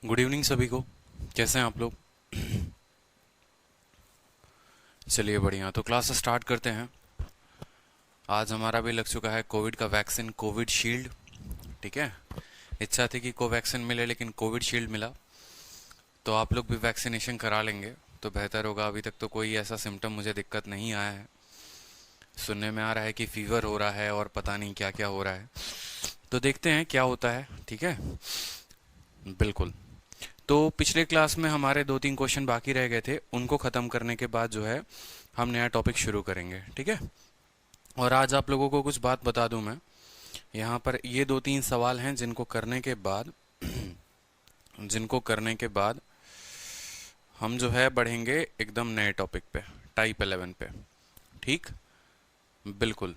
Good evening सभी को। कैसे हैं आप लोग? चलिए बढ़िया, तो क्लास स्टार्ट करते हैं। आज हमारा भी लग चुका है कोविड का वैक्सीन, कोविड शील्ड। ठीक है। इच्छा थी कि कोवैक्सीन मिले लेकिन कोविड शील्ड मिला, तो आप लोग भी वैक्सीनेशन करा लेंगे तो बेहतर होगा। अभी तक तो कोई ऐसा सिम्टम मुझे दिक्कत नहीं आया है। सुनने में आ रहा है कि फीवर हो रहा है और पता नहीं क्या क्या हो रहा है, तो देखते हैं क्या होता है। ठीक है, बिल्कुल। तो पिछले क्लास में हमारे 2-3 क्वेश्चन बाकी रह गए थे, उनको ख़त्म करने के बाद जो है हम नया टॉपिक शुरू करेंगे। ठीक है। और आज आप लोगों को कुछ बात बता दूं मैं। यहाँ पर ये 2-3 सवाल हैं जिनको करने के बाद हम जो है बढ़ेंगे एकदम नए टॉपिक पे, टाइप 11 पे। ठीक, बिल्कुल।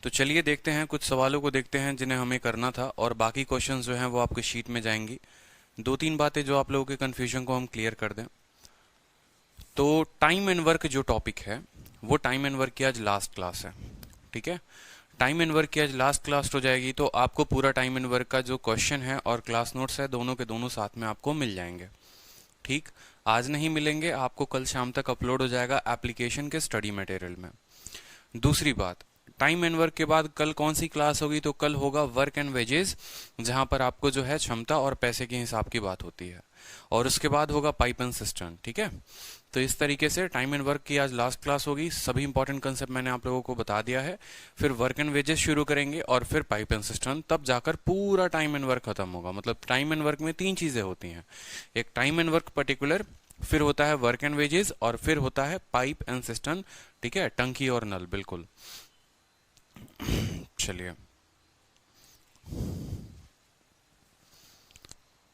तो चलिए देखते हैं, कुछ सवालों को देखते हैं जिन्हें हमें करना था, और बाकी क्वेश्चंस जो हैं वो आपके शीट में जाएंगी। 2-3 बातें जो आप लोगों के कन्फ्यूजन को हम क्लियर कर दें। तो टाइम एंड वर्क जो टॉपिक है, वो टाइम एंड वर्क की आज लास्ट क्लास है। ठीक है, टाइम एंड वर्क की आज लास्ट क्लास हो जाएगी, तो आपको पूरा टाइम एंड वर्क का जो क्वेश्चन है और क्लास नोट्स है, दोनों के दोनों साथ में आपको मिल जाएंगे। ठीक, आज नहीं मिलेंगे आपको, कल शाम तक अपलोड हो जाएगा एप्लीकेशन के स्टडी मटेरियल में। दूसरी बात, टाइम एंड वर्क के बाद कल कौन सी क्लास होगी? तो कल होगा वर्क एंड वेजेस, जहां पर आपको जो है क्षमता और पैसे के हिसाब की बात होती है। और उसके बाद होगा पाइप एंड सिस्टम। ठीक है, तो इस तरीके से टाइम एंड वर्क की आज लास्ट क्लास होगी। सभी इंपॉर्टेंट कंसेप्ट मैंने आप लोगों को बता दिया है। फिर वर्क एंड वेजेस शुरू करेंगे और फिर पाइप एंड सिस्टम, तब जाकर पूरा टाइम एंड वर्क खत्म होगा। मतलब टाइम एंड वर्क में 3 चीजें होती हैं, एक टाइम एंड वर्क पर्टिकुलर, फिर होता है वर्क एंड वेजेस, और फिर होता है पाइप एंड सिस्टम। ठीक है, टंकी और नल, बिल्कुल। चलिए,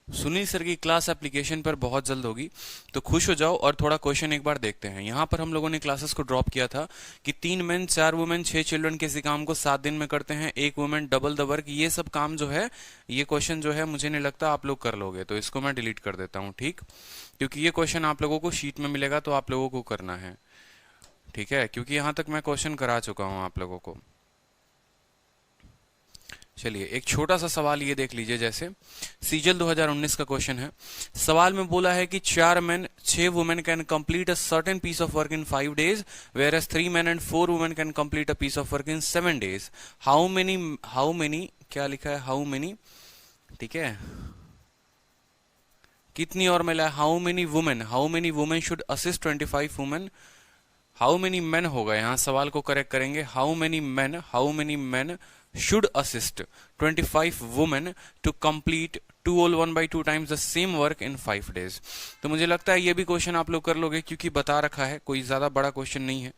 सुनील सर की क्लास एप्लीकेशन पर बहुत जल्द होगी, तो खुश हो जाओ। और थोड़ा क्वेश्चन एक बार देखते हैं। यहाँ पर हम लोगों ने क्लासेस को ड्रॉप किया था कि 3 मेन 4 वुमेन 6 चिल्ड्रन किसी काम को 7 दिन में करते हैं, 1 वुमेन डबल द वर्क। ये सब काम जो है, ये क्वेश्चन जो है, मुझे नहीं लगता आप लोग कर लोगे, तो इसको मैं डिलीट कर देता हूँ। ठीक, क्योंकि ये क्वेश्चन आप लोगों को शीट में मिलेगा तो आप लोगों को करना है। ठीक है, क्योंकि यहाँ तक मैं क्वेश्चन करा चुका हूँ आप लोगों को। चलिए एक छोटा सा सवाल ये देख लीजिए, जैसे सीजल 2019 का क्वेश्चन है। सवाल में बोला है कि 4 men 6 women can complete a certain piece of work in 5 days, where as 3 men and 4 women can complete a piece of work in 7 days. How many, क्या लिखा है, हाउ मेनी। ठीक है, कितनी और मिला है, how many women should assist 25 women. How many man होगा, यहाँ सवाल को करेक्ट करेंगे। How many man should assist 25 women to complete 2 all 1/2 times the same work in 5 days। तो मुझे लगता है ये भी क्वेश्चन आप लोग कर लोगे, क्योंकि बता रखा है, कोई ज्यादा बड़ा क्वेश्चन नहीं है।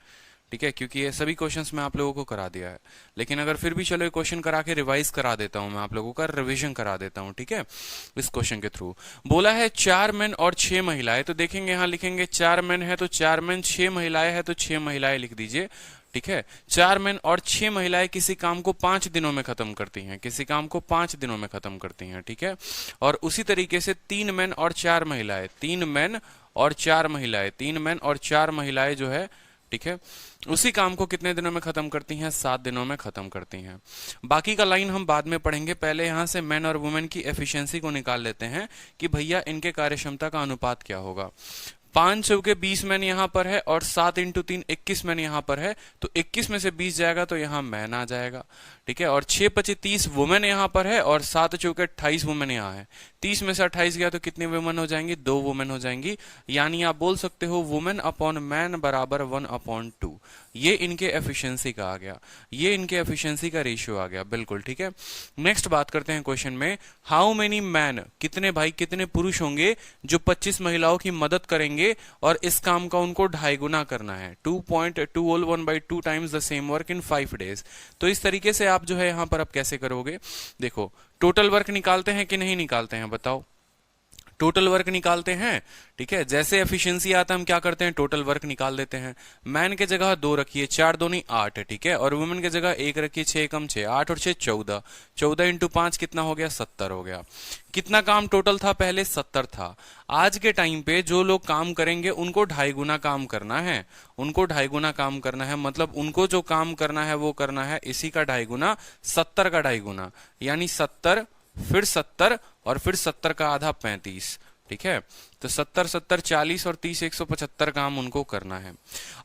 ठीक है, क्योंकि ये सभी क्वेश्चंस मैं आप लोगों को करा दिया है। लेकिन अगर फिर भी चलो ये क्वेश्चन करा के रिवाइज करा देता हूं, मैं आप लोगों का रिवीजन करा देता हूं। ठीक है, इस क्वेश्चन के थ्रू बोला है 4 मेन और 6 महिलाएं, तो देखेंगे यहाँ लिखेंगे 4 मेन है तो 4 मेन, 6 महिलाएं है तो 6 महिलाएं लिख दीजिए। ठीक है, 4 मेन और 6 महिलाएं किसी काम को 5 दिनों में खत्म करती हैं, किसी काम को 5 दिनों में खत्म करती हैं। ठीक है, और उसी तरीके से 3 मेन और 4 महिलाएं, 3 मेन और 4 महिलाएं, 3 मेन और 4 महिलाएं जो है, ठीक है, उसी काम को कितने दिनों में खत्म करती हैं? 7 दिनों में खत्म करती हैं। बाकी का लाइन हम बाद में पढ़ेंगे, पहले यहां से मैन और वुमेन की एफिशिएंसी को निकाल लेते हैं कि भैया इनके कार्यक्षमता का अनुपात क्या होगा। 5 चौके 20 मैन यहाँ पर है और 7 इंटू 3 21 मैन यहाँ पर है, तो 21 में से 20 जाएगा तो यहाँ मैन आ जाएगा। ठीक है, और 6 पचे 30 वुमेन यहाँ पर है और 7 चौके 28 वुमेन यहाँ है। 30 में से 28 गया तो कितनी वुमेन हो जाएंगी? 2 वुमेन हो जाएंगी। यानी आप बोल सकते हो वुमेन अपॉन मैन बराबर 1/2। ये इनके एफिशिएंसी का आ गया, ये इनके एफिशिएंसी का रेशियो आ गया, बिल्कुल। ठीक है, नेक्स्ट बात करते हैं क्वेश्चन में। हाउ मेनी मैन, कितने भाई कितने पुरुष होंगे जो 25 महिलाओं की मदद करेंगे और इस काम का उनको 2.5 गुना करना है। 2.2 all 1/2 times the same work in 5 days। तो इस तरीके से आप जो है यहाँ पर अब कैसे करोगे, देखो टोटल वर्क निकालते हैं कि नहीं निकालते हैं, बताओ। टोटल वर्क निकालते हैं, ठीक है। जैसे एफिशिएंसी आता है हम क्या करते हैं, टोटल वर्क निकाल देते हैं। मैन के जगह 2 रखिए, 4 दूनी 8, ठीक है। और वुमेन के जगह 1 रखिए, 6 कम 6, 8 और 6 14, 14 इंटू 5 कितना हो गया, 70 हो गया। कितना काम टोटल था, पहले 70 था। आज के टाइम पे जो लोग काम करेंगे उनको 2.5 गुना काम करना है, उनको 2.5 गुना काम करना है, मतलब उनको जो काम करना है वो करना है इसी का 2.5 गुना, 70 का 2.5 गुना, यानी 70 फिर 70 और फिर 70 का आधा 35, ठीक है। तो 70 70 40 और 30 175 काम उनको करना है।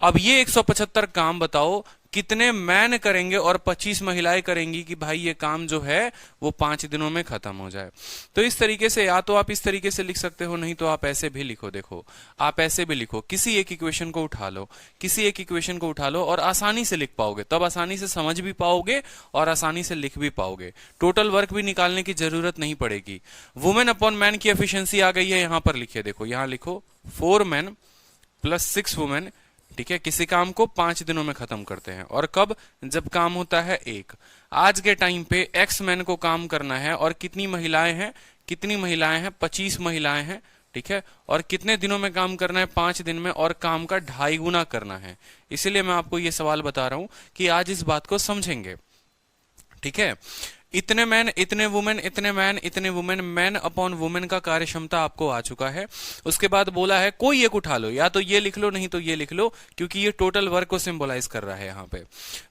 अब ये 175 काम बताओ कितने मैन करेंगे और 25 महिलाएं करेंगी कि भाई ये काम जो है वो 5 दिनों में खत्म हो जाए। तो इस तरीके से या तो आप इस तरीके से लिख सकते हो, नहीं तो आप ऐसे भी लिखो। देखो आप ऐसे भी लिखो, किसी एक इक्वेशन को उठा लो, किसी एक इक्वेशन को उठा लो और आसानी से लिख पाओगे, तब आसानी से समझ भी पाओगे और आसानी से लिख भी पाओगे। टोटल वर्क भी निकालने की जरूरत नहीं पड़ेगी। वुमेन अपॉन मैन की एफिशिएंसी आ गई है, यहां पर लिखिए, देखो यहां लिखो 4 मैन प्लस 6 वुमेन, ठीक है। किसी काम को 5 दिनों में खत्म करते हैं, और कब, जब काम होता है 1। आज के टाइम पे एक्स मैन को काम करना है और कितनी महिलाएं हैं, कितनी महिलाएं हैं, 25 महिलाएं हैं, ठीक है। और कितने दिनों में काम करना है, 5 दिन में, और काम का 2.5 गुना करना है। इसीलिए मैं आपको ये सवाल बता रहा हूं कि आज इस बात को समझेंगे, ठीक है। इतने मैन इतने वुमेन, इतने मैन इतने वुमेन, मैन अपॉन वुमेन का कार्य क्षमता आपको आ चुका है। उसके बाद बोला है कोई एक उठा लो, या तो ये लिख लो नहीं तो ये लिख लो, क्योंकि ये टोटल वर्क को सिंबलाइज कर रहा है यहाँ पे।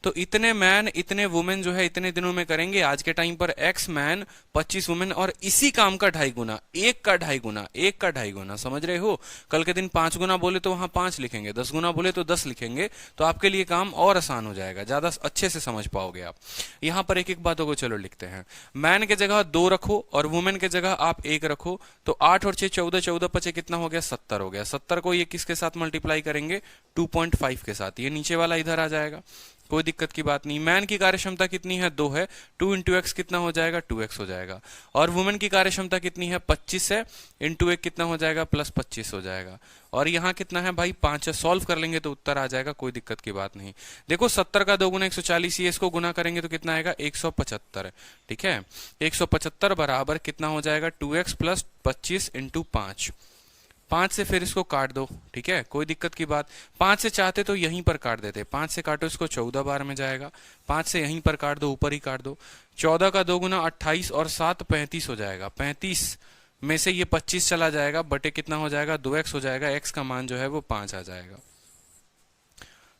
तो इतने मैन इतने वुमेन जो है इतने दिनों में करेंगे। आज के टाइम पर एक्स मैन 25 वुमेन और इसी काम का 2.5 गुना, एक का 2.5 गुना, एक का 2.5 गुना, समझ रहे हो। कल के दिन 5 गुना बोले तो वहां 5 लिखेंगे, 10 गुना बोले तो 10 लिखेंगे, तो आपके लिए काम और आसान हो जाएगा, ज्यादा अच्छे से समझ पाओगे आप। यहां पर एक एक बातों को चलो लिखते हैं। मैन के जगह 2 रखो और वुमेन के जगह आप 1 रखो, तो 8 और 6 14, 14 5 कितना हो गया, 70 हो गया। 70 को ये किसके साथ मल्टीप्लाई करेंगे, 2.5 के साथ, ये नीचे वाला इधर आ जाएगा, कोई दिक्कत की बात नहीं। मैन की कार्य क्षमता कितनी है, 2 है, 2 इंटू एक्स कितना हो जाएगा, 2x हो जाएगा। और वुमेन की कार्य क्षमता कितनी है, 25 है, इंटू 1 कितना हो जाएगा, प्लस 25 हो जाएगा। और यहाँ कितना है भाई, 5 है। सॉल्व कर लेंगे तो उत्तर आ जाएगा, कोई दिक्कत की बात नहीं। देखो 70 का 2 गुना 140, ये इसको गुना करेंगे तो कितना आएगा, 175, ठीक है। 175 बराबर कितना हो जाएगा, 2x प्लस 25 इंटू 5। 5 से फिर इसको काट दो, ठीक है, कोई दिक्कत की बात। 5 से चाहते तो यहीं पर काट देते, 5 से काटो इसको 14 बार में जाएगा, 5 से यहीं पर काट दो, ऊपर ही काट दो। 14 का 2 गुना 28 और 7 35 हो जाएगा। 35 में से ये 25 चला जाएगा, बटे कितना हो जाएगा, 2x हो जाएगा। x का मान जो है वो 5 आ जाएगा।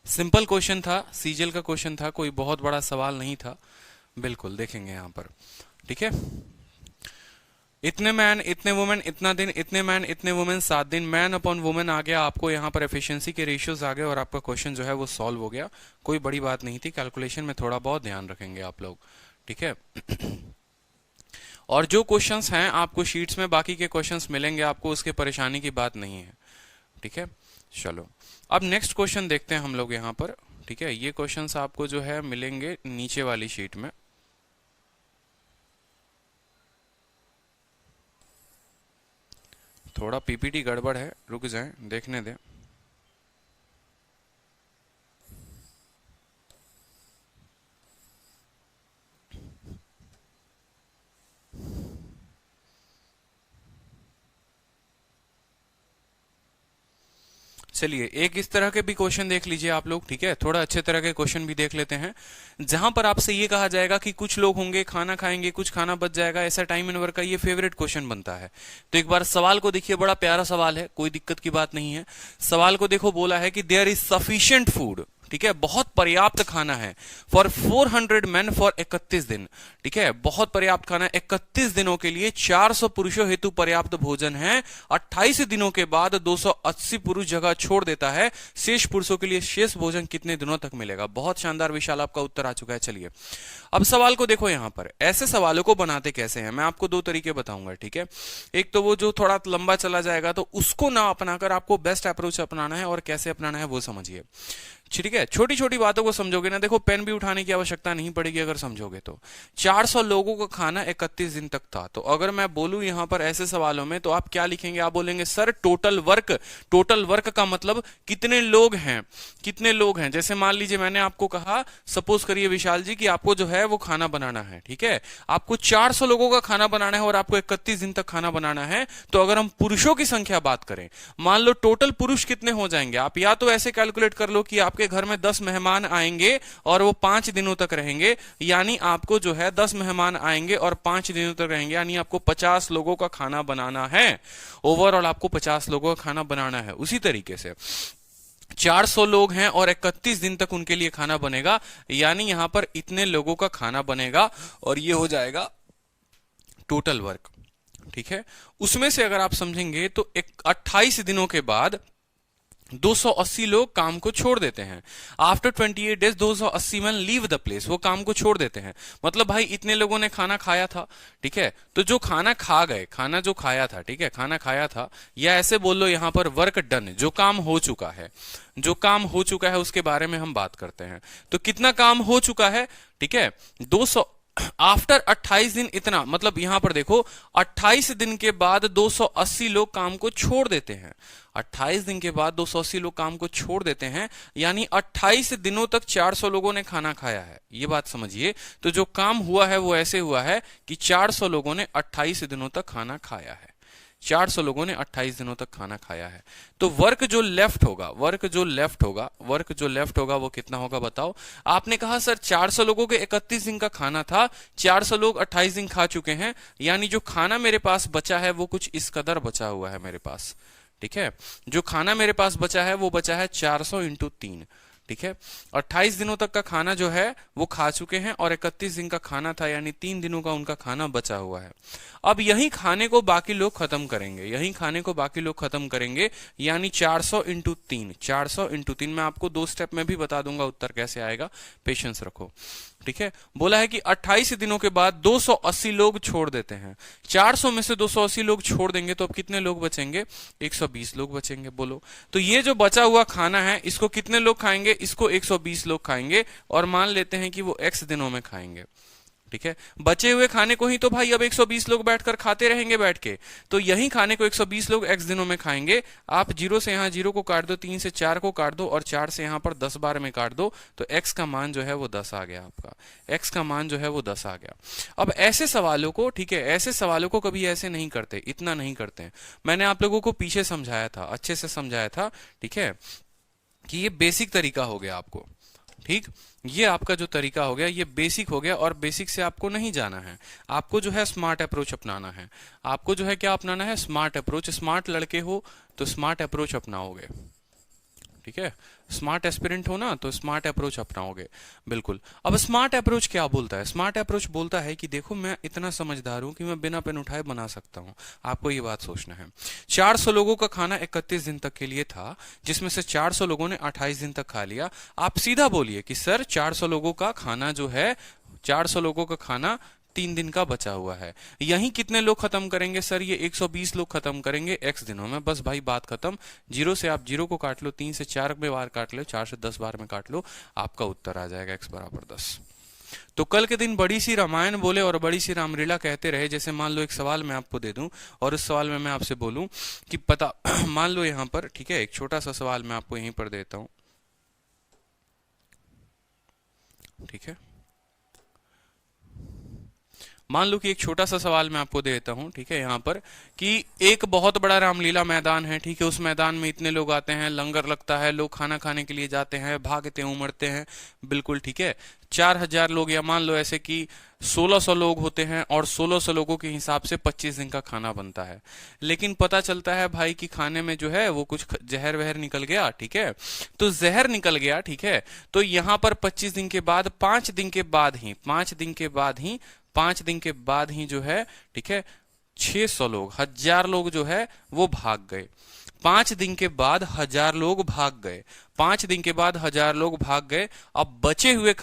सिंपल क्वेश्चन था, सीजीएल का क्वेश्चन था, कोई बहुत बड़ा सवाल नहीं था। बिल्कुल देखेंगे यहां पर, ठीक है। इतने मैन इतने वुमेन इतना दिन, इतने मैन इतने वुमेन 7 दिन, मैन अपॉन वुमेन आ गया, आपको यहाँ पर एफिशिएंसी के रेशियोज आ गए और आपका क्वेश्चन जो है वो सॉल्व हो गया। कोई बड़ी बात नहीं थी, कैलकुलेशन में थोड़ा बहुत ध्यान रखेंगे आप लोग, ठीक है। और जो क्वेश्चंस हैं आपको शीट्स में बाकी के क्वेश्चंस मिलेंगे आपको, उसके परेशानी की बात नहीं है, ठीक है। चलो अब नेक्स्ट क्वेश्चन देखते हैं हम लोग यहाँ पर, ठीक है। ये क्वेश्चंस आपको जो है मिलेंगे नीचे वाली शीट में। थोड़ा पीपीटी गड़बड़ है, रुक जाएं, देखने दें। चलिए एक इस तरह के भी क्वेश्चन देख लीजिए आप लोग, ठीक है। थोड़ा अच्छे तरह के क्वेश्चन भी देख लेते हैं, जहां पर आपसे ये कहा जाएगा कि कुछ लोग होंगे खाना खाएंगे, कुछ खाना बच जाएगा, ऐसा टाइम एंड वर्क का ये फेवरेट क्वेश्चन बनता है। तो एक बार सवाल को देखिए, बड़ा प्यारा सवाल है, कोई दिक्कत की बात नहीं है। सवाल को देखो, बोला है कि देयर इज सफिशिएंट फूड, ठीक है, बहुत पर्याप्त खाना है, फॉर 400 मैन फॉर 31 दिन, ठीक है, बहुत पर्याप्त खाना है 31 दिनों के लिए। 400 पुरुषों हेतु पर्याप्त भोजन है। 28 दिनों के बाद 280 पुरुष जगह छोड़ देता है, शेष पुरुषों के लिए शेष भोजन कितने दिनों तक मिलेगा। बहुत शानदार विशाल, आपका उत्तर आ चुका है। चलिए अब सवाल को देखो, यहां पर ऐसे सवालों को बनाते कैसे हैं, मैं आपको 2 तरीके बताऊंगा, ठीक है। एक तो वो जो थोड़ा लंबा चला जाएगा, तो उसको ना अपनाकर आपको बेस्ट अप्रोच अपनाना है, और कैसे अपनाना है वो समझिए। ठीक है, छोटी छोटी बातों को समझोगे ना, देखो पेन भी उठाने की आवश्यकता नहीं पड़ेगी अगर समझोगे तो। 400 लोगों का खाना 31 दिन तक था। तो अगर मैं बोलूं यहां पर ऐसे सवालों में, तो आप क्या लिखेंगे? आप बोलेंगे sir total work. Total work का मतलब कितने लोग हैं, कितने लोग हैं। जैसे मान लीजिए मैंने आपको कहा, सपोज करिए विशाल जी, कि आपको जो है वो खाना बनाना है, ठीक है, आपको 400 लोगों का खाना बनाना है और आपको 31 दिन तक खाना बनाना है। तो अगर हम पुरुषों की संख्या बात करें, मान लो टोटल पुरुष कितने हो जाएंगे, आप या तो ऐसे कैलकुलेट कर लो कि आपके घर में 10 मेहमान आएंगे और वो 5 दिनों तक रहेंगे, यानी आपको जो है 10 मेहमान आएंगे और 5 दिनों तक रहेंगे, यानी आपको 50 लोगों का खाना बनाना है। ओवरऑल आपको 50 लोगों का खाना बनाना है। उसी तरीके से 400 लोग हैं और 31 दिन तक उनके लिए खाना बनेगा, यानी यहां पर इतने लोगों का खाना बनेगा और ये हो जाएगा टोटल वर्क। ठीक है, उसमें से अगर आप समझेंगे तो 28 दिनों के बाद 280 लोग काम को छोड़ देते हैं। After 28 days 280 man leave the place, वो काम को छोड़ देते हैं। मतलब भाई इतने लोगों ने खाना खाया था, ठीक है, तो जो खाना खा गए, खाना जो खाया था, ठीक है, खाना खाया था, या ऐसे बोल लो यहां पर वर्क डन, जो काम हो चुका है, जो काम हो चुका है उसके बारे में हम बात करते हैं। तो कितना काम हो चुका है, ठीक है, 200 आफ्टर 28 दिन इतना, मतलब यहां पर देखो 28 दिन के बाद 280 लोग काम को छोड़ देते हैं। 28 दिन के बाद 280 लोग काम को छोड़ देते हैं, यानी 28 दिनों तक 400 लोगों ने खाना खाया है। ये बात समझिए। तो जो काम हुआ है वो ऐसे हुआ है कि 400 लोगों ने 28 दिनों तक खाना खाया है। 400 लोगों ने 28 दिनों तक खाना खाया है। तो वर्क जो लेफ्ट होगा, वर्क जो लेफ्ट होगा, वर्क जो लेफ्ट होगा वो कितना होगा बताओ। आपने कहा सर 400 लोगों के 31 दिन का खाना था, 400 लोग 28 दिन खा चुके हैं, यानी जो खाना मेरे पास बचा है वो कुछ इस कदर बचा हुआ है मेरे पास। ठीक है, जो खाना मेरे पास बचा है वो बचा है 400 इंटू 3। ठीक है, 28 दिनों तक का खाना जो है वो खा चुके हैं और 31 दिन का खाना था, यानी 3 दिनों का उनका खाना बचा हुआ है। अब यही खाने को बाकी लोग खत्म करेंगे, यही खाने को बाकी लोग खत्म करेंगे, यानी 400 इंटू 3, 400 इंटू 3। मैं आपको 2 स्टेप में भी बता दूंगा उत्तर कैसे आएगा, पेशेंस रखो। ठीक है, बोला है कि 28 दिनों के बाद 280 लोग छोड़ देते हैं। 400 में से 280 लोग छोड़ देंगे तो अब कितने लोग बचेंगे? 120 लोग बचेंगे। बोलो, तो ये जो बचा हुआ खाना है इसको कितने लोग खाएंगे? इसको 120 लोग खाएंगे, और मान लेते हैं कि वो x दिनों में खाएंगे। ठीक है, बचे हुए खाने को ही तो भाई अब 120 लोग बैठकर खाते रहेंगे बैठ के, तो यही खाने को 120 लोग x दिनों में खाएंगे। आप 0 से यहां 0 को काट दो, 3 से 4 को काट दो और 4 से यहां पर 10 बार में काट दो, तो x का मान जो है वो 10 आ गया। आपका x का मान जो है वो 10 आ गया। अब ऐसे सवालों को, ठीक है, ऐसे सवालों को कभी ऐसे नहीं करते, इतना नहीं करते हैं। मैंने आप लोगों को पीछे समझाया था, अच्छे से समझाया था, ठीक है, कि ये बेसिक तरीका हो गया आपको। ठीक, ये आपका जो तरीका हो गया ये बेसिक हो गया, और बेसिक से आपको नहीं जाना है, आपको जो है स्मार्ट अप्रोच अपनाना है। आपको जो है क्या अपनाना है? Smart approach. स्मार्ट लड़के हो तो स्मार्ट अप्रोच अपनाओगे। ठीक है, स्मार्ट एस्पिरेंट हो ना तो स्मार्ट अप्रोच अपनाओगे, बिल्कुल। अब स्मार्ट अप्रोच क्या बोलता है? स्मार्ट अप्रोच बोलता है कि देखो मैं इतना समझदार हूं कि मैं बिना पेन उठाए बना सकता हूं। आपको ये बात सोचना है। 400 लोगों का खाना 31 दिन तक के लिए था, जिसमें से 400 लोगों ने 28 दिन तक खा लिया। आप सीधा बोलिए कि सर 400 लोगों का खाना जो है, 400 लोगों का खाना 3 दिन का बचा हुआ है। यही कितने लोग खत्म करेंगे? सर ये 120 लोग खत्म करेंगे x दिनों में। बस भाई बात खत्म। 0 से आप 0 को काट लो, 3 से 4 में बार काट लो, 4 से 10 बार में काट लो, आपका उत्तर आ जाएगा x बराबर 10। तो कल के दिन बड़ी सी रामायण बोले और बड़ी सी रामलीला कहते रहे। जैसे मान लो एक सवाल मैं आपको दे दूं और उस सवाल में मैं आपसे बोलूं कि पता मान लो यहां पर, ठीक है, एक छोटा सा सवाल मैं आपको यहीं पर देता हूं। ठीक है, मान लो कि एक छोटा सा सवाल मैं आपको देता हूं, ठीक है, यहां पर कि एक बहुत बड़ा रामलीला मैदान है, ठीक है, उस मैदान में इतने लोग आते हैं, लंगर लगता है, लोग खाना खाने के लिए जाते हैं, भागते उमड़ते हैं, बिल्कुल ठीक है। 4000 लोग, या मान लो ऐसे कि 1600 लोग होते हैं और 1600 लोगों के हिसाब से 25 दिन का खाना बनता है। लेकिन पता चलता है भाई कि खाने में जो है वो कुछ जहर वहर निकल गया, ठीक है, तो जहर निकल गया, ठीक है, तो यहां पर 25 दिन के बाद, 5 दिन के बाद ही, 5 दिन के बाद ही, 5 दिन के बाद ही जो है, ठीक है, 600 लोग, 1000 लोग जो है वो भाग गए। 5 दिन के बाद 1000 लोग भाग गए। 5 दिन के बाद 1000 लोग भाग गए। अब बचे हुए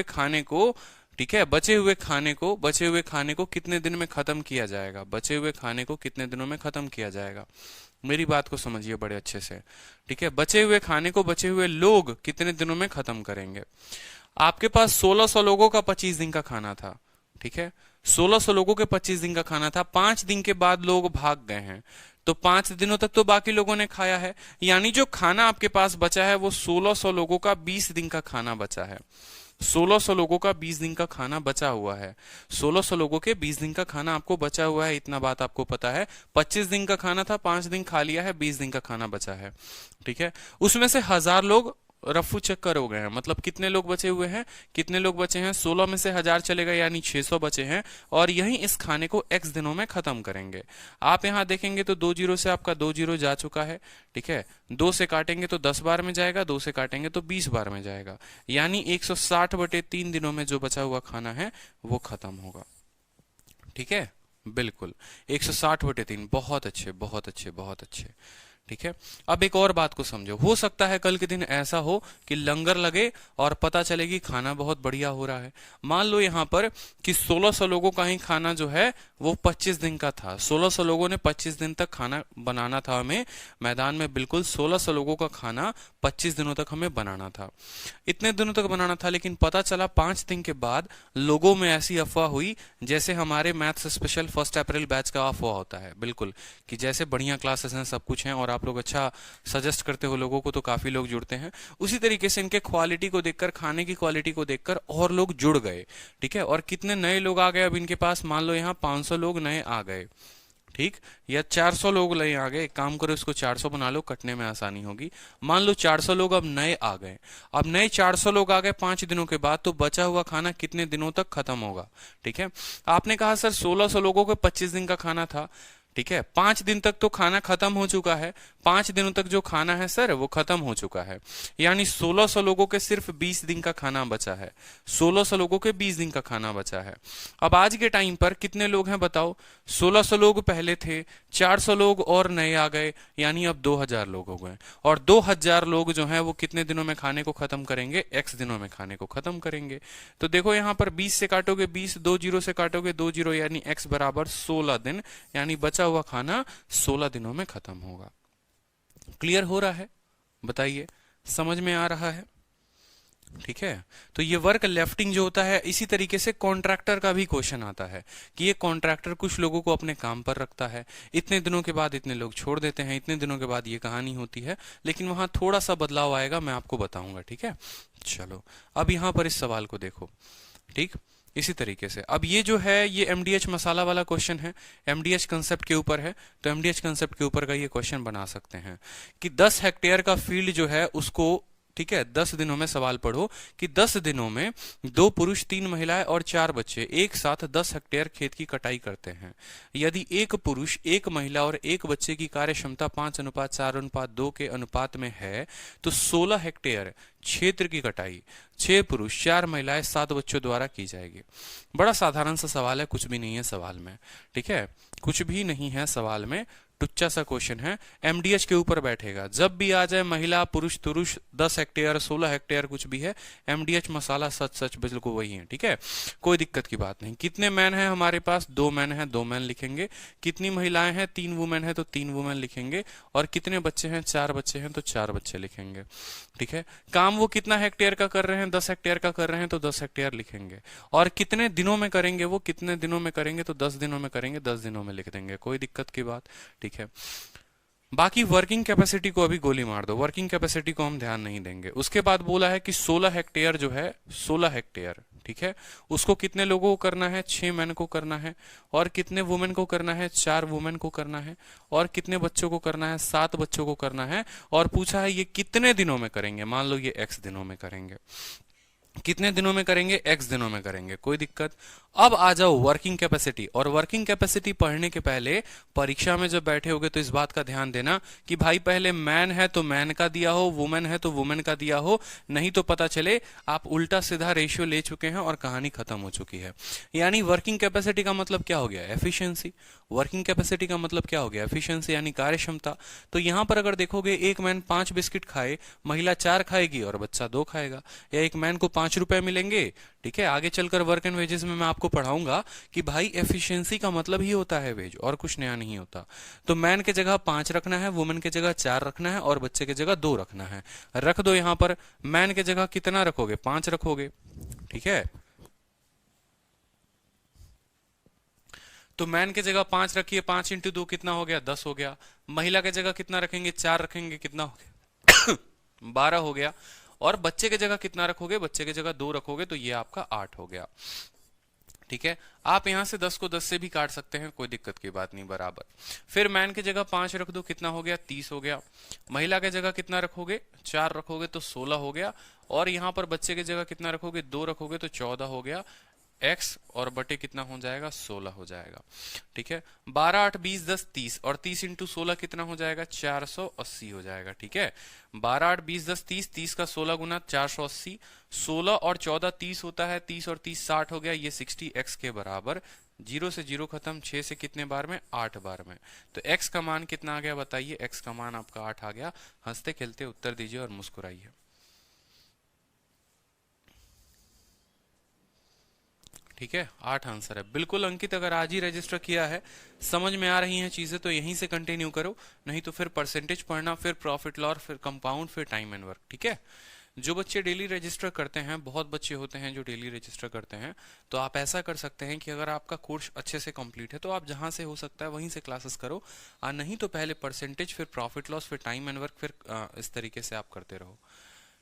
खाने को, ठीक है, बचे हुए खाने को कितने दिन में खत्म किया जाएगा, बचे हुए खाने को कितने दिनों में खत्म किया जाएगा। मेरी बात को समझिए बड़े अच्छे से। ठीक है, बचे हुए खाने को बचे हुए लोग कितने दिनों में खत्म करेंगे। आपके पास 1600 लोगों का 25 दिन का खाना था। ठीक है, 1600 लोगों के 25 दिन का खाना था, 5 दिन के बाद लोग भाग गए हैं, तो 5 दिनों तक तो बाकी लोगों ने खाया है, यानी जो खाना आपके पास बचा है वो 1600 लोगों का 20 दिन का खाना बचा है। 1600 लोगों का 20 दिन का खाना बचा हुआ है। 1600 लोगों के 20 दिन का खाना आपको बचा हुआ है, इतना बात आपको पता है। 25 दिन का खाना था, 5 दिन खा लिया है, 20 दिन का खाना बचा है। ठीक है, उसमें से 1000 लोग रफू चक्कर हो गए हैं, मतलब कितने लोग बचे हुए हैं, कितने लोग बचे हैं, 16 में से 1000 चलेगा यानी 600 बचे हैं, और यही इस खाने को x दिनों में खत्म करेंगे। आप यहां देखेंगे तो 2 जीरो से आपका 2 जीरो जा चुका है। ठीक है, 2 से काटेंगे तो 10 बार में जाएगा, 2 से काटेंगे तो 20 बार में जाएगा, यानी 160/3 दिनों में जो बचा हुआ खाना है वो खत्म होगा। ठीक है, बिल्कुल 160/3। बहुत अच्छे, बहुत अच्छे, बहुत अच्छे। ठीक है, अब एक और बात को समझो। हो सकता है कल के दिन ऐसा हो कि लंगर लगे और पता चले कि खाना बहुत बढ़िया हो रहा है। मान लो यहाँ पर कि 1600 लोगों का ही खाना जो है वो 25 दिन का था। 1600 लोगों ने 25 दिन तक खाना बनाना था हमें मैदान में, बिल्कुल 1600 लोगों का खाना 25 दिनों तक हमें बनाना था, इतने दिनों तक बनाना था। लेकिन पता चला 5 दिन के बाद लोगों में ऐसी अफवाह हुई, जैसे हमारे मैथ्स स्पेशल 1 अप्रैल बैच का अफवाह होता है, बिल्कुल, कि जैसे बढ़िया क्लासेस हैं, सब कुछ है और आप लोग अच्छा सजेस्ट करते हो लोगों को तो काफी लोग जुड़ते हैं। उसी तरीके से इनके क्वालिटी को देखकर, खाने की क्वालिटी को देखकर और लोग जुड़ गए। ठीक है, और कितने नए लोग आ गए अब इनके पास, मान लो यहाँ 500 लोग नए आ गए। ठीक, या 400 लोग नए आ गए, एक काम करो इसको 400 बना लो, कटने में आसानी होगी। मान लो 400 लोग अब नए आ गए, अब नए 400 लोग आ गए 5 दिनों के बाद, तो बचा हुआ खाना कितने दिनों तक खत्म होगा। ठीक है, आपने कहा सर 1600 लोगों को 25 दिन का खाना था। ठीक है, 5 दिन तक तो खाना खत्म हो चुका है, 5 दिनों तक जो खाना है सर वो खत्म हो चुका है, यानी 1600 लोगों के सिर्फ 20 दिन का खाना बचा है। 1600 लोगों के 20 दिन का खाना बचा है। अब आज के टाइम पर कितने लोग हैं बताओ, 1600 लोग पहले थे, 400 लोग और नए आ गए, यानी अब 2000 लोग हो गए, और 2000 लोग जो हैं वो कितने दिनों में खाने को खत्म करेंगे, x दिनों में खाने को खत्म करेंगे। तो देखो यहाँ पर 20 से काटोगे 20, 2 जीरो से काटोगे 2 जीरो, यानी x बराबर 16 दिन, यानी बचा हुआ खाना 16 दिनों में खत्म होगा। क्लियर हो रहा है, बताइए, समझ में आ रहा है। ठीक है, तो ये वर्क लेफ्टिंग जो होता है, इसी तरीके से कॉन्ट्रैक्टर का भी क्वेश्चन आता है कि ये कॉन्ट्रैक्टर कुछ लोगों को अपने काम पर रखता है, इतने दिनों के बाद इतने लोग छोड़ देते हैं, इतने दिनों के बाद ये कहानी होती है, लेकिन वहां थोड़ा सा बदलाव आएगा, मैं आपको बताऊंगा। ठीक है, चलो अब यहां पर इस सवाल को देखो। ठीक, इसी तरीके से अब ये जो है ये एमडीएच मसाला वाला क्वेश्चन है, एमडीएच कंसेप्ट के ऊपर है, तो एमडीएच कंसेप्ट के ऊपर का ये क्वेश्चन बना सकते हैं कि 10 हेक्टेयर का फील्ड जो है उसको, ठीक है, 10 दिनों में सवाल पढ़ो कि 10 दिनों में 2 पुरुष 3 महिलाएं और 4 बच्चे एक साथ 10 हेक्टेयर खेत की कटाई करते हैं। यदि एक पुरुष, एक महिला और एक बच्चे की कार्य क्षमता 5:4:2 के अनुपात में है, तो 16 हेक्टेयर क्षेत्र की कटाई 6 पुरुष 4 महिलाएं 7 बच्चों द्वारा की जाएगी। बड़ा साधारण सा सवाल है, कुछ भी नहीं है सवाल में। ठीक है, कुछ भी नहीं है सवाल में, टुच्चा सा क्वेश्चन है, एमडीएच के ऊपर बैठेगा। जब भी आ जाए महिला पुरुष तुरुष 10 हेक्टेयर 16 हेक्टेयर कुछ भी है, एमडीएच मसाला सच सच बिल्कुल वही है। ठीक है, कोई दिक्कत की बात नहीं। कितने मैन है हमारे पास, 2 मैन है, 2 मैन लिखेंगे। कितनी महिलाएं हैं, 3 वुमेन है, तो 3 वुमेन लिखेंगे। और कितने बच्चे हैं, 4 बच्चे हैं, तो 4 बच्चे लिखेंगे। ठीक है, काम वो कितना हेक्टेयर का कर रहे हैं, 10 हेक्टेयर का कर रहे हैं, तो 10 हेक्टेयर लिखेंगे। और कितने दिनों में करेंगे, वो कितने दिनों में करेंगे, तो 10 दिनों में करेंगे, 10 दिनों में लिख देंगे, कोई दिक्कत की बात। ठीक है, बाकी वर्किंग कैपेसिटी को अभी गोली मार दो, वर्किंग कैपेसिटी को हम ध्यान नहीं देंगे। उसके बाद बोला है कि 16 हेक्टेयर जो है, 16 हेक्टेयर, ठीक है, उसको कितने लोगों को करना है, 6 मैन को करना है। और कितने वुमेन को करना है, 4 वुमेन को करना है। और कितने बच्चों को करना है, 7 बच्चों को करना है। और पूछा है ये कितने दिनों में करेंगे, मान लो ये x दिनों में करेंगे। कितने दिनों में करेंगे, x दिनों में करेंगे, कोई दिक्कत। अब आ जाओ वर्किंग कैपेसिटी। और वर्किंग कैपेसिटी पढ़ने के पहले परीक्षा में जब बैठे होगे तो इस बात का ध्यान देना कि भाई पहले मैन है तो मैन का दिया हो, वुमेन है तो वुमेन का दिया हो, नहीं तो पता चले आप उल्टा सीधा रेशियो ले चुके हैं और कहानी खत्म हो चुकी है। यानी वर्किंग कैपेसिटी का मतलब क्या हो गया, एफिशिएंसी। वर्किंग कैपेसिटी का मतलब क्या हो गया, एफिशिएंसी यानी कार्यक्षमता। तो यहां पर अगर देखोगे एक मैन 5 बिस्किट खाए, महिला 4 खाएगी और बच्चा 2 खाएगा। या एक मैन को ₹5 मिलेंगे। ठीक है, आगे चलकर वर्क एंड वेजेस में मैं आपको पढ़ाऊंगा कि भाई एफिशिएंसी का मतलब ही होता है वेज, और कुछ नया नहीं होता। तो मैन के जगह 5 रखना है, वुमेन के जगह 4 रखना है, और बच्चे के जगह 2 रखना है। रख दो यहां पर। मैन के जगह कितना रखोगे? 5 रखोगे। ठीक है, तो मैन के जगह 5 रखिए, 5 इंटू 2 कितना हो गया? 10 हो गया। महिला के जगह कितना रखेंगे? 4 रखेंगे, कितना हो गया? 12 हो गया। और बच्चे के जगह कितना रखोगे? बच्चे के जगह 2 रखोगे, तो ये आपका 8 हो गया। ठीक है, आप यहां से 10 को 10 से भी काट सकते हैं, कोई दिक्कत की बात नहीं, बराबर। फिर मैन के जगह 5 रख दो, कितना हो गया? 30 हो गया। महिला के जगह कितना रखोगे? 4 रखोगे तो 16 हो गया। और यहां पर बच्चे के जगह कितना रखोगे? 2 रखोगे तो 14 हो गया। x और बटे कितना हो जाएगा? 16 हो जाएगा। ठीक है, 12 8 20 10 30, और 30 इंटू 16 कितना हो जाएगा? 480 हो जाएगा। ठीक है, 12 8 20 10 30, 30 का 16 गुना 480, 16 और 14 30 होता है, 30 और 30 60 हो गया, ये 60 x के बराबर। 0 से 0 खत्म, 6 से कितने बार में? 8 बार में। तो x का मान कितना आ गया बताइए? x का मान आपका 8 आ गया। हंसते खेलते उत्तर दीजिए और मुस्कुराइए। ठीक है, 8 आंसर है बिल्कुल। अंकित, अगर आज ही रजिस्टर किया है, समझ में आ रही हैं चीजें, तो यहीं से कंटिन्यू करो, नहीं तो फिर परसेंटेज पढ़ना, फिर प्रॉफिट लॉस, फिर कंपाउंड, फिर टाइम एंड वर्क। ठीक है, जो बच्चे डेली रजिस्टर करते हैं, बहुत बच्चे होते हैं जो डेली रजिस्टर करते हैं, तो आप ऐसा कर सकते हैं कि अगर आपका कोर्स अच्छे से कंप्लीट है तो आप जहां से हो सकता है वहीं से क्लासेस करो, और नहीं तो पहले परसेंटेज, फिर प्रॉफिट लॉस, फिर टाइम एंड वर्क, फिर इस तरीके से आप करते रहो।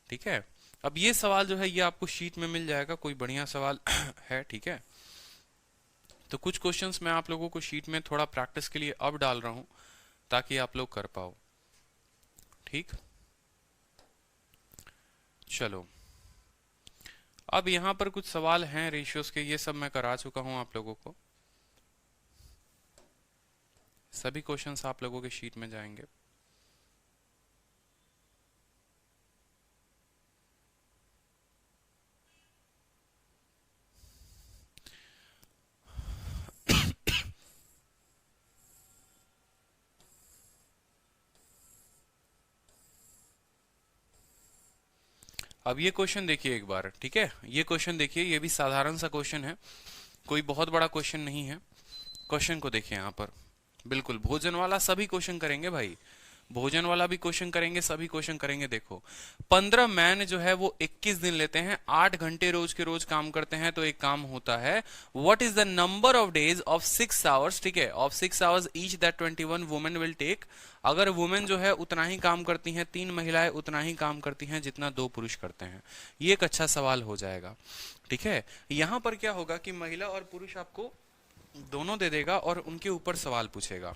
ठीक है, अब ये सवाल जो है ये आपको शीट में मिल जाएगा, कोई बढ़िया सवाल है। ठीक है, तो कुछ क्वेश्चंस मैं आप लोगों को शीट में थोड़ा प्रैक्टिस के लिए अब डाल रहा हूं, ताकि आप लोग कर पाओ। ठीक, चलो, अब यहां पर कुछ सवाल हैं रेशियोज के, ये सब मैं करा चुका हूं आप लोगों को। सभी क्वेश्चंस आप लोगों के शीट में जाएंगे। अब ये क्वेश्चन देखिए एक बार। ठीक है, ये क्वेश्चन देखिए, ये भी साधारण सा क्वेश्चन है, कोई बहुत बड़ा क्वेश्चन नहीं है। क्वेश्चन को देखिए यहाँ पर, बिल्कुल भोजन वाला सभी क्वेश्चन करेंगे भाई, भोजन वाला भी क्वेश्चन करेंगे, सभी क्वेश्चन करेंगे। देखो, 15 मैन जो है वो 21 दिन लेते हैं, 8 घंटे रोज के रोज काम करते हैं, तो एक काम होता है, what is the number of days of 6 hours, ठीक है, of 6 hours each that 21 women will take. अगर वुमेन जो है उतना ही काम करती हैं, 3 महिलाएं उतना ही काम करती हैं जितना 2 पुरुष करते हैं। ये एक अच्छा सवाल हो जाएगा। ठीक है, यहां पर क्या होगा कि महिला और पुरुष आपको दोनों दे देगा और उनके ऊपर सवाल पूछेगा,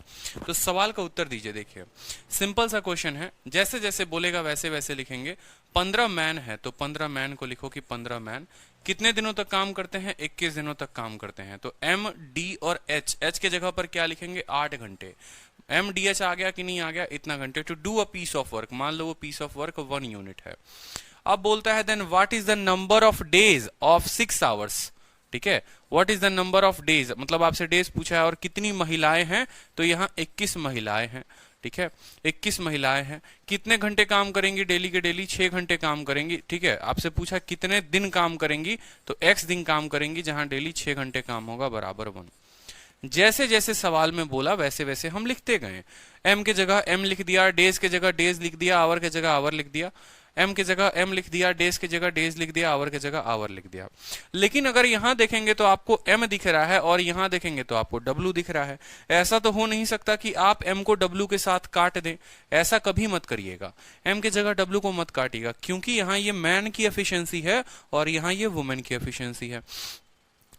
तो सवाल का उत्तर दीजिए। देखिए, सिंपल सा क्वेश्चन है, जैसे जैसे बोलेगा वैसे वैसे लिखेंगे। 15 मैन है तो 15 मैन को लिखो कि 15 मैन कितने दिनों तक काम करते हैं? 21 दिनों तक काम करते हैं। तो एम डी और एच, एच के जगह पर क्या लिखेंगे? 8 घंटे। एम डी एच आ गया कि नहीं आ गया? इतना घंटे। To do a piece of work, मान लो वो पीस ऑफ वर्क 1 यूनिट है। अब बोलता है then what is the number of days of 6 hours. ठीक है, what is the number of days, मतलब आपसे डेज पूछा है और कितनी महिलाएं हैं, तो यहाँ 21 महिलाएं हैं। ठीक है, 21 महिलाएं हैं। कितने घंटे काम करेंगी डेली के डेली? 6 घंटे काम करेंगी। ठीक है, आपसे पूछा कितने दिन काम करेंगी, तो x दिन काम करेंगी, जहां डेली 6 घंटे काम होगा, बराबर 1। जैसे जैसे सवाल में बोला वैसे वैसे हम लिखते गए। m के जगह m लिख दिया, डेज के जगह डेज लिख दिया, आवर के जगह आवर लिख दिया, m के जगह m लिख दिया, डेज के जगह डेज लिख दिया, आवर के जगह आवर लिख दिया। लेकिन अगर यहां देखेंगे तो आपको m दिख रहा है और यहां देखेंगे तो आपको w दिख रहा है। ऐसा तो हो नहीं सकता कि आप m को w के साथ काट दें, ऐसा कभी मत करिएगा। m के जगह w को मत काटिएगा, क्योंकि यहां ये मैन की एफिशिएंसी है और यहां ये वुमेन की एफिशिएंसी है।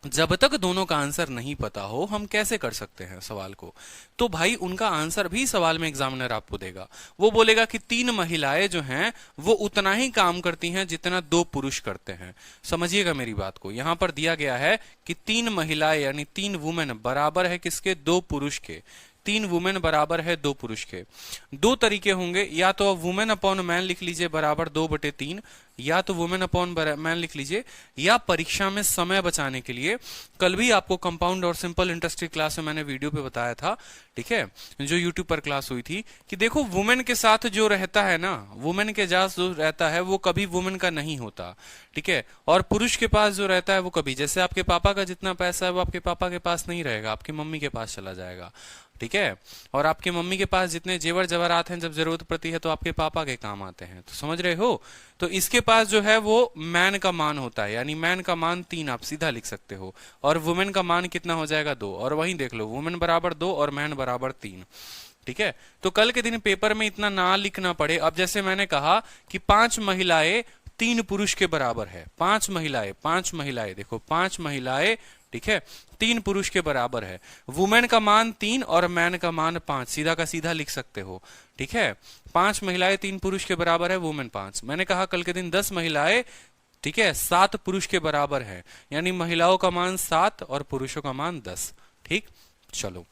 जब तक दोनों का आंसर नहीं पता हो, हम कैसे कर सकते हैं सवाल को? तो भाई उनका आंसर भी सवाल में एग्जामिनर आपको देगा। वो बोलेगा कि 3 महिलाएं जो हैं वो उतना ही काम करती हैं जितना 2 पुरुष करते हैं। समझिएगा मेरी बात को, यहां पर दिया गया है कि 3 महिलाएं यानी 3 वुमेन बराबर है किसके? 2 पुरुष के। 3 वुमेन बराबर है 2 पुरुष के। दो तरीके होंगे, या तो आप वुमेन अपॉन मैन लिख लीजिए बराबर 2/3, या तो वुमेन अपॉन मैन लिख लीजिए, या परीक्षा में समय बचाने के लिए कल भी आपको कंपाउंड और सिंपल इंटरेस्ट की क्लास में मैंने वीडियो पे बताया था, ठीक है, जो यूट्यूब पर क्लास हुई थी, कि देखो वुमेन के साथ जो रहता है ना, वुमेन के साथ जो रहता है वो कभी वुमेन का नहीं होता, ठीक है, और पुरुष के पास जो रहता है वो कभी, जैसे आपके पापा का जितना पैसा है वो आपके पापा के पास नहीं रहेगा, आपकी मम्मी के पास चला जाएगा, ठीक है, और आपके मम्मी के पास जितने जेवर जवाहरात हैं जब जरूरत पड़ती है तो आपके पापा के काम आते हैं, तो समझ रहे हो। तो इसके पास जो है वो मैन का मान होता है, यानी मैन का मान 3 आप सीधा लिख सकते हो, और वुमेन का मान कितना हो जाएगा 2, और वहीं देख लो वुमेन बराबर 2 और मैन बराबर 3, ठीक है। तो कल के दिन पेपर में इतना ना लिखना पड़े। अब जैसे मैंने कहा कि 5 महिलाएं 3 पुरुष के बराबर है, 5 महिलाएं देखो 5 महिलाएं, ठीक है, 3 पुरुष के बराबर है। वुमेन का मान 3 और मैन का मान 5, सीधा का सीधा लिख सकते हो, ठीक है। 5 महिलाएं 3 पुरुष के बराबर है, वुमेन 5। मैंने कहा कल के दिन 10 महिलाएं, ठीक है, 7 पुरुष के बराबर है, यानी महिलाओं का मान 7 और पुरुषों का मान 10, ठीक। चलो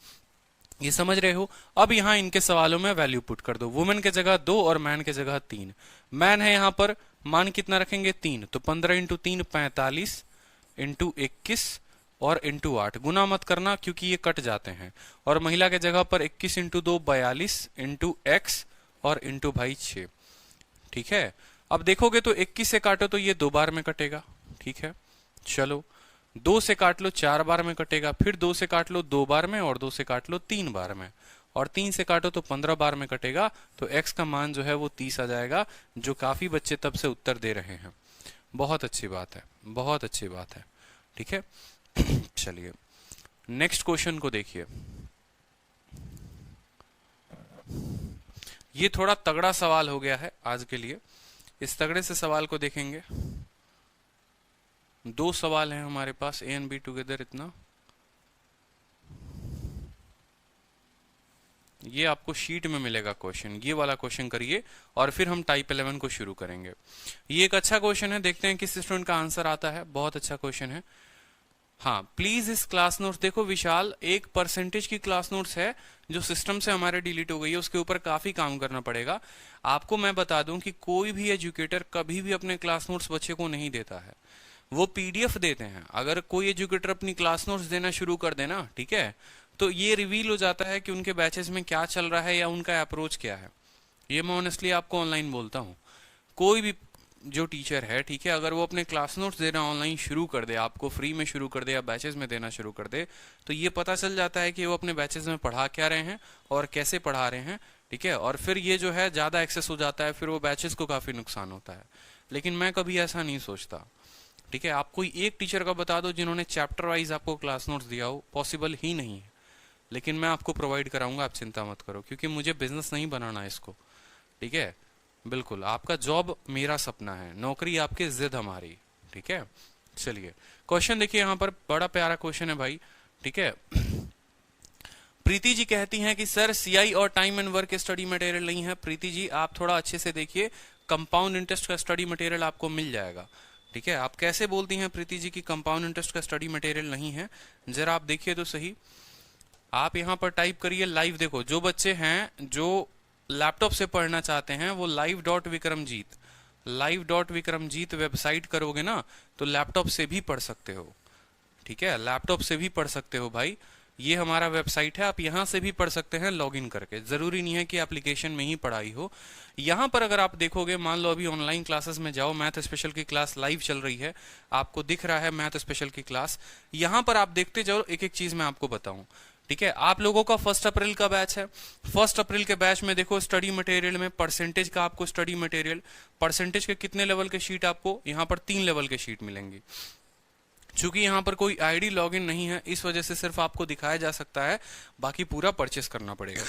ये समझ रहे हो। अब यहां इनके सवालों में वैल्यू पुट कर दो, वुमेन के जगह 2 और मैन के जगह 3। मैन है यहां पर, मान कितना रखेंगे 3, तो 15 × 3 45 × 21 और × 8, गुना मत करना क्योंकि ये कट जाते हैं। और महिला के जगह पर 21 × 2 42 × x और × भाई 6, ठीक है। अब देखोगे तो 21 से काटो तो ये 2 बार में कटेगा, ठीक है। चलो 2 से काट लो 4 बार में कटेगा, फिर 2 से काट लो 2 बार में, और 2 से काट लो 3 बार में, और 3 से काटो तो 15 बार में कटेगा। तो x का मान जो है वो 30 आ जाएगा, जो काफी बच्चे तब से उत्तर दे रहे हैं। बहुत अच्छी बात है, बहुत अच्छी बात है, ठीक है। चलिए नेक्स्ट क्वेश्चन को देखिए। ये थोड़ा तगड़ा सवाल हो गया है आज के लिए, इस तगड़े से सवाल को देखेंगे। 2 सवाल हैं हमारे पास, ए एंड बी टुगेदर, इतना। ये आपको शीट में मिलेगा क्वेश्चन, ये वाला क्वेश्चन करिए और फिर हम टाइप 11 को शुरू करेंगे। ये एक अच्छा क्वेश्चन है, देखते हैं किस स्टूडेंट का आंसर आता है। बहुत अच्छा क्वेश्चन है। हाँ प्लीज इस क्लास नोट्स देखो विशाल, एक परसेंटेज की क्लास नोट्स है जो सिस्टम से हमारे डिलीट हो गई है, उसके ऊपर काफी काम करना पड़ेगा। आपको मैं बता दूं कि कोई भी एजुकेटर कभी भी अपने क्लास नोट्स बच्चे को नहीं देता है, वो पीडीएफ देते हैं। अगर कोई एजुकेटर अपनी क्लास नोट्स देना शुरू कर देना, ठीक है, तो ये रिवील हो जाता है कि उनके बैचेस में क्या चल रहा है या उनका अप्रोच क्या है। ये मैं ऑनेस्टली आपको ऑनलाइन बोलता हूँ, कोई भी जो टीचर है, ठीक है, अगर वो अपने क्लास नोट्स देना ऑनलाइन शुरू कर दे, आपको फ्री में शुरू कर दे या बैचेस में देना शुरू कर दे, तो ये पता चल जाता है कि वो अपने बैचेस में पढ़ा क्या रहे हैं और कैसे पढ़ा रहे हैं, ठीक है। और फिर ये जो है ज्यादा एक्सेस हो जाता है, फिर वो बैचेस को काफी नुकसान होता है। लेकिन मैं कभी ऐसा नहीं सोचता, ठीक है। आप कोई एक टीचर का बता दो जिन्होंने चैप्टर वाइज आपको क्लास नोट्स दिया हो, पॉसिबल ही नहीं है, लेकिन मैं आपको प्रोवाइड कराऊंगा, आप चिंता मत करो, क्योंकि मुझे बिजनेस नहीं बनाना इसको, ठीक है। बिल्कुल आपका जॉब मेरा सपना है, नौकरी आपकी जिद हमारी, ठीक है। चलिए क्वेश्चन देखिए, यहाँ पर बड़ा प्यारा क्वेश्चन है भाई, ठीक है। प्रीति जी कहती हैं कि सर सीआई और time and work study material नहीं है। प्रीति जी आप थोड़ा अच्छे से देखिए, कंपाउंड इंटरेस्ट का स्टडी मटेरियल आपको मिल जाएगा, ठीक है। आप कैसे बोलती हैं प्रीति जी कि कंपाउंड इंटरेस्ट का स्टडी मटेरियल नहीं है, जरा आप देखिए तो सही। आप यहाँ पर टाइप करिए लाइव, देखो जो बच्चे हैं जो लैपटॉप से पढ़ना चाहते हैं वो live.vikramjit वेबसाइट करोगे ना तो लैपटॉप से भी पढ़ सकते हो, ठीक है, लैपटॉप से भी पढ़ सकते हो भाई। ये हमारा वेबसाइट है, आप यहाँ से भी पढ़ सकते हैं लॉगिन करके, जरूरी नहीं है कि एप्लीकेशन में ही पढ़ाई हो। यहाँ पर अगर आप देखोगे, मान लो अभी ऑनलाइन क्लासेस में जाओ, मैथ स्पेशल की क्लास लाइव चल रही है, आपको दिख रहा है मैथ स्पेशल की क्लास। यहाँ पर आप देखते जाओ, एक एक चीज मैं आपको बताऊं, ठीक है। आप लोगों का 1 अप्रैल का बैच है, 1 अप्रैल के बैच में देखो स्टडी मटेरियल में परसेंटेज का आपको स्टडी मटेरियल, परसेंटेज के कितने लेवल के शीट आपको यहाँ पर 3 लेवल के शीट मिलेंगी। चूंकि यहाँ पर कोई आईडी लॉगिन नहीं है, इस वजह से सिर्फ आपको दिखाया जा सकता है, बाकी पूरा परचेस करना पड़ेगा।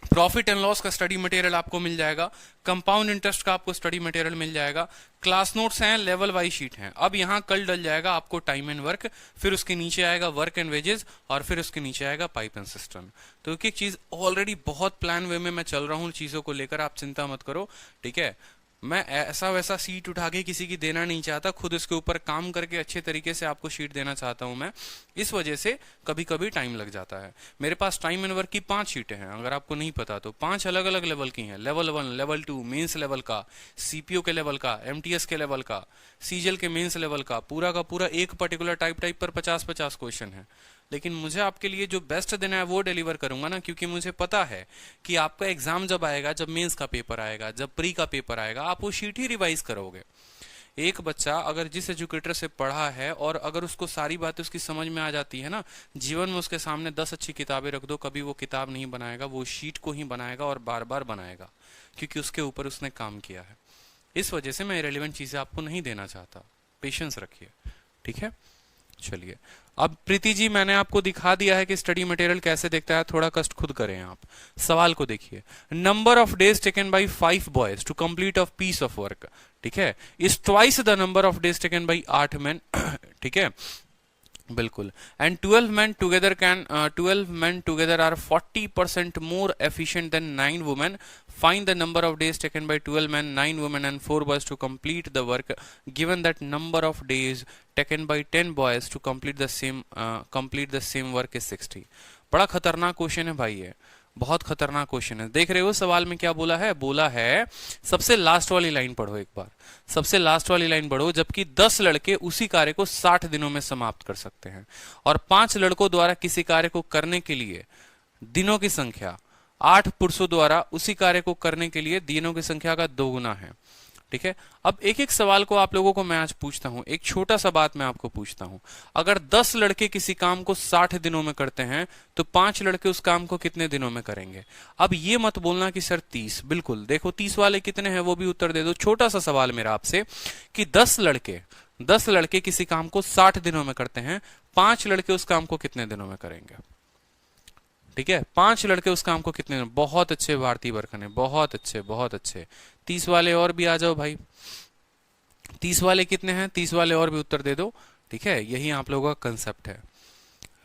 प्रॉफिट एंड लॉस का स्टडी मटेरियल आपको मिल जाएगा, कंपाउंड इंटरेस्ट का आपको स्टडी मटेरियल मिल जाएगा, क्लास नोट्स हैं, लेवल वाइज शीट हैं। अब यहाँ कल डल जाएगा आपको टाइम एंड वर्क, फिर उसके नीचे आएगा वर्क एंड वेजेस, और फिर उसके नीचे आएगा पाइप एंड सिस्टम। तो एक एक चीज ऑलरेडी बहुत प्लान वे में मैं चल रहा हूँ चीजों को लेकर, आप चिंता मत करो, ठीक है। मैं ऐसा वैसा सीट उठा के किसी की देना नहीं चाहता, खुद इसके ऊपर काम करके अच्छे तरीके से आपको शीट देना चाहता हूं मैं। इस वजह से कभी कभी टाइम लग जाता है। मेरे पास टाइम एंड वर्क की 5 शीटें हैं, अगर आपको नहीं पता तो 5 अलग अलग लेवल की हैं। लेवल 1, लेवल 2 मेंस लेवल का, सीपीओ के लेवल का, एमटीएस के लेवल का, सीजीएल के मेंस लेवल का पूरा एक पर्टिकुलर टाइप पर 50-50 क्वेश्चन है। लेकिन मुझे आपके लिए जो बेस्ट देना है वो डिलीवर करूंगा ना, क्योंकि मुझे पता है कि आपका एग्जाम जब आएगा, जब मेंस का पेपर आएगा, जब प्री का पेपर आएगा, आप वो शीट ही रिवाइज करोगे। एक बच्चा अगर जिस एजुकेटर से पढ़ा है और अगर उसको सारी बातें उसकी समझ में आ जाती है ना, जीवन में उसके सामने 10 अच्छी किताबें रख दो, कभी वो किताब नहीं बनाएगा, वो शीट को ही बनाएगा और बार बार बनाएगा, क्योंकि उसके ऊपर उसने काम किया है। इस वजह से मैं इरेलीवेंट चीजें आपको नहीं देना चाहता। पेशेंस रखिए, ठीक है। चलिए, अब प्रीति जी मैंने आपको दिखा दिया है कि स्टडी मटेरियल कैसे देखता है, थोड़ा कष्ट खुद करें आप। सवाल को देखिए, number of days taken by 5 boys to complete of piece of work, ठीक है, is twice the number of days taken by 8 men, ठीक है, बिल्कुल। And 12 men together are 40% more efficient than 9 women. Find the number of days taken by 12 men, 9 women and 4 boys to complete the work, given that number of days taken by 10 boys to complete the same work is 60. बड़ा खतरनाक question है भाई, ये बहुत खतरनाक question है। देख रहे हो सवाल में क्या बोला है? बोला है, सबसे लास्ट वाली लाइन पढ़ो एक बार, सबसे लास्ट वाली लाइन पढ़ो, जबकि 10 लड़के उसी कार्य को 60 दिनों में समाप्त कर सकते हैं और 5 लड़कों द्वारा किसी कार्य को करने के लिए दिनों की संख्या 8 पुरुषों द्वारा उसी कार्य को करने के लिए दिनों की संख्या का 2 गुना है, ठीक है। अब एक एक सवाल को आप लोगों को मैं आज पूछता हूं, एक छोटा सा बात मैं आपको पूछता हूं, अगर 10 लड़के किसी काम को 60 दिनों में करते हैं तो 5 लड़के उस काम को कितने दिनों में करेंगे? अब ये मत बोलना कि सर 30, बिल्कुल देखो 30 वाले कितने हैं वो भी उत्तर दे दो। छोटा सा सवाल मेरा आपसे कि 10 लड़के किसी काम को 60 दिनों में करते हैं, 5 लड़के उस काम को कितने दिनों में करेंगे? ठीक है, 5 लड़के उस काम को कितने दिनों? बहुत अच्छे भारतीय बरखने, बहुत अच्छे बहुत अच्छे। 30 वाले और भी आ जाओ भाई, 30 वाले कितने हैं? 30 वाले और भी उत्तर दे दो, ठीक है। यही आप लोगों का कंसेप्ट है।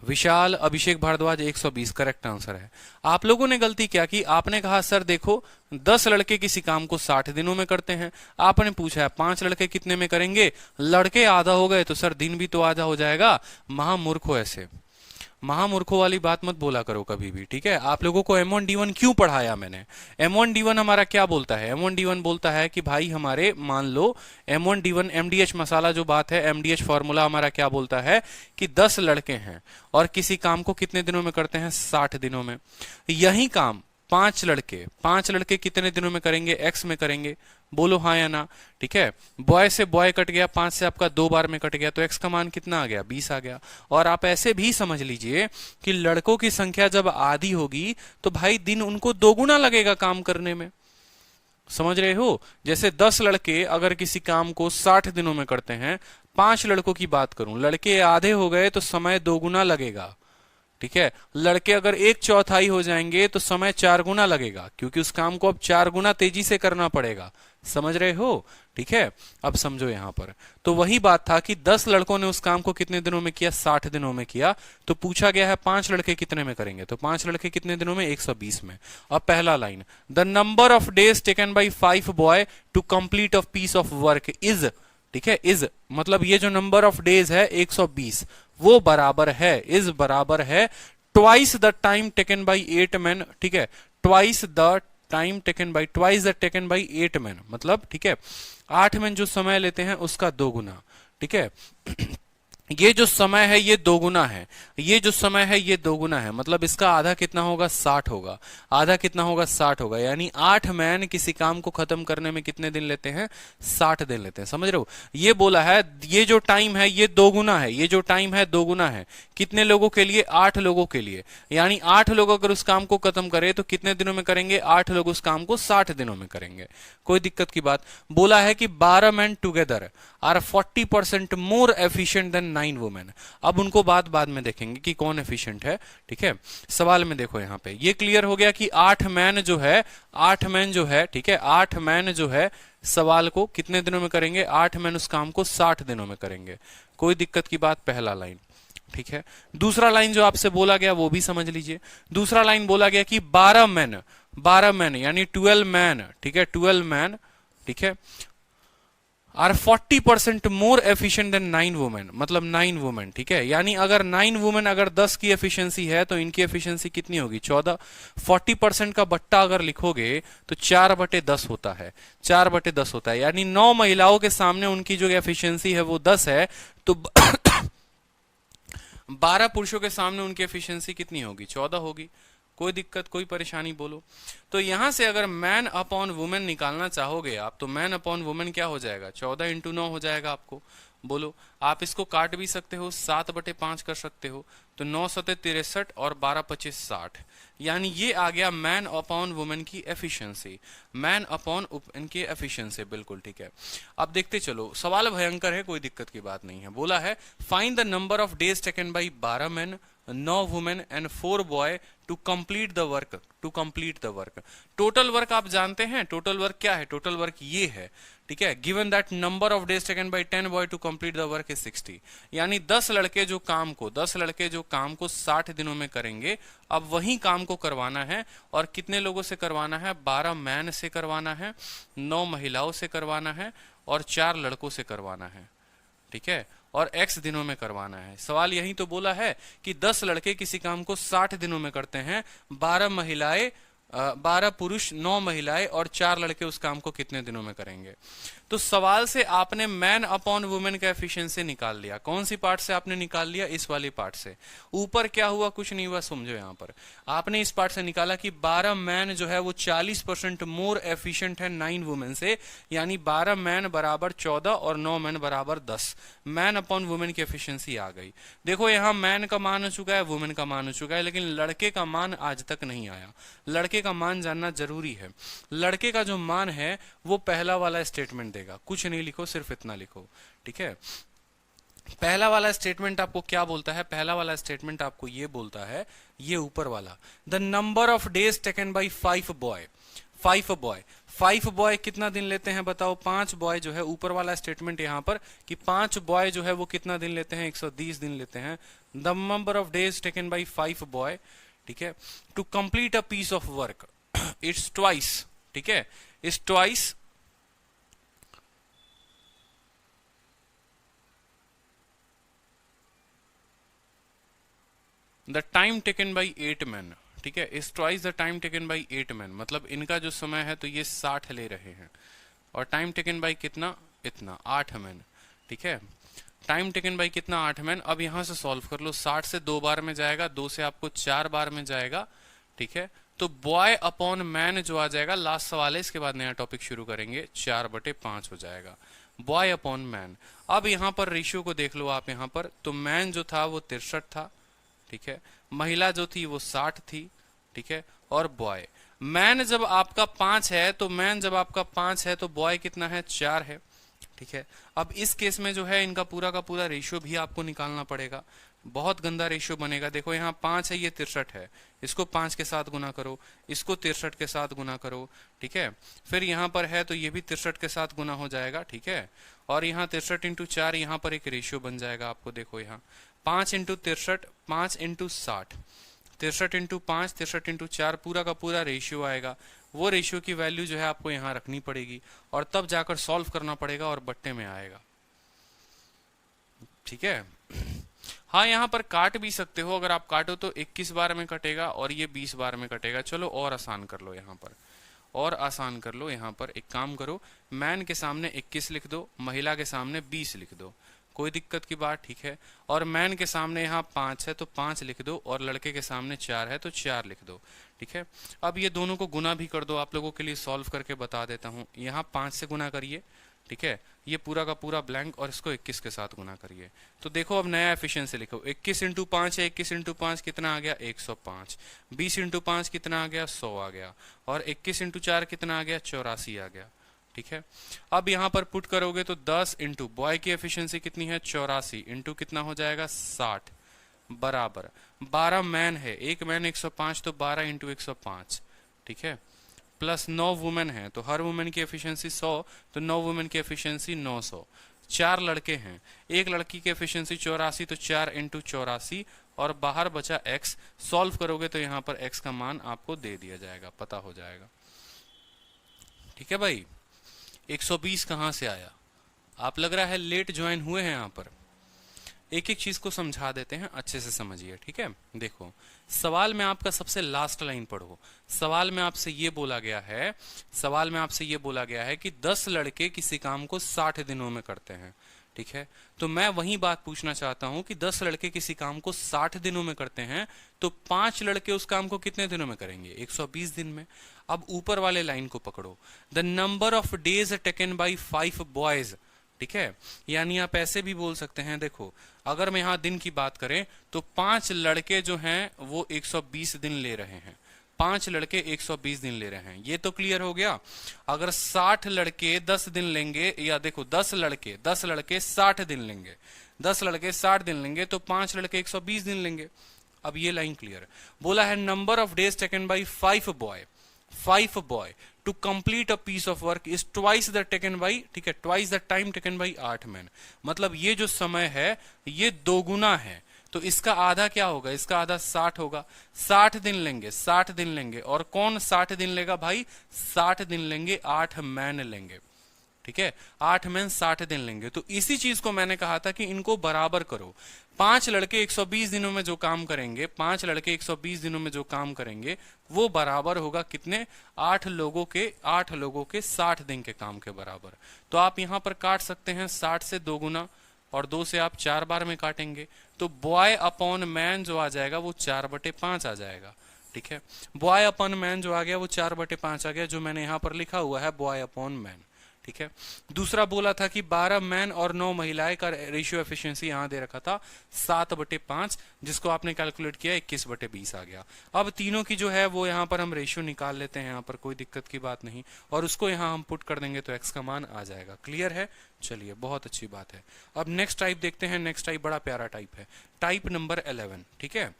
विशाल अभिषेक भारद्वाज 120 करेक्ट आंसर है। आप लोगों ने गलती क्या की? आपने कहा सर देखो 10 लड़के किसी काम को 60 दिनों में करते हैं, आपने पूछा है 5 लड़के कितने में करेंगे? लड़के आधा हो गए तो सर दिन भी तो आधा हो जाएगा। महामूर्खो, ऐसे महामूर्खों वाली बात मत बोला करो कभी भी, ठीक है। आप लोगों को M1 D1 क्यों पढ़ाया मैंने? M1 D1 हमारा क्या बोलता है? M1 D1 बोलता है कि भाई हमारे मान लो M1 D1 MDH मसाला जो बात है, MDH फॉर्मूला हमारा क्या बोलता है कि 10 लड़के हैं और किसी काम को कितने दिनों में करते हैं? 60 दिनों में। यही काम 5 लड़के कितने दिनों में करेंगे? X में करेंगे, बोलो हाँ या ना, ठीक है। बॉय से बॉय कट गया, 5 से आपका 2 बार में कट गया, तो X का मान कितना आ गया? 20 आ गया। और आप ऐसे भी समझ लीजिए कि लड़कों की संख्या जब आधी होगी तो भाई दिन उनको 2 गुना लगेगा काम करने में, समझ रहे हो। जैसे 10 लड़के अगर किसी काम को 60 दिनों में करते हैं, 5 लड़कों की बात करूं, लड़के आधे हो गए तो समय 2 गुना लगेगा, ठीक है। लड़के अगर 1/4 हो जाएंगे तो समय 4 गुना लगेगा, क्योंकि उस काम को अब 4 गुना तेजी से करना पड़ेगा, समझ रहे हो, ठीक है। अब समझो यहां पर तो वही बात था कि 10 लड़कों ने उस काम को कितने दिनों में किया? 60 दिनों में किया। तो पूछा गया है 5 लड़के कितने में करेंगे, तो 5 लड़के कितने दिनों में? 120 में। अब पहला line, the number of days taken by 5 boy to complete of piece of work is, ठीक है, इज मतलब ये जो नंबर ऑफ डेज है 120, वो बराबर है, इज बराबर है twice the time taken by 8 men, ठीक है, twice the taken by 8 men, मतलब ठीक है 8 men जो समय लेते हैं उसका 2 गुना, ठीक है। ये जो समय है ये 2 गुना है, ये जो समय है ये 2 गुना है, मतलब इसका आधा कितना होगा? 60 होगा। आधा कितना होगा? 60 होगा। यानी 8 मैन किसी काम को खत्म करने में कितने दिन लेते हैं? 60 दिन लेते हैं, समझ रहे हो। ये बोला है ये जो टाइम है ये 2 गुना है, ये जो टाइम है 2 गुना है। कितने लोगों के लिए? 8 लोगों के लिए। यानी 8 लोग अगर उस काम को खत्म करें तो कितने दिनों में करेंगे? 8 लोग उस काम को 60 दिनों में करेंगे। कोई दिक्कत की बात? बोला है कि 12 men together are 40% more efficient than 9 women. अब उनको बाद में देखेंगे कि कौन एफिशिएंट है, ठीक है। सवाल में देखो यहां पे ये क्लियर हो गया कि 8 मैन जो है, 8 मैन जो है, ठीक है, 8 मैन जो है सवाल को कितने दिनों में करेंगे? 8 मैन उस काम को 60 दिनों में करेंगे। कोई दिक्कत की बात? पहला लाइन, ठीक है। दूसरा लाइन जो आपसे बोला गया वो भी समझ लीजिए। दूसरा लाइन बोला गया कि 12 मैन यानी 12 मैन, ठीक है, 12 मैन, ठीक है, are 40% more efficient than 9 women, मतलब 9 वुमेन, ठीक है। यानी अगर 9 वुमेन अगर 10 की एफिशिएंसी है तो इनकी एफिशिएंसी कितनी होगी 14। 40% का बट्टा अगर लिखोगे तो 4/10 होता है, 4/10 होता है। यानी 9 महिलाओं के सामने उनकी जो एफिशिएंसी है वो 10 है, तो 12 पुरुषों के सामने उनकी एफिशिएंसी कितनी होगी 14 होगी। कोई दिक्कत, कोई परेशानी बोलो। तो यहां से अगर मैन अपॉन वुमेन निकालना चाहोगे आप, तो मैन अपॉन वुमेन क्या हो जाएगा 14 × 9 हो जाएगा आपको। बोलो, आप इसको काट भी सकते हो, 7/5 कर सकते हो, तो 9 7 63 और 12 25 60। यानी ये आ गया मैन अपॉन वुमेन की एफिशिएंसी, मैन अपॉन इनकी एफिशिएंसी, बिल्कुल ठीक है। अब देखते चलो, सवाल भयंकर है, कोई दिक्कत की बात नहीं है। बोला है find the number of days taken by 12 man 9 women and 4 boy to complete the work, to complete the work. Total work आप जानते हैं, टोटल वर्क क्या है, टोटल वर्क ये है, ठीक है। Given that number of days taken by 10 boy to complete the work is 60। यानी 10 लड़के जो काम को 60 दिनों में करेंगे। अब वही काम को करवाना है, और कितने लोगों से करवाना है 12 मैन से करवाना है, 9 महिलाओं से करवाना है, और 4 लड़कों से करवाना है, ठीक है, और x दिनों में करवाना है। सवाल यही तो बोला है कि 10 लड़के किसी काम को 60 दिनों में करते हैं, 12 महिलाएं 12 पुरुष 9 महिलाएं और 4 लड़के उस काम को कितने दिनों में करेंगे। तो सवाल से आपने मैन अपॉन वुमेन का एफिशिएंसी निकाल लिया। कौन सी पार्ट से आपने निकाल लिया, इस वाली पार्ट से। ऊपर क्या हुआ, कुछ नहीं हुआ, समझो। यहां पर आपने इस पार्ट से निकाला कि 12 मैन जो है वो 40% मोर एफिशिएंट है 9 वुमेन से, यानी 12 मैन बराबर 14 और 9 मैन बराबर 10। मैन अपॉन वुमेन की एफिशिएंसी आ गई। देखो यहां मैन का मान हो चुका है, वुमेन का मान हो चुका है, लेकिन लड़के का मान आज तक नहीं आया। लड़के का मान जानना जरूरी है। लड़के का जो मान है वो पहला वाला स्टेटमेंट देगा, कुछ नहीं लिखो, सिर्फ इतना लिखो, ठीक है। पहला वाला स्टेटमेंट आपको क्या बोलता है, पहला वाला स्टेटमेंट आपको ये बोलता है, ये ऊपर वाला, the number of days taken by 5 boy. 5 boy कितना दिन लेते हैं बताओ, 5 बॉय जो है, ऊपर वाला स्टेटमेंट यहां पर कि 5 बॉय जो है वो कितना दिन लेते हैं 120 दिन लेते हैं। The number of days taken by 5 boy, ठीक है, to complete a piece of work, it's twice, ठीक है, it's twice the time taken by 8 man, ठीक है, is twice the time taken by 8 man. मतलब इनका जो समय है तो ये 60 ले रहे हैं, और टाइम टेकन बाई कितना, इतना 8 मैन, ठीक है। टाइम टेकन बाई कितना 8 मैन। अब यहां से सॉल्व कर लो, 60 से 2 बार में जाएगा, 2 से आपको 4 बार में जाएगा, ठीक है। तो बॉय अपॉन मैन जो आ जाएगा, लास्ट सवाल है, इसके बाद नया टॉपिक शुरू करेंगे, 4/5 हो जाएगा, बॉय अपॉन मैन। अब यहां पर रेशियो को देख लो आप, यहां पर तो मैन जो था वो 63 था, ठीक है, महिला जो थी वो 60 थी, ठीक है, और बॉय, मैन जब आपका 5 है तो मैन जब आपका 5 है तो बॉय कितना है 4 है, ठीक है। अब इस केस में जो है इनका पूरा का पूरा रेशियो भी आपको निकालना पड़ेगा, बहुत गंदा रेशियो बनेगा। देखो यहाँ 5 है, ये 63 है, इसको 5 के साथ गुना करो, इसको 63 के साथ गुना करो, ठीक है। फिर यहाँ पर है तो ये भी 63 के साथ गुना हो जाएगा, ठीक है। और यहाँ 63 × 4 यहाँ पर एक रेशियो बन जाएगा आपको, देखो यहाँ 5 × 63, 5 × 60, 63 × 5, 63 × 4, पूरा का पूरा रेशियो आएगा। वो रेशियो की वैल्यू जो है आपको यहाँ रखनी पड़ेगी, और तब जाकर सॉल्व करना पड़ेगा और बट्टे में आएगा, ठीक है। हाँ, यहाँ पर काट भी सकते हो, अगर आप काटो तो 21 बार में कटेगा और ये 20 बार में कटेगा। चलो और आसान कर लो, यहाँ पर और आसान कर लो। यहाँ पर एक काम करो, मैन के सामने 21 लिख दो, महिला के सामने 20 लिख दो, कोई दिक्कत की बात, ठीक है। और मैन के सामने यहाँ 5 है तो 5 लिख दो, और लड़के के सामने 4 है तो 4 लिख दो, ठीक है। अब ये दोनों को गुना भी कर दो, आप लोगों के लिए सॉल्व करके बता देता हूँ। यहाँ 5 से गुना करिए, ठीक है, ये पूरा का पूरा ब्लैंक, और इसको 21 के साथ गुना करिए। तो देखो अब नया एफिशिएंसी लिखो, 21 × 5 है, 21 × 5 कितना आ गया 105, 20 × 5 कितना आ गया 100 आ गया, और 21 × 4 कितना आ गया 84 आ गया, ठीक है। अब यहां पर पुट करोगे तो 10 इंटू बॉय की एफिशिएंसी कितनी है 84 इंटू कितना हो जाएगा 60 बराबर 12 मैन है, एक मैन 105, तो 12 × 105, ठीक है, प्लस 9 वुमेन है, तो हर वुमेन की एफिशिएंसी 100, तो 9 वुमेन की एफिशिएंसी 900। 4 लड़के हैं, एक लड़की की एफिशिएंसी 84, तो 4 × 84, और बाहर बचा x। सॉल्व करोगे तो यहाँ पर x का मान आपको दे दिया जाएगा, पता हो जाएगा, ठीक है भाई। 120 कहां से आया? आप लग रहा है लेट ज्वाइन हुए हैं यहाँ पर। एक एक चीज को समझा देते हैं, अच्छे से समझिए, ठीक है। देखो सवाल में आपका सबसे लास्ट लाइन पढ़ो। सवाल में आपसे ये बोला गया है, सवाल में आपसे ये बोला गया है कि 10 लड़के किसी काम को 60 दिनों में करते हैं, ठीक है। तो मैं वही बात पूछना चाहता हूं कि 10 लड़के किसी काम को 60 दिनों में करते हैं, तो 5 लड़के उस काम को कितने दिनों में करेंगे? 120 दिन में। अब ऊपर वाले लाइन को पकड़ो, the number of days taken by 5 boys, ठीक है। यानी आप ऐसे भी बोल सकते हैं, देखो अगर मैं यहां दिन की बात करें तो 5 लड़के जो हैं वो 120 दिन ले रहे हैं, 5 लड़के 120 दिन ले रहे हैं। ये तो क्लियर हो गया। अगर 60 लड़के 10 दिन लेंगे, या देखो 10 लड़के 60 दिन लेंगे, 10 लड़के 60 दिन लेंगे, तो 5 लड़के 120 दिन लेंगे। अब ये लाइन क्लियर। बोला है number of days taken by 5 boy to complete a piece of work is twice the taken by, ठीक है, twice the time taken by 8 man. मतलब ये जो समय है ये दोगुना है, तो इसका आधा क्या होगा? इसका आधा 60 होगा। 60 दिन लेंगे, 60 दिन लेंगे, और कौन 60 दिन लेगा भाई? 60 दिन लेंगे, 8 मैन लेंगे, ठीक है। 8 मैन 60 दिन लेंगे। तो इसी चीज को मैंने कहा था कि इनको बराबर करो। 5 लड़के 120 दिनों में जो काम करेंगे, 5 लड़के 120 दिनों में जो काम करेंगे, वो बराबर होगा कितने? 8 लोगों के 60 दिन के काम के बराबर। तो आप यहां पर काट सकते हैं 60 से 2 गुना, और 2 से आप 4 बार में काटेंगे, तो बॉय अपॉन मैन जो आ जाएगा वो 4/5 आ जाएगा, ठीक है। बॉय अपॉन मैन जो आ गया वो 4/5 आ गया, जो मैंने यहां पर लिखा हुआ है बॉय अपॉन मैन, ठीक है। दूसरा बोला था कि 12 मैन और 9 महिलाएं का रेशियो एफिशिएंसी यहां दे रखा था 7/5, जिसको आपने कैलकुलेट किया 21/20 आ गया। अब तीनों की जो है वो यहां पर हम रेशियो निकाल लेते हैं, यहां पर कोई दिक्कत की बात नहीं, और उसको यहां हम पुट कर देंगे तो एक्स का मान आ जाएगा। क्लियर है? चलिए, बहुत अच्छी बात है। अब नेक्स्ट टाइप देखते हैं। नेक्स्ट टाइप बड़ा प्यारा टाइप है, टाइप नंबर 11, ठीक है।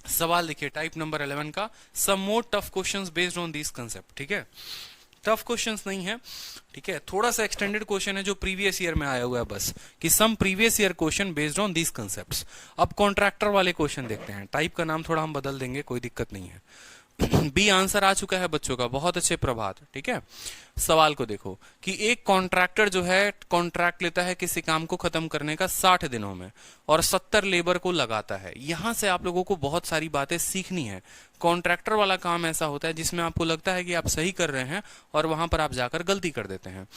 सवाल देखिए टाइप नंबर 11 का, some more tough questions based on this concept, ठीक है। टफ क्वेश्चंस नहीं है, ठीक है, थोड़ा सा एक्सटेंडेड क्वेश्चन है जो प्रीवियस ईयर में आया हुआ है, बस कि some previous year question based on these concepts. अब कॉन्ट्रैक्टर वाले क्वेश्चन देखते हैं। टाइप का नाम थोड़ा हम बदल देंगे, कोई दिक्कत नहीं है। बी आंसर आ चुका है बच्चों का, बहुत अच्छे प्रभात, ठीक है। सवाल को देखो कि एक कॉन्ट्रैक्टर जो है कॉन्ट्रैक्ट लेता है किसी काम को खत्म करने का 60 दिनों में, और 70 लेबर को लगाता है। यहां से आप लोगों को बहुत सारी बातें सीखनी है। कॉन्ट्रैक्टर वाला काम ऐसा होता है जिसमें आपको लगता है कि आप सही कर रहे हैं और वहां पर आप जाकर गलती कर देते हैं।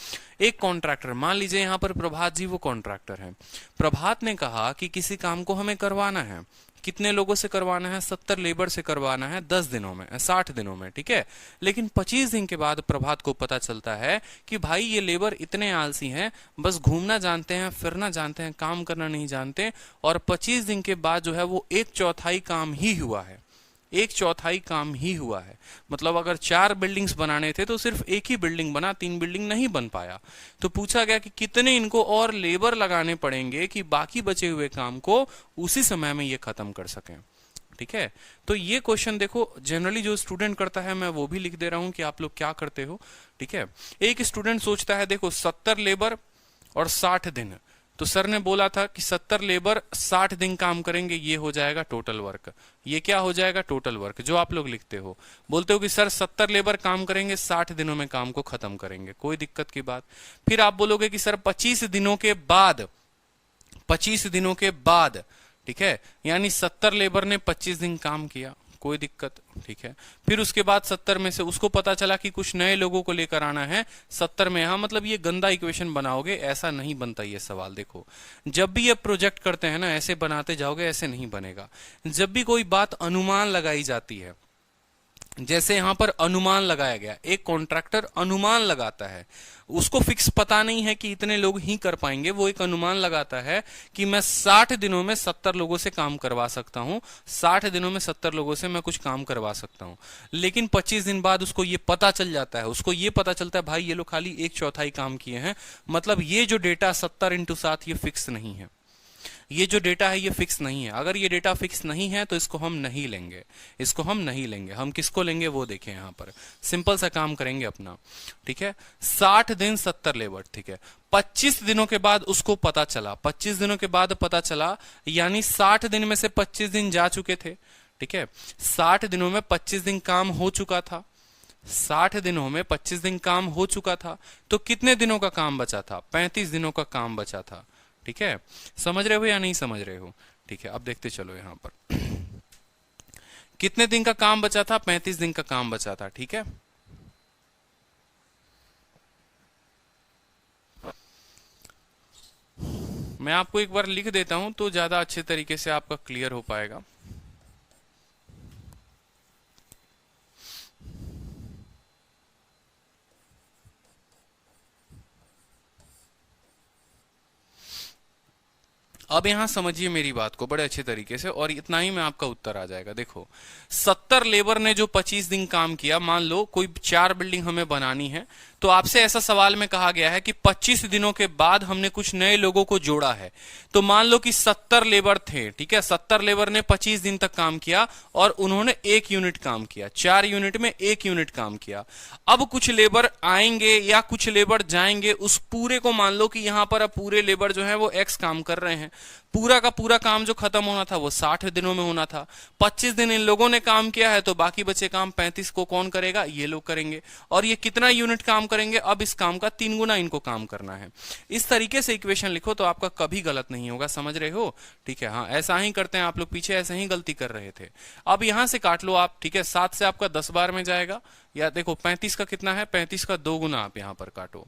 एक कॉन्ट्रैक्टर, मान लीजिए यहां पर प्रभात जी वो कॉन्ट्रैक्टर है। प्रभात ने कहा कि किसी काम को हमें करवाना है, कितने लोगों से करवाना है? 70 लेबर से करवाना है 10 दिनों में, 60 दिनों में, ठीक है। लेकिन 25 दिन के बाद प्रभात को पता चलता है कि भाई ये लेबर इतने आलसी हैं, बस घूमना जानते हैं, फिरना जानते हैं, काम करना नहीं जानते। और 25 दिन के बाद जो है वो 1/4 काम ही हुआ है, 1/4 काम ही हुआ है। मतलब अगर 4 बिल्डिंग्स बनाने थे तो सिर्फ एक ही बिल्डिंग बना, 3 बिल्डिंग नहीं बन पाया। तो पूछा गया कि कितने इनको और लेबर लगाने पड़ेंगे कि बाकी बचे हुए काम को उसी समय में ये खत्म कर सकें, ठीक है। तो ये क्वेश्चन देखो जनरली जो स्टूडेंट करता है, मैं वो भी लिख दे रहा हूं कि आप लोग क्या करते हो, ठीक है। एक स्टूडेंट सोचता है, देखो 70 लेबर और 60 दिन, तो सर ने बोला था कि 70 लेबर 60 दिन काम करेंगे, ये हो जाएगा टोटल वर्क। ये क्या हो जाएगा? Total work. जो आप लोग लिखते हो, बोलते हो कि सर 70 लेबर काम करेंगे, 60 दिनों में काम को खत्म करेंगे, कोई दिक्कत की बात। फिर आप बोलोगे कि सर 25 दिनों के बाद, 25 दिनों के बाद, ठीक है, यानी 70 लेबर ने 25 दिन काम किया, कोई दिक्कत, ठीक है। फिर उसके बाद 70 में से उसको पता चला कि कुछ नए लोगों को लेकर आना है 70 में। हाँ, मतलब ये गंदा इक्वेशन बनाओगे, ऐसा नहीं बनता ये सवाल। देखो जब भी ये प्रोजेक्ट करते हैं ना, ऐसे बनाते जाओगे, ऐसे नहीं बनेगा। जब भी कोई बात अनुमान लगाई जाती है, जैसे यहां पर अनुमान लगाया गया, एक कॉन्ट्रैक्टर अनुमान लगाता है, उसको फिक्स पता नहीं है कि इतने लोग ही कर पाएंगे, वो एक अनुमान लगाता है कि मैं 60 दिनों में 70 लोगों से काम करवा सकता हूं, 60 दिनों में 70 लोगों से मैं कुछ काम करवा सकता हूं। लेकिन 25 दिन बाद उसको ये पता चल जाता है, उसको ये पता चलता है भाई ये लोग खाली 1/4 काम किए हैं। मतलब ये जो डेटा 70 × 7 ये फिक्स नहीं है, ये जो डेटा है ये फिक्स नहीं है। अगर ये डेटा फिक्स नहीं है तो इसको हम नहीं लेंगे, इसको हम नहीं लेंगे। हम किसको लेंगे वो देखें, यहां पर सिंपल सा काम करेंगे अपना, ठीक है। 60 दिन 70 लेबर, ठीक है। 25 दिनों के बाद उसको पता चला, 25 दिनों के बाद पता चला, यानी 60 दिन में से 25 दिन जा चुके थे, ठीक है। 60 दिनों में 25 दिन काम हो चुका था, 60 दिनों में 25 दिन काम हो चुका था, तो कितने दिनों का काम बचा था? 35 दिनों का काम बचा था। ठीक है, समझ रहे हो या नहीं समझ रहे हो? ठीक है, अब देखते चलो यहां पर कितने दिन का काम बचा था? 35 दिन का काम बचा था। ठीक है, मैं आपको एक बार लिख देता हूं तो ज्यादा अच्छे तरीके से आपका क्लियर हो पाएगा। अब यहां समझिए मेरी बात को बड़े अच्छे तरीके से, और इतना ही में आपका उत्तर आ जाएगा। देखो, 70 लेबर ने जो 25 दिन काम किया, मान लो कोई 4 बिल्डिंग हमें बनानी है, तो आपसे ऐसा सवाल में कहा गया है कि 25 दिनों के बाद हमने कुछ नए लोगों को जोड़ा है। तो मान लो कि 70 लेबर थे, ठीक है, 70 लेबर ने 25 दिन तक काम किया और उन्होंने 1 यूनिट काम किया, 4 यूनिट में 1 यूनिट काम किया। अब कुछ लेबर आएंगे या कुछ लेबर जाएंगे, उस पूरे को मान लो कि यहां पर अब पूरे लेबर जो है वो एक्स काम कर रहे हैं। पूरा का पूरा काम जो खत्म होना था वो 60 दिनों में होना था। 25 दिन इन लोगों ने काम किया है, तो बाकी बचे काम 35 को कौन करेगा? ये लोग करेंगे। और ये कितना यूनिट काम करेंगे? अब इस काम का 3 गुना इनको काम करना है। इस तरीके से इक्वेशन लिखो तो आपका कभी गलत नहीं होगा, समझ रहे हो? ठीक है, हाँ, ऐसा ही करते हैं आप लोग, पीछे ऐसे ही गलती कर रहे थे। अब यहां से काट लो आप, ठीक है, 7 से आपका 10 बार में जाएगा, या देखो 35 का कितना है? 35 का 2 गुना आप यहां पर काटो,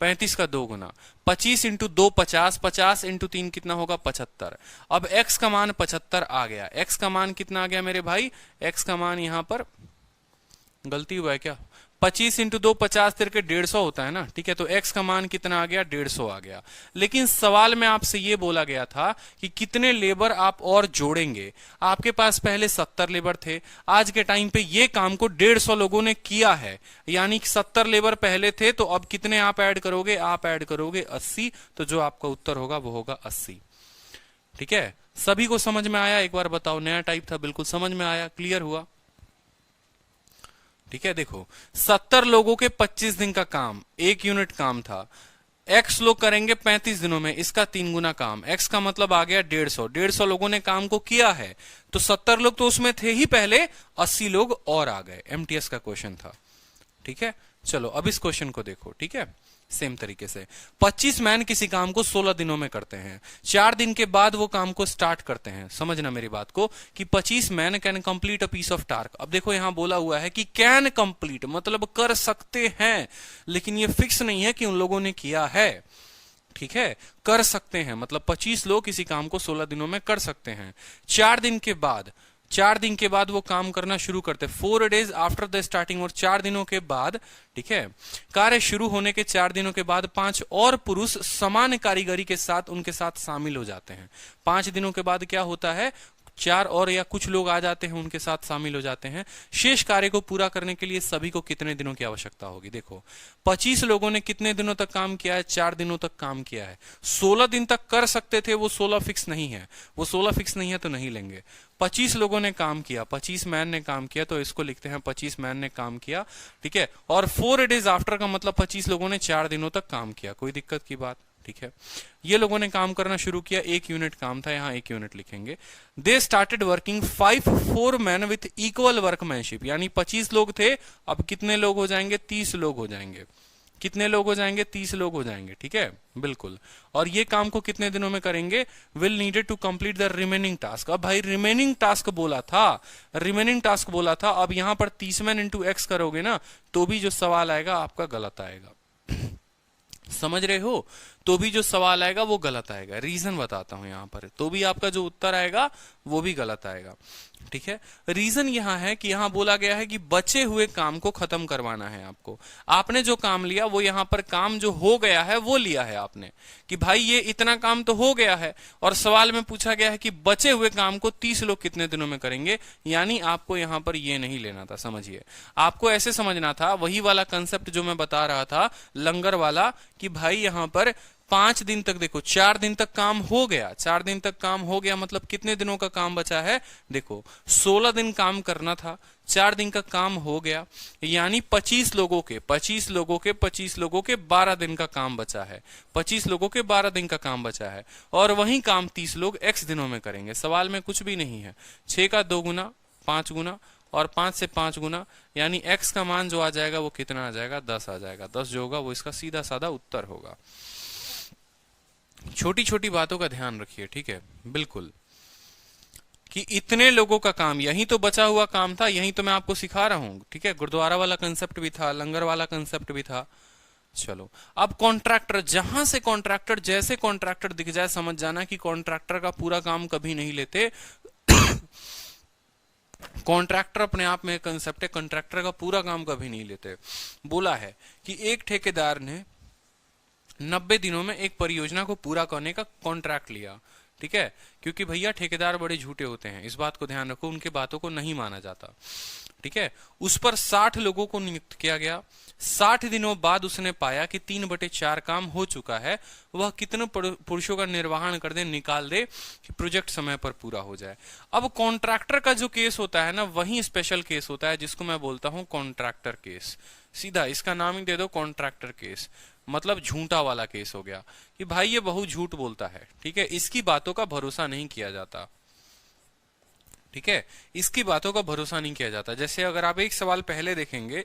35 का 2 गुना, 25 इंटू 2 50, 50 इंटू 3 कितना होगा? 75। अब x का मान 75 आ गया। x का मान कितना आ गया मेरे भाई? x का मान यहां पर गलती हुआ है क्या? 25 इंटू 2 50 तिरके 150 होता है ना, ठीक है, तो x का मान कितना आ गया? 150 आ गया। लेकिन सवाल में आपसे ये बोला गया था कि कितने लेबर आप और जोड़ेंगे। आपके पास पहले 70 लेबर थे, आज के टाइम पे ये काम को 150 लोगों ने किया है, यानी कि 70 लेबर पहले थे, तो अब कितने आप ऐड करोगे? आप ऐड करोगे 80, तो जो आपका उत्तर होगा वो होगा 80। ठीक है, सभी को समझ में आया? एक बार बताओ, नया टाइप था, बिल्कुल समझ में आया, क्लियर हुआ? ठीक है, देखो 70 लोगों के 25 दिन का काम, 1 यूनिट काम था। x लोग करेंगे 35 दिनों में, इसका 3 गुना काम, x का मतलब आ गया 150। 150 लोगों ने काम को किया है, तो 70 लोग तो उसमें थे ही पहले, 80 लोग और आ गए। एमटीएस का क्वेश्चन था। ठीक है, चलो अब इस क्वेश्चन को देखो। ठीक है, सेम तरीके से 25 मैन किसी काम को 16 दिनों में करते हैं, 4 दिन के बाद वो काम को स्टार्ट करते हैं। समझना मेरी बात को कि 25 man can complete a piece of task. अब देखो यहां बोला हुआ है कि कैन कंप्लीट, मतलब कर सकते हैं, लेकिन ये फिक्स नहीं है कि उन लोगों ने किया है। ठीक है, कर सकते हैं मतलब 25 लोग किसी काम को 16 दिनों में कर सकते हैं। 4 दिन के बाद, 4 दिन के बाद वो काम करना शुरू करते, 4 days आफ्टर द स्टार्टिंग, और 4 दिनों के बाद, ठीक है, कार्य शुरू होने के 4 दिनों के बाद 5 और पुरुष समान कारीगरी के साथ उनके साथ शामिल हो जाते हैं। 5 दिनों के बाद क्या होता है? 4 और या कुछ लोग आ जाते हैं, उनके साथ शामिल हो जाते हैं। शेष कार्य को पूरा करने के लिए सभी को कितने दिनों की आवश्यकता होगी? देखो 25 लोगों ने कितने दिनों तक काम किया है? 4 दिनों तक काम किया है। 16 दिन तक कर सकते थे, वो 16 फिक्स नहीं है, वो 16 फिक्स नहीं है तो नहीं लेंगे। 25 लोगों ने काम किया, 25 मैन ने काम किया, तो इसको लिखते हैं 25 मैन ने काम किया। ठीक है, और 4 days आफ्टर का मतलब 25 लोगों ने 4 दिनों तक काम किया। कोई दिक्कत की बात? ठीक है, ये लोगों ने काम करना शुरू किया, 1 यूनिट काम था, यहां 1 यूनिट लिखेंगे। They started working 4 man with equal workmanship, यानी 25 लोग थे, अब कितने लोग हो जाएंगे? 30 लोग हो जाएंगे। कितने लोग हो जाएंगे? 30 लोग हो जाएंगे। ठीक है, बिल्कुल। और ये काम को कितने दिनों में करेंगे? Will needed to complete the remaining task. अब भाई रिमेनिंग टास्क बोला था, रिमेनिंग टास्क बोला था, अब यहां पर 30 मैन इंटू एक्स करोगे ना, तो भी जो सवाल आएगा आपका गलत आएगा। समझ रहे हो? तो भी जो सवाल आएगा वो गलत आएगा। रीजन बताता हूं यहां पर, तो भी आपका जो उत्तर आएगा वो भी गलत आएगा। ठीक है, रीजन यहां है कि यहां बोला गया है कि बचे हुए काम को खत्म करवाना है आपको। आपने जो काम लिया वो यहां पर काम जो हो गया है वो लिया है आपने, कि भाई ये इतना काम तो हो गया है, और सवाल में पूछा गया है कि बचे हुए काम को 30 लोग कितने दिनों में करेंगे, यानी आपको यहां पर ये नहीं लेना था। समझिए, आपको ऐसे समझना था, वही वाला कंसेप्ट जो मैं बता रहा था लंगर वाला, कि भाई यहां पर 5 दिन तक, देखो 4 दिन तक काम हो गया, 4 दिन तक काम हो गया, मतलब कितने दिनों का काम बचा है? देखो 16 दिन काम करना था, 4 दिन का काम हो गया, यानी 25 लोगों के 25 लोगों के 25 लोगों के 12 दिन का काम बचा है। 25 लोगों के 12 दिन का काम बचा है, और वही काम 30 लोग x दिनों में करेंगे। सवाल में कुछ भी नहीं है। 6 का 2 गुना, 5 गुना, और 5 से 5 गुना, यानी x का मान जो आ जाएगा वो कितना आ जाएगा, 10 आ जाएगा। 10 जो होगा वो इसका सीधा साधा उत्तर होगा। छोटी छोटी बातों का ध्यान रखिए, ठीक है, बिल्कुल, कि इतने लोगों का काम, यही तो बचा हुआ काम था, यही तो मैं आपको सिखा रहा हूं, ठीक है। गुरुद्वारा वाला कंसेप्ट भी था, लंगर वाला कंसेप्ट भी था। चलो, अब कॉन्ट्रैक्टर, जहां से कॉन्ट्रैक्टर, जैसे कॉन्ट्रैक्टर दिख जाए समझ जाना कि कॉन्ट्रैक्टर का पूरा काम कभी नहीं लेते। कॉन्ट्रैक्टर अपने आप में कंसेप्ट है, कॉन्ट्रैक्टर का पूरा काम कभी नहीं लेते। बोला है कि एक ठेकेदार ने 90 दिनों में एक परियोजना को पूरा करने का कॉन्ट्रैक्ट लिया, ठीक है, क्योंकि भैया ठेकेदार बड़े झूठे होते हैं, इस बात को ध्यान रखो, उनके बातों को नहीं माना जाता, ठीक है। उस पर 60 लोगों को नियुक्त किया गया। 60 दिनों बाद उसने पाया कि 3/4 काम हो चुका है। वह कितने पुरुषों का निर्वहन कर दे, निकाल दे कि प्रोजेक्ट समय पर पूरा हो जाए। अब कॉन्ट्रैक्टर का जो केस होता है ना, वही स्पेशल केस होता है, जिसको मैं बोलता हूं कॉन्ट्रैक्टर केस। सीधा इसका नाम ही दे दो कॉन्ट्रैक्टर केस, मतलब झूठा वाला केस हो गया कि भाई ये बहुत झूठ बोलता है, ठीक है, इसकी बातों का भरोसा नहीं किया जाता, ठीक है, इसकी बातों का भरोसा नहीं किया जाता। जैसे अगर आप एक सवाल पहले देखेंगे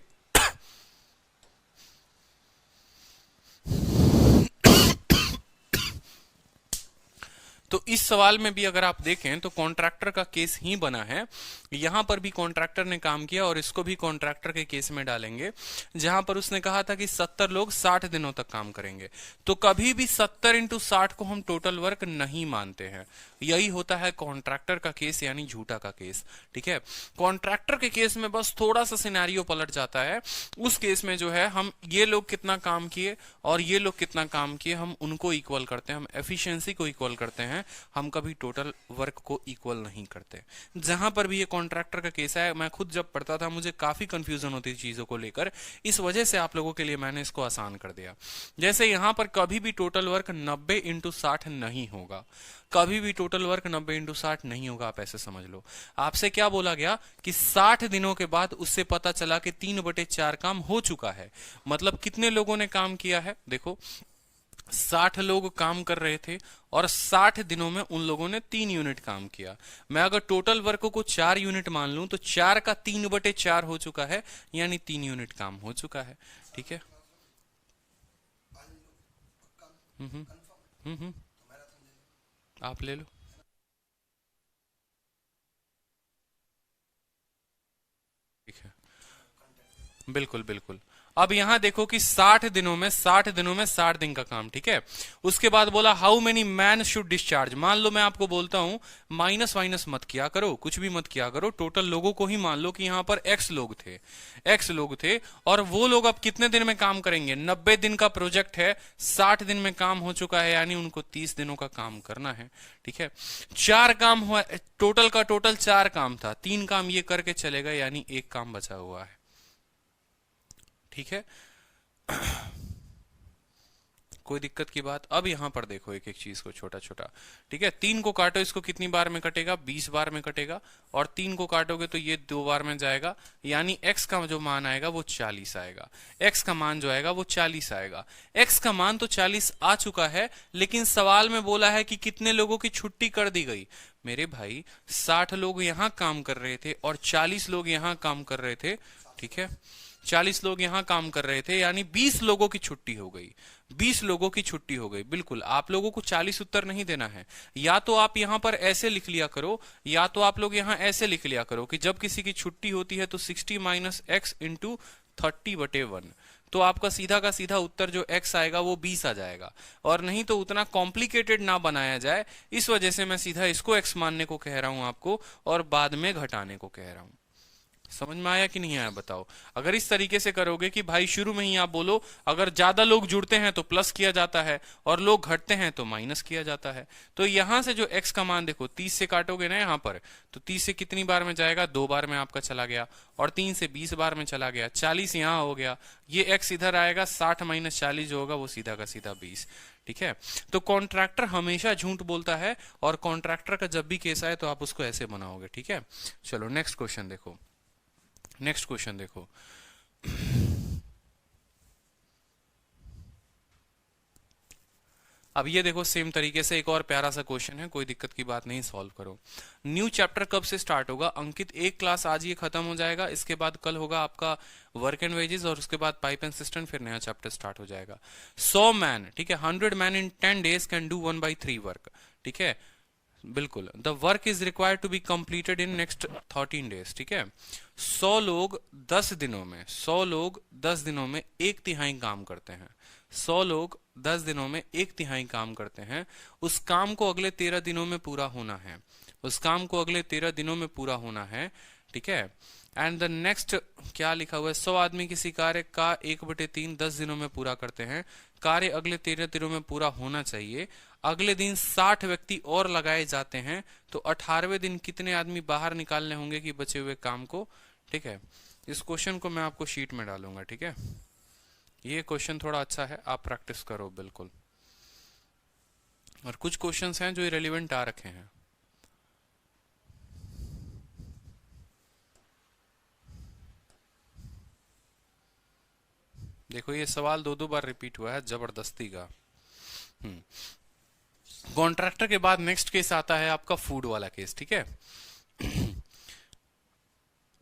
तो इस सवाल में भी अगर आप देखें तो कॉन्ट्रैक्टर का केस ही बना है। यहां पर भी कॉन्ट्रैक्टर ने काम किया और इसको भी कॉन्ट्रैक्टर के केस में डालेंगे, जहां पर उसने कहा था कि 70 लोग 60 दिनों तक काम करेंगे। तो कभी भी 70 × 60 को हम टोटल वर्क नहीं मानते हैं। यही होता है कॉन्ट्रैक्टर का केस, यानी झूठा का केस, ठीक है। कॉन्ट्रैक्टर के केस में बस थोड़ा सा सिनेरियो पलट जाता है। उस केस में जो है, हम ये लोग कितना काम किए और ये लोग कितना काम किए, हम उनको इक्वल करते हैं, हम एफिशिएंसी को इक्वल करते हैं, हम कभी टोटल वर्क को इक्वल नहीं करते। जहां पर भी ये कॉन्ट्रैक्टर का केस है, मैं खुद जब पढ़ता था मुझे काफी कंफ्यूजन होती थी चीजों को लेकर, इस वजह से आप लोगों के लिए मैंने इसको आसान कर दिया। जैसे यहां पर कभी भी टोटल वर्क 90 × 60 नहीं होगा, कभी भी टोटल वर्क 90 × 60 नहीं होगा। आप ऐसे समझ लो, आपसे क्या बोला गया कि 60 दिनों के बाद उससे पता चला कि 3/4 काम हो चुका है। मतलब कितने लोगों ने काम किया है, देखो 60 लोग काम कर रहे थे और 60 दिनों में उन लोगों ने 3 यूनिट काम किया। मैं अगर टोटल वर्क को 4 यूनिट मान लूं तो 4 का 3/4 हो चुका है, यानी 3 यूनिट काम हो चुका है, ठीक है। हम्म आप ले लो, ठीक है, बिल्कुल बिल्कुल। अब यहां देखो कि 60 दिनों में 60 दिन का काम, ठीक है। उसके बाद बोला how many man should discharge. मान लो मैं आपको बोलता हूं माइनस वाइनस मत किया करो, कुछ भी मत किया करो, टोटल लोगों को ही मान लो कि यहां पर x लोग थे और वो लोग अब कितने दिन में काम करेंगे। 90 दिन का प्रोजेक्ट है, 60 दिन में काम हो चुका है, यानी उनको 30 दिनों का काम करना है, ठीक है। 4 काम हुआ, टोटल का टोटल 4 काम था, 3 काम ये करके चले गए, यानी 1 काम बचा हुआ है, ठीक है। कोई दिक्कत की बात। अब यहां पर देखो एक एक चीज को छोटा छोटा, ठीक है। 3 को काटो, इसको कितनी बार में कटेगा, 20 बार में कटेगा, और 3 को काटोगे तो ये 2 बार में जाएगा, यानी x का जो मान आएगा वो 40 आएगा। x का मान जो आएगा वो 40 आएगा। x का मान तो 40 आ चुका है, लेकिन सवाल में बोला है कि कितने लोगों की छुट्टी कर दी गई। मेरे भाई 60 लोग यहां काम कर रहे थे और 40 लोग यहां काम कर रहे थे, ठीक है। 40 लोग यहां काम कर रहे थे, यानी 20 लोगों की छुट्टी हो गई, 20 लोगों की छुट्टी हो गई। बिल्कुल, आप लोगों को 40 उत्तर नहीं देना है। या तो आप यहां पर ऐसे लिख लिया करो, या तो आप लोग यहां ऐसे लिख लिया करो कि जब किसी की छुट्टी होती है तो 60 - x × 30/1, तो आपका सीधा का सीधा उत्तर जो x आएगा वो 20 आ जाएगा। और नहीं तो उतना कॉम्प्लिकेटेड ना बनाया जाए, इस वजह से मैं सीधा इसको x मानने को कह रहा हूं आपको, और बाद में घटाने को कह रहा हूं। समझ में आया कि नहीं आया बताओ। अगर इस तरीके से करोगे कि भाई शुरू में ही आप बोलो अगर ज्यादा लोग जुड़ते हैं तो प्लस किया जाता है और लोग घटते हैं तो माइनस किया जाता है, तो यहां से जो x का मान देखो 30 से काटोगे ना यहां पर, तो 30 से कितनी बार में जाएगा, 2 बार में आपका चला गया, और 3 से 20 बार में चला गया, 40 यहां हो गया, ये x इधर आएगा, 60 - 40 जो होगा वो सीधा का सीधा 20, ठीक है। तो कॉन्ट्रैक्टर हमेशा झूठ बोलता है, और कॉन्ट्रैक्टर का जब भी केस आए तो आप उसको ऐसे बनाओगे, ठीक है। चलो नेक्स्ट क्वेश्चन देखो, नेक्स्ट क्वेश्चन देखो। अब ये देखो सेम तरीके से एक और प्यारा सा क्वेश्चन है, कोई दिक्कत की बात नहीं, सॉल्व करो। न्यू चैप्टर कब से स्टार्ट होगा? अंकित एक क्लास आज ये खत्म हो जाएगा, इसके बाद कल होगा आपका वर्क एंड वेजेस, और उसके बाद पाइप एंड सिस्टम, फिर नया चैप्टर स्टार्ट हो जाएगा। 100 मैन, ठीक है, 100 man in 10 days can do 1/3 work, ठीक है, बिल्कुल। The work is required to be completed in next 13 days, ठीक है। 100 लोग 10 दिनों में, 100 लोग 10 दिनों में 1/3 काम करते हैं। 100 लोग 10 दिनों में 1/3 काम करते हैं। उस काम को अगले 13 दिनों में पूरा होना है, उस काम को अगले 13 दिनों में पूरा होना है, ठीक है। एंड द नेक्स्ट क्या लिखा हुआ है? 100 आदमी किसी कार्य का 1/3 10 दिनों में पूरा करते हैं। कार्य अगले 13 दिनों में पूरा होना चाहिए। अगले दिन 60 व्यक्ति और लगाए जाते हैं, तो 18वें दिन कितने आदमी बाहर निकालने होंगे कि बचे हुए काम को, ठीक है। इस क्वेश्चन को मैं आपको शीट में डालूंगा, ठीक है। ये क्वेश्चन थोड़ा अच्छा है, आप प्रैक्टिस करो बिल्कुल। और कुछ क्वेश्चंस हैं जो इरेलीवेंट आ रखे हैं। देखो ये सवाल 2 बार रिपीट हुआ है, जबरदस्ती का। कॉन्ट्रैक्टर के बाद नेक्स्ट केस आता है आपका फूड वाला केस, ठीक है।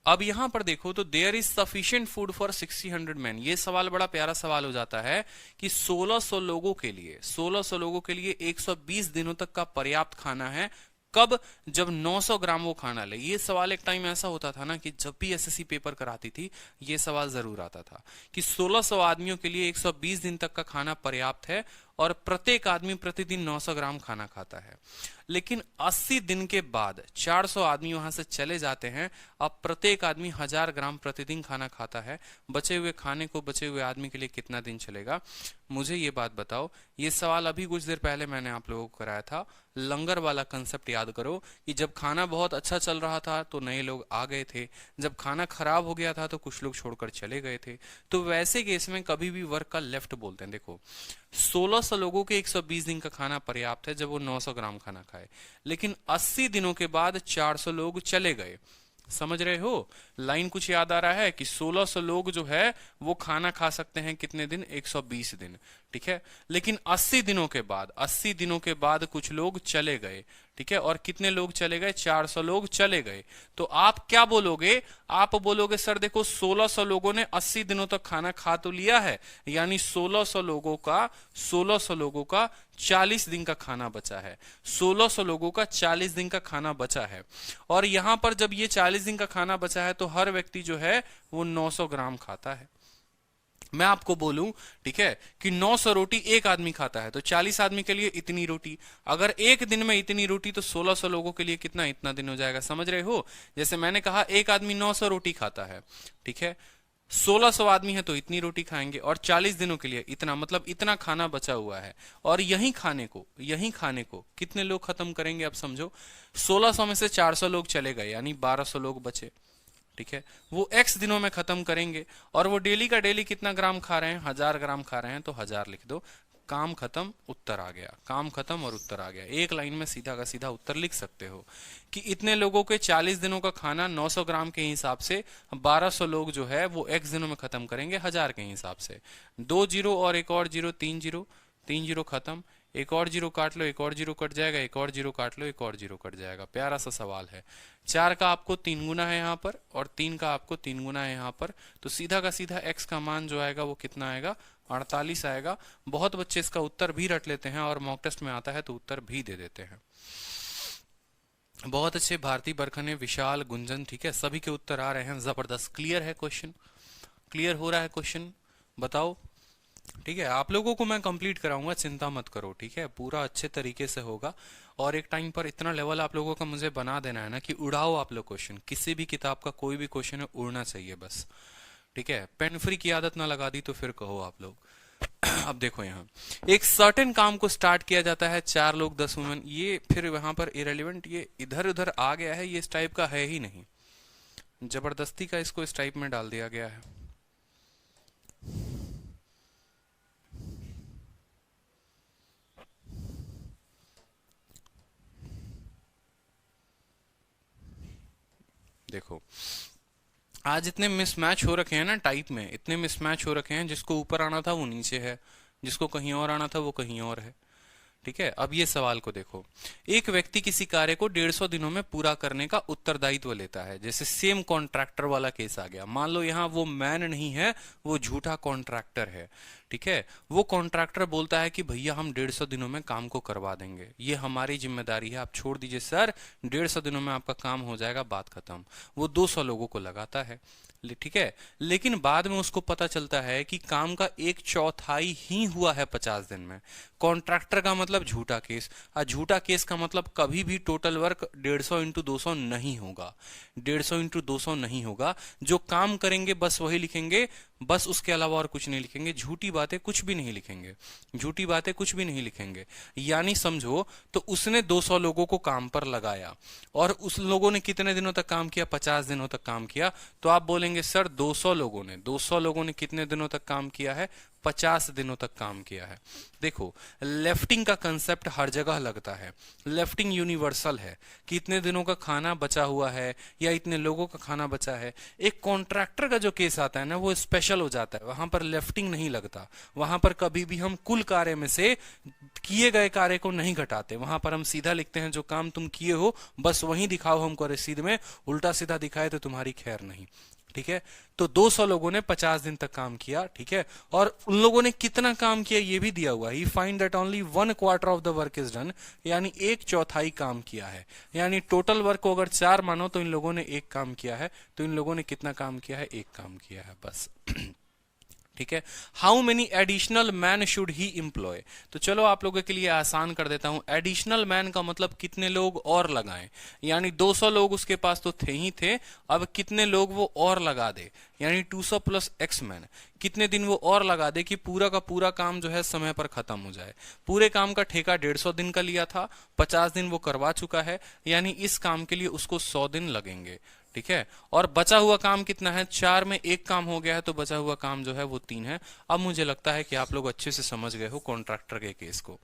अब यहां पर देखो तो there is sufficient food for 600 man. ये सवाल बड़ा प्यारा सवाल हो जाता है कि 1600 लोगों के लिए, 1600 लोगों के लिए 120 दिनों तक का पर्याप्त खाना है। कब? जब 900 ग्राम वो खाना ले। ये सवाल एक टाइम ऐसा होता था ना कि जब भी एसएससी पेपर कराती थी ये सवाल जरूर आता था कि 1600 आदमियों के लिए 120 दिन तक का खाना पर्याप्त है और प्रत्येक आदमी प्रतिदिन 900 ग्राम खाना खाता है। लेकिन 80 दिन के बाद 400 आदमी वहां से चले जाते हैं। अब प्रत्येक आदमी 1000 ग्राम प्रतिदिन खाना खाता है। बचे हुए खाने को बचे हुए आदमी के लिए कितना दिन चलेगा? मुझे ये बात बताओ। ये सवाल अभी कुछ देर पहले मैंने आप लोगों को कराया था। लंगर वाला कंसेप्ट याद करो कि जब खाना बहुत अच्छा चल रहा था तो नए लोग आ गए थे, जब खाना खराब हो गया था तो कुछ लोग छोड़कर चले गए थे। तो वैसे केस में कभी भी वर्क का लेफ्ट बोलते हैं। देखो 1600 लोगों के 120 दिन का खाना पर्याप्त है जब वो 900 ग्राम खाना खाए, लेकिन 80 दिनों के बाद 400 लोग चले गए। समझ रहे हो? लाइन कुछ याद आ रहा है कि 1600 लोग जो है वो खाना खा सकते हैं कितने दिन? 120 दिन, ठीक है। लेकिन 80 दिनों के बाद, 80 दिनों के बाद कुछ लोग चले गए, ठीक है। और कितने लोग चले गए? 400 लोग चले गए। तो आप क्या बोलोगे? आप बोलोगे सर देखो 1600 लोगों ने 80 दिनों तक खाना खा तो लिया है, यानी 1600 लोगों का 40 दिन का खाना बचा है। 1600 लोगों का 40 दिन का खाना बचा है। और यहां पर जब ये 40 दिन का खाना बचा है तो हर व्यक्ति जो है वो 900 ग्राम खाता है। मैं आपको बोलूं, ठीक है, कि 900 रोटी एक आदमी खाता है तो 40 आदमी के लिए इतनी रोटी। अगर एक दिन में इतनी रोटी तो 1600 लोगों के लिए कितना? इतना दिन हो जाएगा। समझ रहे हो? जैसे मैंने कहा एक आदमी 900 रोटी खाता है, ठीक है। 1600 आदमी है तो इतनी रोटी खाएंगे और 40 दिनों के लिए इतना, मतलब इतना खाना बचा हुआ है। और यही खाने को कितने लोग खत्म करेंगे? अब समझो 1600 में से 400 लोग चले गए यानी 1200 लोग बचे, ठीक है। वो x दिनों में खत्म करेंगे और वो डेली का डेली कितना ग्राम खा रहे हैं? 1000 ग्राम खा रहे हैं तो 1000 लिख दो। काम खत्म, उत्तर आ गया। काम खत्म और उत्तर आ गया। एक लाइन में सीधा का सीधा उत्तर लिख सकते हो कि इतने लोगों के 40 दिनों का खाना 900 ग्राम के हिसाब से 1200 लोग जो है वो x दिनों में खत्म करेंगे 1000 के हिसाब से। 2 जीरो और एक और जीरो, 3 जीरो, 3 जीरो खत्म। एक और जीरो काट लो, एक और जीरो कट जाएगा, एक और जीरो काट लो, एक और जीरो कट जाएगा। प्यारा सा सवाल है। 4 का आपको 3 गुना है यहाँ पर और 3 का आपको 3 गुना है यहाँ पर, तो सीधा का सीधा x का मान जो आएगा वो कितना आएगा? 48 आएगा। बहुत बच्चे इसका उत्तर भी रट लेते हैं और मॉक टेस्ट में आता है तो उत्तर भी दे देते हैं। बहुत अच्छे भारती, बरखने, विशाल, गुंजन, ठीक है, सभी के उत्तर आ रहे हैं। जबरदस्त। क्लियर है क्वेश्चन? क्लियर हो रहा है क्वेश्चन? बताओ। ठीक है, आप लोगों को मैं कंप्लीट कराऊंगा, चिंता मत करो, ठीक है, पूरा अच्छे तरीके से होगा। और एक टाइम पर इतना लेवल आप लोगों का मुझे बना देना है ना कि उड़ाओ आप लोग क्वेश्चन। किसी भी किताब का कोई भी क्वेश्चन है उड़ना चाहिए बस, ठीक है। पेन फ्री की आदत ना लगा दी तो फिर कहो आप लोग। अब देखो यहाँ एक सर्टेन काम को स्टार्ट किया जाता है, 4 लोग 10 वुमेन। ये फिर वहां पर इरेलीवेंट, ये इधर उधर आ गया है, ये इस टाइप का है ही नहीं, जबरदस्ती का इसको इस टाइप में डाल दिया गया है। देखो आज इतने मिसमैच हो रखे हैं ना टाइप में, इतने मिसमैच हो रखे हैं, जिसको ऊपर आना था वो नीचे है, जिसको कहीं और आना था वो कहीं और है। ठीक है, अब ये सवाल को देखो, एक व्यक्ति किसी कार्य को 150 दिनों में पूरा करने का उत्तरदायित्व लेता है। जैसे सेम कॉन्ट्रैक्टर वाला केस आ गया, मान लो यहाँ वो मैन नहीं है, वो झूठा कॉन्ट्रैक्टर है। ठीक है, वो कॉन्ट्रैक्टर बोलता है कि भैया हम 150 दिनों में काम को करवा देंगे, ये हमारी जिम्मेदारी है, आप छोड़ दीजिए सर, 150 दिनों में आपका काम हो जाएगा, बात खत्म। वो 200 लोगों को लगाता है, ठीक है, लेकिन बाद में उसको पता चलता है कि काम का 1/4 ही हुआ है 50 दिन में। कॉन्ट्रैक्टर का मतलब झूठा केस, और झूठा केस का मतलब कभी भी टोटल वर्क 150 इंटू 200 नहीं होगा, 150 इंटू 200 नहीं होगा। जो काम करेंगे बस वही लिखेंगे, बस उसके अलावा और कुछ नहीं लिखेंगे, झूठी बातें कुछ भी नहीं लिखेंगे, झूठी बातें कुछ भी नहीं लिखेंगे। यानी समझो तो उसने 200 लोगों को काम पर लगाया और उस लोगों ने कितने दिनों तक काम किया, 50 दिनों तक काम किया। तो आप बोलेंगे सर 200 लोगों ने कितने दिनों तक काम किया है, 50 दिनों तक काम किया है। देखो लेफ्टिंग का कंसेप्ट हर जगह लगता है, लेफ्टिंग यूनिवर्सल है कि इतने दिनों का खाना बचा हुआ है या इतने लोगों का खाना बचा है। एक कॉन्ट्रैक्टर का जो केस आता है ना, वो स्पेशल हो जाता है, वहां पर लेफ्टिंग नहीं लगता, वहां पर कभी भी हम कुल कार्य में से किए गए कार्य को नहीं घटाते, वहां पर हम सीधा लिखते हैं जो काम तुम किए हो बस वही दिखाओ हमको रसीद में, उल्टा सीधा दिखाए तो तुम्हारी खैर नहीं। ठीक है, तो 200 लोगों ने 50 दिन तक काम किया। ठीक है, और उन लोगों ने कितना काम किया ये भी दिया हुआ है, find that only 1/4 of the work is done, यानी 1/4 काम किया है। यानी टोटल वर्क को अगर 4 मानो तो इन लोगों ने 1 काम किया है, तो इन लोगों ने कितना काम किया है, 1 काम किया है बस। ठीक है, how many additional man should he employ, तो चलो आप लोगों के लिए आसान कर देता हूं। एडिशनल मैन का मतलब कितने लोग और लगाएं, यानी 200 लोग उसके पास तो थे ही थे, अब कितने लोग वो और लगा दे, यानी 200 प्लस एक्स मैन, कितने दिन वो और लगा दे कि पूरा का पूरा काम जो है समय पर खत्म हो जाए। पूरे काम का ठेका 150 दिन का लिया था, 50 दिन वो करवा चुका है, यानी इस काम के लिए उसको 100 दिन लगेंगे। ठीक है, और बचा हुआ काम कितना है, 4 में 1 काम हो गया है, तो बचा हुआ काम जो है वो 3 है। अब मुझे लगता है कि आप लोग अच्छे से समझ गए हो कॉन्ट्रैक्टर के केस को।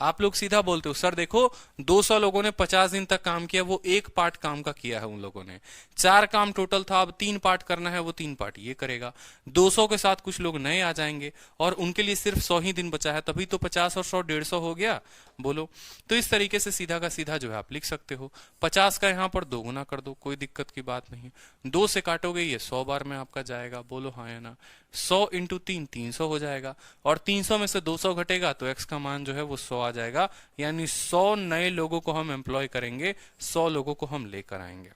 आप लोग सीधा बोलते हो सर देखो 200 लोगों ने 50 दिन तक काम किया, वो 1 पार्ट काम का किया है उन लोगों ने, 4 काम टोटल था, अब 3 पार्ट करना है, वो 3 पार्ट ये करेगा। 200 के साथ कुछ लोग नए आ जाएंगे और उनके लिए सिर्फ 100 ही दिन बचा है, तभी तो 50 और 100 150 हो गया। बोलो, तो इस तरीके से सीधा का सीधा जो है आप लिख सकते हो। 50 का यहाँ पर 2 गुना कर दो, कोई दिक्कत की बात नहीं। 2 से काटोगे ये 100 बार में आपका जाएगा, बोलो हाँ या ना। 100 इंटू 3 300 हो जाएगा, और 300 में से 200 घटेगा तो एक्स का मान जो है वो 100 आ जाएगा, यानी 100 नए लोगों को हम एम्प्लॉय करेंगे, 100 लोगों को हम लेकर आएंगे।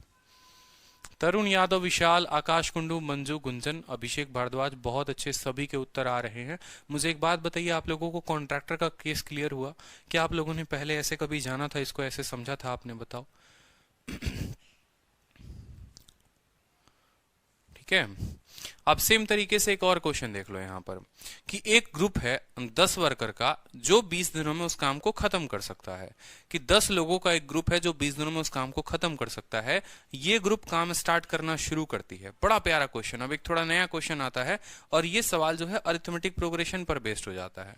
तरुण यादव, विशाल, आकाश कुंडू, मंजू, गुंजन, अभिषेक भारद्वाज, बहुत अच्छे सभी के उत्तर आ रहे हैं। मुझे एक बात बताइए, आप लोगों को कॉन्ट्रैक्टर का केस क्लियर हुआ क्या? आप लोगों ने पहले ऐसे कभी जाना था, इसको ऐसे समझा था आपने, बताओ। ठीक है, अब सेम तरीके से एक और क्वेश्चन देख लो यहाँ पर कि एक ग्रुप है 10 वर्कर का जो 20 दिनों में उस काम को खत्म कर सकता है, कि 10 लोगों का एक ग्रुप है जो 20 दिनों में उस काम को खत्म कर सकता है। ये ग्रुप काम स्टार्ट करना शुरू करती है। बड़ा प्यारा क्वेश्चन। अब एक थोड़ा नया क्वेश्चन आता है और ये सवाल जो है अरिथमेटिक प्रोग्रेशन पर बेस्ड हो जाता है।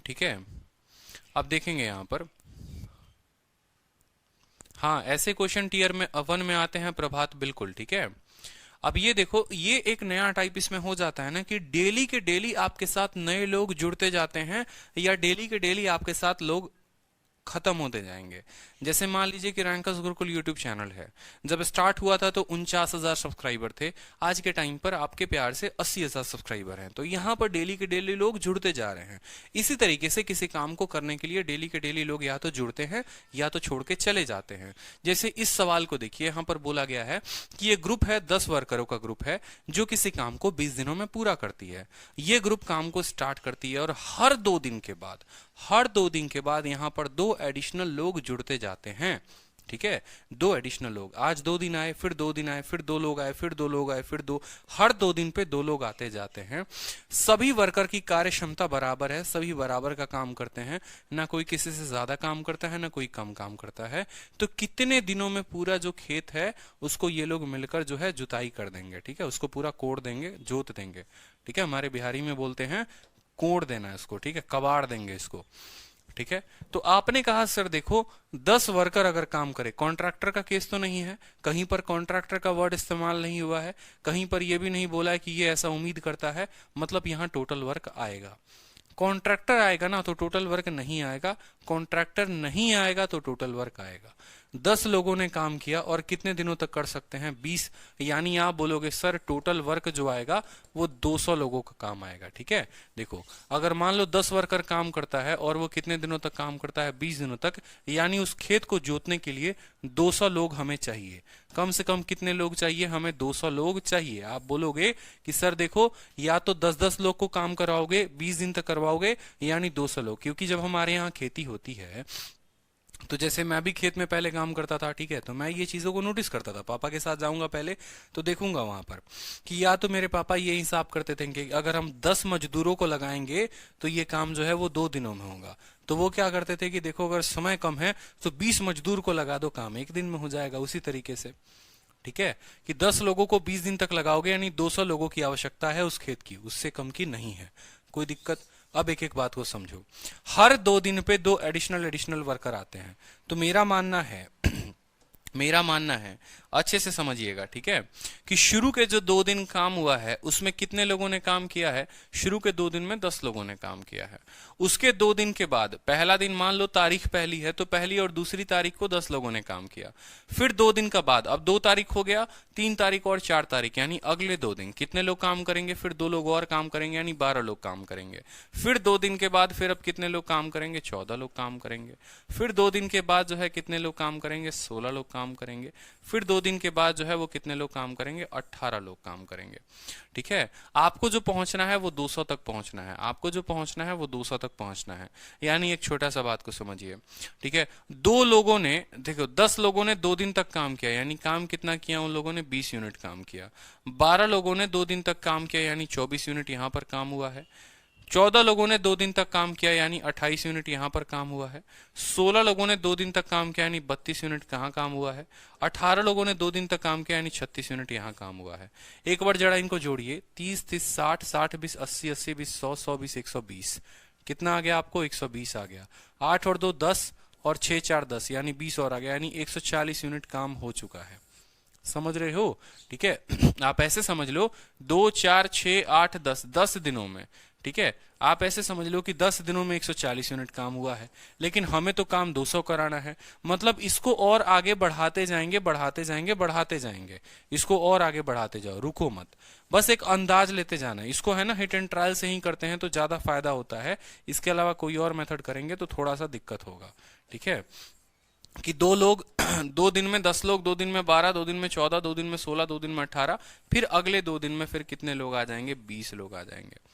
ठीक है, अब देखेंगे यहां पर, हाँ ऐसे क्वेश्चन टीयर में 1 में आते हैं प्रभात, बिल्कुल ठीक है। अब ये देखो, ये एक नया टाइप इसमें हो जाता है ना कि डेली के डेली आपके साथ नए लोग जुड़ते जाते हैं, या डेली के डेली आपके साथ लोग खत्म होते जाएंगे। जैसे मान लीजिए कि रैंकर्स गुरुकुल यूट्यूब चैनल है, जब स्टार्ट हुआ था तो 49,000 सब्सक्राइबर थे, आज के टाइम पर आपके प्यार से 80,000 सब्सक्राइबर हैं। तो यहाँ पर डेली के डेली लोग जुड़ते जा रहे हैं। इसी तरीके से किसी काम को करने के लिए डेली के डेली लोग या तो जुड़ते हैं या तो छोड़ के चले जाते हैं। जैसे इस सवाल को देखिए, यहाँ पर बोला गया है कि ये ग्रुप है, 10 वर्करों का ग्रुप है जो किसी काम को 20 दिनों में पूरा करती है। ये ग्रुप काम को स्टार्ट करती है और हर 2 दिन के बाद यहाँ पर 2 एडिशनल लोग जुड़ते जाते हैं। ठीक है, 2 एडिशनल लोग, आज 2 दिन आए, फिर 2 दिन आए, फिर 2 लोग आए, फिर 2 लोग आए, फिर 2, हर 2 दिन पे 2 लोग आते जाते हैं। सभी वर्कर की कार्य क्षमता बराबर है, सभी बराबर का काम करते हैं, ना कोई किसी से ज्यादा काम करता है ना कोई कम काम करता है। तो कितने दिनों में पूरा जो खेत है उसको ये लोग मिलकर जो है जुताई कर देंगे। ठीक है, उसको पूरा कोड़ देंगे, जोत देंगे। ठीक है, हमारे बिहारी में बोलते हैं कोड़ देना इसको। ठीक है, कबाड़ देंगे इसको। ठीक है। तो आपने कहा सर देखो 10 वर्कर अगर काम करे, कॉन्ट्रैक्टर का केस तो नहीं है, कहीं पर कॉन्ट्रैक्टर का वर्ड इस्तेमाल नहीं हुआ है, कहीं पर यह भी नहीं बोला है कि ये ऐसा उम्मीद करता है, मतलब यहां टोटल वर्क आएगा। कॉन्ट्रैक्टर आएगा ना तो टोटल वर्क नहीं आएगा, कॉन्ट्रैक्टर नहीं आएगा तो टोटल वर्क आएगा। 10 लोगों ने काम किया और कितने दिनों तक कर सकते हैं, 20, यानी आप बोलोगे सर टोटल वर्क जो आएगा वो 200 लोगों का काम आएगा। ठीक है, देखो अगर मान लो 10 वर्कर काम करता है और वो कितने दिनों तक काम करता है, 20 दिनों तक, यानी उस खेत को जोतने के लिए 200 लोग हमें चाहिए। कम से कम कितने लोग चाहिए हमें, 200 लोग चाहिए। आप बोलोगे कि सर देखो या तो 10-10 लोग को काम कराओगे, 20 दिन तक करवाओगे, यानी 200 लोग, क्योंकि जब हमारे यहाँ खेती होती है तो जैसे मैं भी खेत में पहले काम करता था, ठीक है, तो मैं ये चीजों को नोटिस करता था, पापा के साथ जाऊंगा पहले तो देखूंगा वहां पर कि या तो मेरे पापा ये हिसाब करते थे कि अगर हम 10 मजदूरों को लगाएंगे तो ये काम जो है वो 2 दिनों में होगा। तो वो क्या करते थे कि देखो अगर समय कम है तो 20 मजदूर को लगा दो, काम 1 दिन में हो जाएगा। उसी तरीके से ठीक है कि 10 लोगों को 20 दिन तक लगाओगे, यानी 200 लोगों की आवश्यकता है उस खेत की, उससे कम की नहीं है। कोई दिक्कत? अब एक एक बात को समझो। हर 2 दिन पे 2 एडिशनल वर्कर आते हैं। तो मेरा मानना है मेरा मानना है, अच्छे से समझिएगा, ठीक है, कि शुरू के जो 2 दिन काम हुआ है उसमें कितने लोगों ने काम किया है, शुरू के 2 दिन में 10 लोगों ने काम किया है। उसके 2 दिन के बाद पहला दिन मान लो तारीख पहली है तो पहली और दूसरी तारीख को 10 लोगों ने काम किया। फिर 2 दिन का बाद, अब 2 तारीख हो गया, 3 तारीख और 4 तारीख, यानी अगले 2 दिन कितने लोग काम करेंगे, फिर 2 लोग और काम करेंगे, यानी 12 लोग काम करेंगे। फिर 2 दिन के बाद फिर अब कितने लोग काम करेंगे, 14 लोग काम करेंगे। फिर 2 दिन के बाद जो है कितने लोग काम करेंगे, 16 लोग काम करेंगे। फिर 2 दिन के बाद जो है वो कितने लोग काम करेंगे, 18 लोग काम करेंगे। ठीक है, आपको जो पहुंचना है वो 200 तक पहुंचना है, आपको जो पहुंचना है वो 200 तक पहुंचना है। यानी एक छोटा सा बात को समझिए, ठीक है, 2 लोगों ने, देखो 10 लोगों ने 2 दिन तक काम किया, यानी काम कितना किया उन लोगों ने, 20 यूनिट काम किया। 12 लोगों ने 2 दिन तक काम किया, यानी 24 यूनिट यहां पर काम हुआ है। 14 लोगों ने 2 दिन तक काम किया, यानी 28 यूनिट यहां पर काम हुआ है। 16 लोगों ने 2 दिन तक काम किया, यानी 32 यूनिट कहां काम हुआ है। 18 लोगों ने 2 दिन तक काम किया, यानी 36 यूनिट यहां काम हुआ है। एक बार जरा इनको जोड़िए, 30 30 60 60 20 80 80 20 100 100 20 120, कितना आ गया आपको, 120 आ गया। 8 और 2 10 और 6 4 10, यानी 20 और आ गया, यानी 140 यूनिट काम हो चुका है। समझ रहे हो? ठीक है, आप ऐसे समझ लो 2 4 6 8 10 10 दिनों में, ठीक है, आप ऐसे समझ लो कि 10 दिनों में 140 यूनिट काम हुआ है, लेकिन हमें तो काम 200 कराना है। मतलब इसको और आगे बढ़ाते जाएंगे बढ़ाते जाएंगे बढ़ाते जाएंगे, इसको और आगे बढ़ाते जाओ, रुको मत, बस एक अंदाज लेते जाना है। इसको है ना हिट एंड ट्रायल से ही करते हैं तो ज्यादा फायदा होता है, इसके अलावा कोई और मेथड करेंगे तो थोड़ा सा दिक्कत होगा। ठीक है, कि 2 लोग 2 दिन में 10 लोग, 2 दिन में 12, 2 दिन में 14, 2 दिन में 16, 2 दिन में 18, फिर अगले 2 दिन में फिर कितने लोग आ जाएंगे, 20 लोग आ जाएंगे।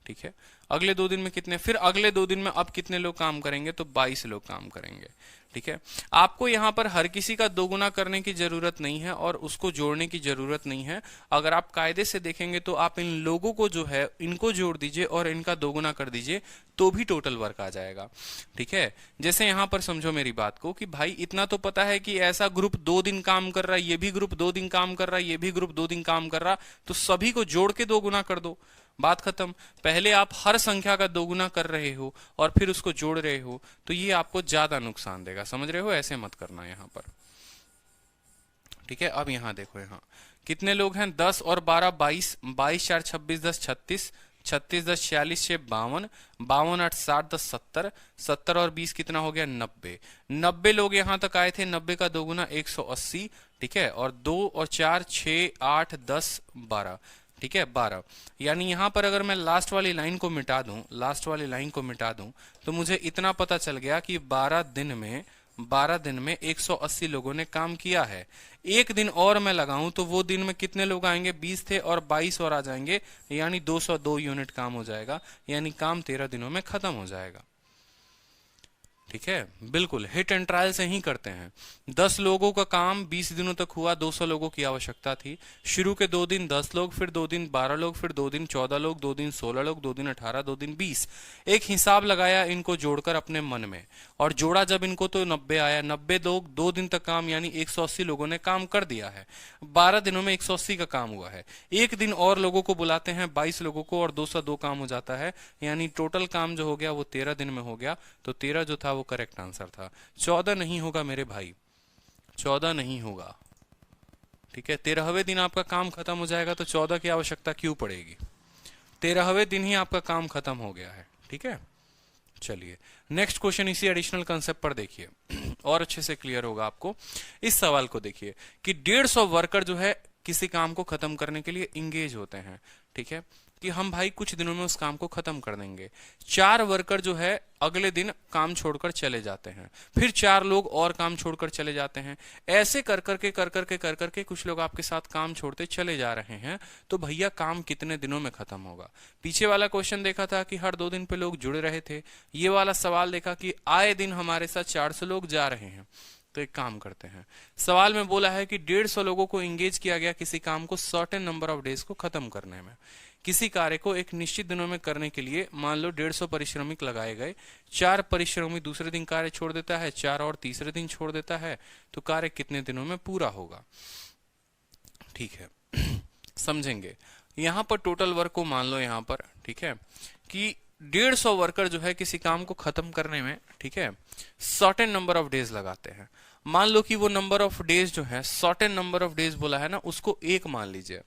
ठीक है, अगले 2 दिन में कितने, फिर अगले 2 दिन में अब कितने लोग काम करेंगे, तो 22 लोग काम करेंगे। ठीक है, आपको यहां पर हर किसी का दोगुना करने की जरूरत नहीं है और उसको जोड़ने की जरूरत नहीं है। अगर आप कायदे से देखेंगे तो आप इन लोगों को जो है इनको जोड़ दीजिए और इनका दोगुना कर दीजिए तो भी टोटल वर्क आ जाएगा। ठीक है, जैसे यहां पर समझो मेरी बात को कि भाई इतना तो पता है कि ऐसा ग्रुप 2 दिन काम कर रहा है, ये भी ग्रुप 2 दिन काम कर रहा है, ये भी ग्रुप 2 दिन काम कर रहा, तो सभी को जोड़ के दोगुना कर दो, बात खत्म। पहले आप हर संख्या का दोगुना कर रहे हो और फिर उसको जोड़ रहे हो तो ये आपको ज्यादा नुकसान देगा, समझ रहे हो? ऐसे मत करना यहां पर। ठीक है, अब यहां देखो, यहां कितने लोग हैं, 10 और 12 22, 22 4 26 10 36, 36 10 46 6 52, 52 8 60 10 70, 70 और 20 कितना हो गया, 90। 90 लोग यहां तक आए थे, 90 का दोगुना 180। ठीक है, और 2 और 4 6 8 10 12, ठीक है 12, यानी यहां पर अगर मैं लास्ट वाली लाइन को मिटा दूं, लास्ट वाली लाइन को मिटा दूं तो मुझे इतना पता चल गया कि 12 दिन में 180 लोगों ने काम किया है। एक दिन और मैं लगाऊं तो वो दिन में कितने लोग आएंगे, 20 थे और 22 और आ जाएंगे, यानी 202 यूनिट काम हो जाएगा, यानी काम 13 दिनों में खत्म हो जाएगा। ठीक है, बिल्कुल हिट एंड ट्रायल से ही करते हैं। 10 लोगों का काम 20 दिनों तक हुआ, 200 लोगों की आवश्यकता थी। शुरू के 2 दिन 10 लोग, फिर 2 दिन 12 लोग, फिर 2 दिन 14 लोग, 2 दिन 16 लोग, 2 दिन 18, 2 दिन 20। एक हिसाब लगाया इनको जोड़कर अपने मन में, और जोड़ा जब इनको तो 90 आया। 90 लोग 2 दिन तक काम, यानी 180 लोगों ने काम कर दिया है। 12 दिनों में 180 का काम हुआ है। एक दिन और लोगों को बुलाते हैं, 22 लोगों को, और 202 काम हो जाता है, यानी टोटल काम जो हो गया वो 13 दिन में हो गया। तो 13 जो था वो करेक्ट आंसर था। 14 नहीं होगा मेरे भाई, 14 नहीं होगा। ठीक है, 13वें दिन आपका काम खत्म हो जाएगा, तो 14 की आवश्यकता क्यों पड़ेगी? 13वें दिन ही आपका काम खत्म हो गया है। ठीक है, चलिए नेक्स्ट क्वेश्चन इसी एडिशनल कंसेप्ट पर देखिए और अच्छे से क्लियर होगा आपको। इस सवाल को देखिए कि 150 वर्कर जो है किसी काम को खत्म करने के लिए इंगेज होते हैं। ठीक है, कि हम भाई कुछ दिनों में उस काम को खत्म कर देंगे। 4 वर्कर जो है अगले दिन काम छोड़कर चले जाते हैं, फिर 4 लोग और काम छोड़कर चले जाते हैं। ऐसे कर करके कुछ लोग आपके साथ काम छोड़ते चले जा रहे हैं। तो भैया काम कितने दिनों में खत्म होगा? पीछे वाला क्वेश्चन देखा था कि हर 2 दिन पे लोग जुड़ रहे थे। ये वाला सवाल देखा कि आए दिन हमारे साथ 400 लोग जा रहे हैं। तो एक काम करते हैं, सवाल में बोला है कि 150 लोगों को इंगेज किया गया किसी काम को सर्टेन नंबर ऑफ डेज को खत्म करने में। किसी कार्य को एक निश्चित दिनों में करने के लिए मान लो 150 परिश्रमिक लगाए गए। 4 परिश्रमिक दूसरे दिन कार्य छोड़ देता है, 4 और तीसरे दिन छोड़ देता है। तो कार्य कितने दिनों में पूरा होगा? ठीक है, समझेंगे। यहां पर टोटल वर्क को मान लो यहां पर, ठीक है, कि 150 वर्कर जो है किसी काम को खत्म करने में, ठीक है, सर्टेन नंबर ऑफ डेज लगाते हैं। मान लो कि वो नंबर ऑफ डेज जो है, सर्टेन नंबर ऑफ डेज बोला है ना, उसको 1 मान लीजिए।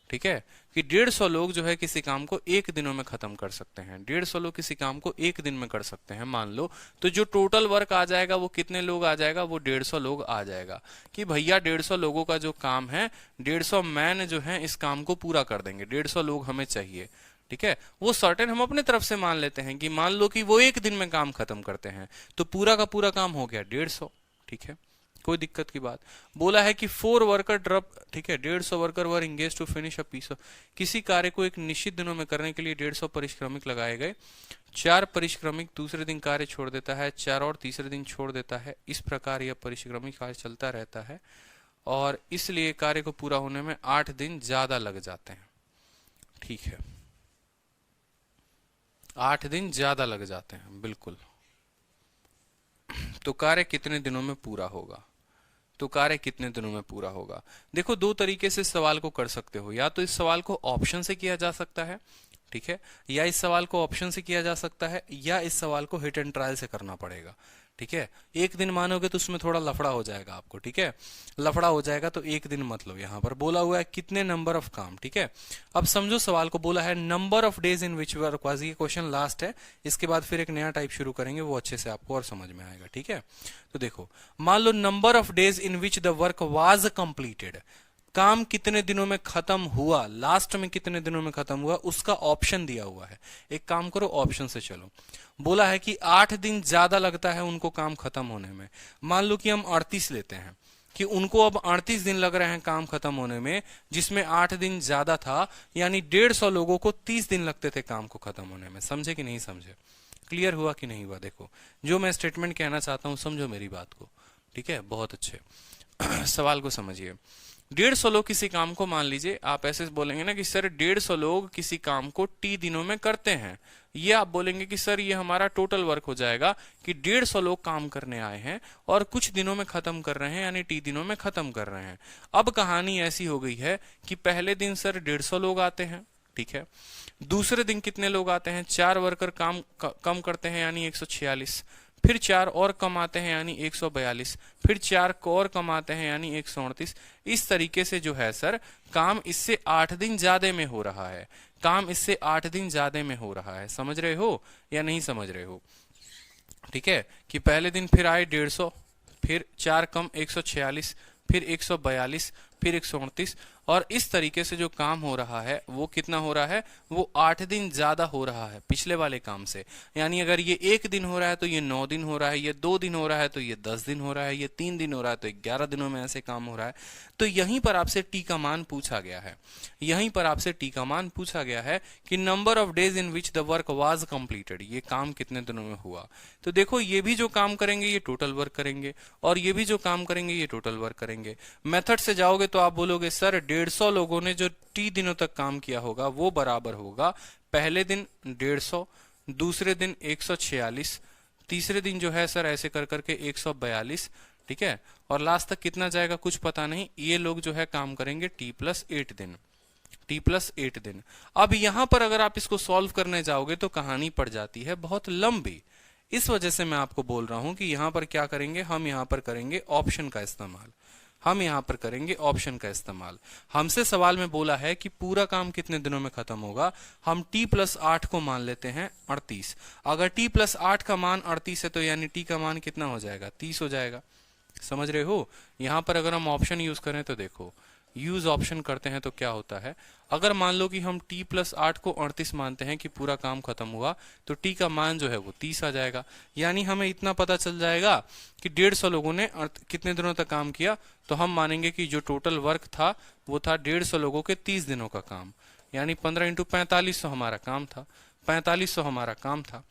ठीक है, कि 150 लोग जो है किसी काम को 1 दिनों में खत्म कर सकते हैं। 150 लोग किसी काम को 1 दिन में कर सकते हैं मान लो। तो जो टोटल वर्क आ जाएगा वो कितने लोग आ जाएगा? वो 150 लोग आ जाएगा। कि भैया 150 लोगों का जो काम है, 150 मैन जो है इस काम को पूरा कर देंगे, 150 लोग हमें चाहिए। ठीक है, वो सर्टेन हम अपने तरफ से मान लेते हैं कि मान लो कि वो 1 दिन में काम खत्म करते हैं, तो पूरा का पूरा काम हो गया 150। ठीक है, कोई दिक्कत की बात। बोला है कि 4 वर्कर ड्रॉप, ठीक है, 150 worker were engage to finish a piece of. किसी कार्य को एक निश्चित दिनों में करने के लिए 150 परिश्रमिक लगाए गए। 4 परिश्रमिक दूसरे दिन कार्य छोड़ देता है, 4 और तीसरे दिन छोड़ देता है। इस प्रकार यह परिश्रमिक कार्य चलता रहता है और इसलिए कार्य को पूरा होने में 8 दिन ज्यादा लग जाते हैं। ठीक है, 8 दिन ज्यादा लग जाते हैं, बिल्कुल। तो कार्य कितने दिनों में पूरा होगा? तो कार्य कितने दिनों में पूरा होगा? देखो 2 तरीके से इस सवाल को कर सकते हो। या तो इस सवाल को ऑप्शन से किया जा सकता है, ठीक है, या इस सवाल को ऑप्शन से किया जा सकता है, या इस सवाल को हिट एंड ट्रायल से करना पड़ेगा। ठीक है, 1 दिन मानोगे तो उसमें थोड़ा लफड़ा हो जाएगा आपको। ठीक है, लफड़ा हो जाएगा तो 1 दिन मत लो। यहां पर बोला हुआ है कितने नंबर ऑफ काम। ठीक है, अब समझो सवाल को बोला है number of days in which work was. ये क्वेश्चन लास्ट है, इसके बाद फिर एक नया टाइप शुरू करेंगे, वो अच्छे से आपको और समझ में आएगा। ठीक है, तो देखो मान लो number of days in which the work was completed. काम कितने दिनों में खत्म हुआ, लास्ट में कितने दिनों में खत्म हुआ, उसका ऑप्शन दिया हुआ है। एक काम करो, ऑप्शन से चलो। बोला है कि 8 दिन ज्यादा लगता है उनको काम खत्म होने में। मान लो कि हम 38 लेते हैं, कि उनको अब 38 दिन लग रहे हैं काम खत्म होने में, जिसमें 8 दिन ज्यादा था, यानी 150 लोगों को 30 दिन लगते थे काम को खत्म होने में। समझे कि नहीं समझे? क्लियर हुआ कि नहीं हुआ? देखो जो मैं स्टेटमेंट कहना चाहता हूं, समझो मेरी बात को। ठीक है, बहुत अच्छे सवाल को समझिए। 150 लोग किसी काम को, मान लीजिए आप ऐसे बोलेंगे ना कि सर 150 लोग किसी काम को T दिनों में करते हैं। ये आप बोलेंगे कि सर ये हमारा टोटल वर्क हो जाएगा कि 150 लोग काम करने आए हैं और कुछ दिनों में खत्म कर रहे हैं, यानी T दिनों में खत्म कर रहे हैं। अब कहानी ऐसी हो गई है कि पहले दिन सर 150 लोग आते हैं, ठीक है, दूसरे दिन कितने लोग आते हैं? 4 वर्कर काम कम करते हैं, यानी 146, फिर 4 और कम आते हैं, यानी 142, फिर 4 और कम आते हैं, यानी 138। इस तरीके से जो है सर काम इससे 8 दिन ज्यादा में हो रहा है। काम इससे 8 दिन ज्यादा में हो रहा है। समझ रहे हो या नहीं समझ रहे हो? ठीक है, कि पहले दिन फिर आए 150, फिर 4 कम 146, फिर 142, फिर 138, और इस तरीके से जो काम हो रहा है वो कितना हो रहा है, वो 8 दिन ज्यादा हो रहा है पिछले वाले काम से। यानी अगर ये 1 दिन हो रहा है तो ये 9 दिन हो रहा है, ये 2 दिन हो रहा है तो ये 10 दिन हो रहा है, ये 3 दिन हो रहा है तो 11 दिनों में ऐसे काम हो रहा है। तो यहीं पर आपसे टी का मान पूछा गया है, यहीं पर आपसे टी का मान पूछा गया है कि number of days in which the work was completed, ये काम कितने दिनों में हुआ। तो देखो ये भी जो काम करेंगे ये टोटल वर्क करेंगे, और ये भी जो काम करेंगे ये टोटल वर्क करेंगे। मेथड से जाओगे तो आप बोलोगे सर 150 लोगों ने जो टी दिनों तक काम किया होगा वो बराबर होगा पहले दिन 150, दूसरे दिन 146, तीसरे दिन जो है सर ऐसे कर करके 142, ठीक है, और लास्ट तक कितना जाएगा कुछ पता नहीं। ये लोग जो है काम करेंगे t+8 दिन, t+8 दिन। अब यहां पर अगर आप इसको सॉल्व करने जाओगे तो कहानी पड़ जाती है बहुत लंबी। इस वजह से मैं आपको बोल रहा हूं कि यहां पर क्या करेंगे, हम यहां पर करेंगे ऑप्शन का इस्तेमाल, हम यहां पर करेंगे ऑप्शन का इस्तेमाल। हमसे सवाल में बोला है कि पूरा काम कितने दिनों में खत्म होगा, हम t+8 को मान लेते हैं 38। अगर t+8 का मान 38 है तो यानी t का मान कितना हो जाएगा, 30 हो जाएगा। समझ रहे हो। यहां पर अगर हम ऑप्शन यूज करें तो देखो, यूज ऑप्शन करते हैं तो क्या होता है, अगर मान लो कि हम t+8 को 38 मानते हैं कि पूरा काम खत्म हुआ, तो t का मान जो है वो 30 आ जाएगा। यानी हमें इतना पता चल जाएगा कि 150 लोगों ने कितने दिनों तक काम किया, तो हम मानेंगे कि जो टोटल वर्क था वो था 150 लोगों के 30 दिनों का काम, यानी 15 × 4500 हमारा काम था, 4500 हमारा काम था।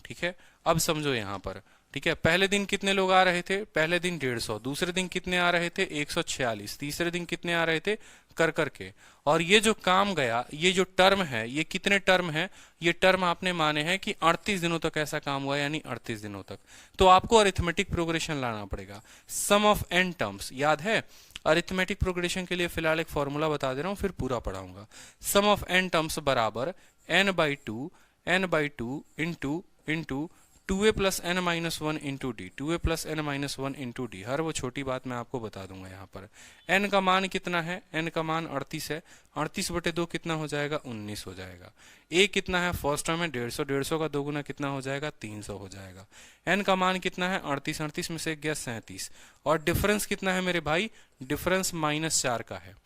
ठीक है, अब समझो यहाँ पर, ठीक है, पहले दिन कितने लोग आ रहे थे, पहले दिन 150, दूसरे दिन कितने आ रहे थे 146, तीसरे दिन कितने आ रहे थे कर करके, और ये जो काम गया, ये जो टर्म है, ये कितने टर्म है, ये टर्म आपने माने हैं कि 38 दिनों तक ऐसा काम हुआ, यानी 38 दिनों तक। तो आपको अरिथमेटिक प्रोग्रेशन लाना पड़ेगा, सम ऑफ n टर्म्स, याद है। अरिथमेटिक प्रोग्रेशन के लिए फिलहाल एक फॉर्मूला बता दे रहा हूं, फिर पूरा पढ़ाऊंगा। सम ऑफ n टर्म्स बराबर n/2 into 2a + n-1 into d, 2a + n-1 into d. हर वो छोटी बात मैं आपको बता दूंगा। यहाँ पर n का मान कितना है, n का मान 38 है, 38/2 कितना हो जाएगा, 19 हो जाएगा। a कितना है, फर्स्ट टर्म है 150, 150 का 2 गुना कितना हो जाएगा, 300 हो जाएगा। n का मान कितना है, 38, 38 में से गया 37, और डिफरेंस कितना है मेरे भाई, डिफरेंस -4 का है,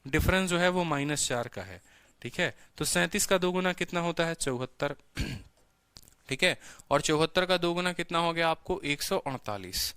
डिफरेंस जो है वो -4 का है। ठीक है, तो 37 का 2 गुना कितना होता है, 74, ठीक है, और 74 का 2 गुना कितना हो गया आपको, 148।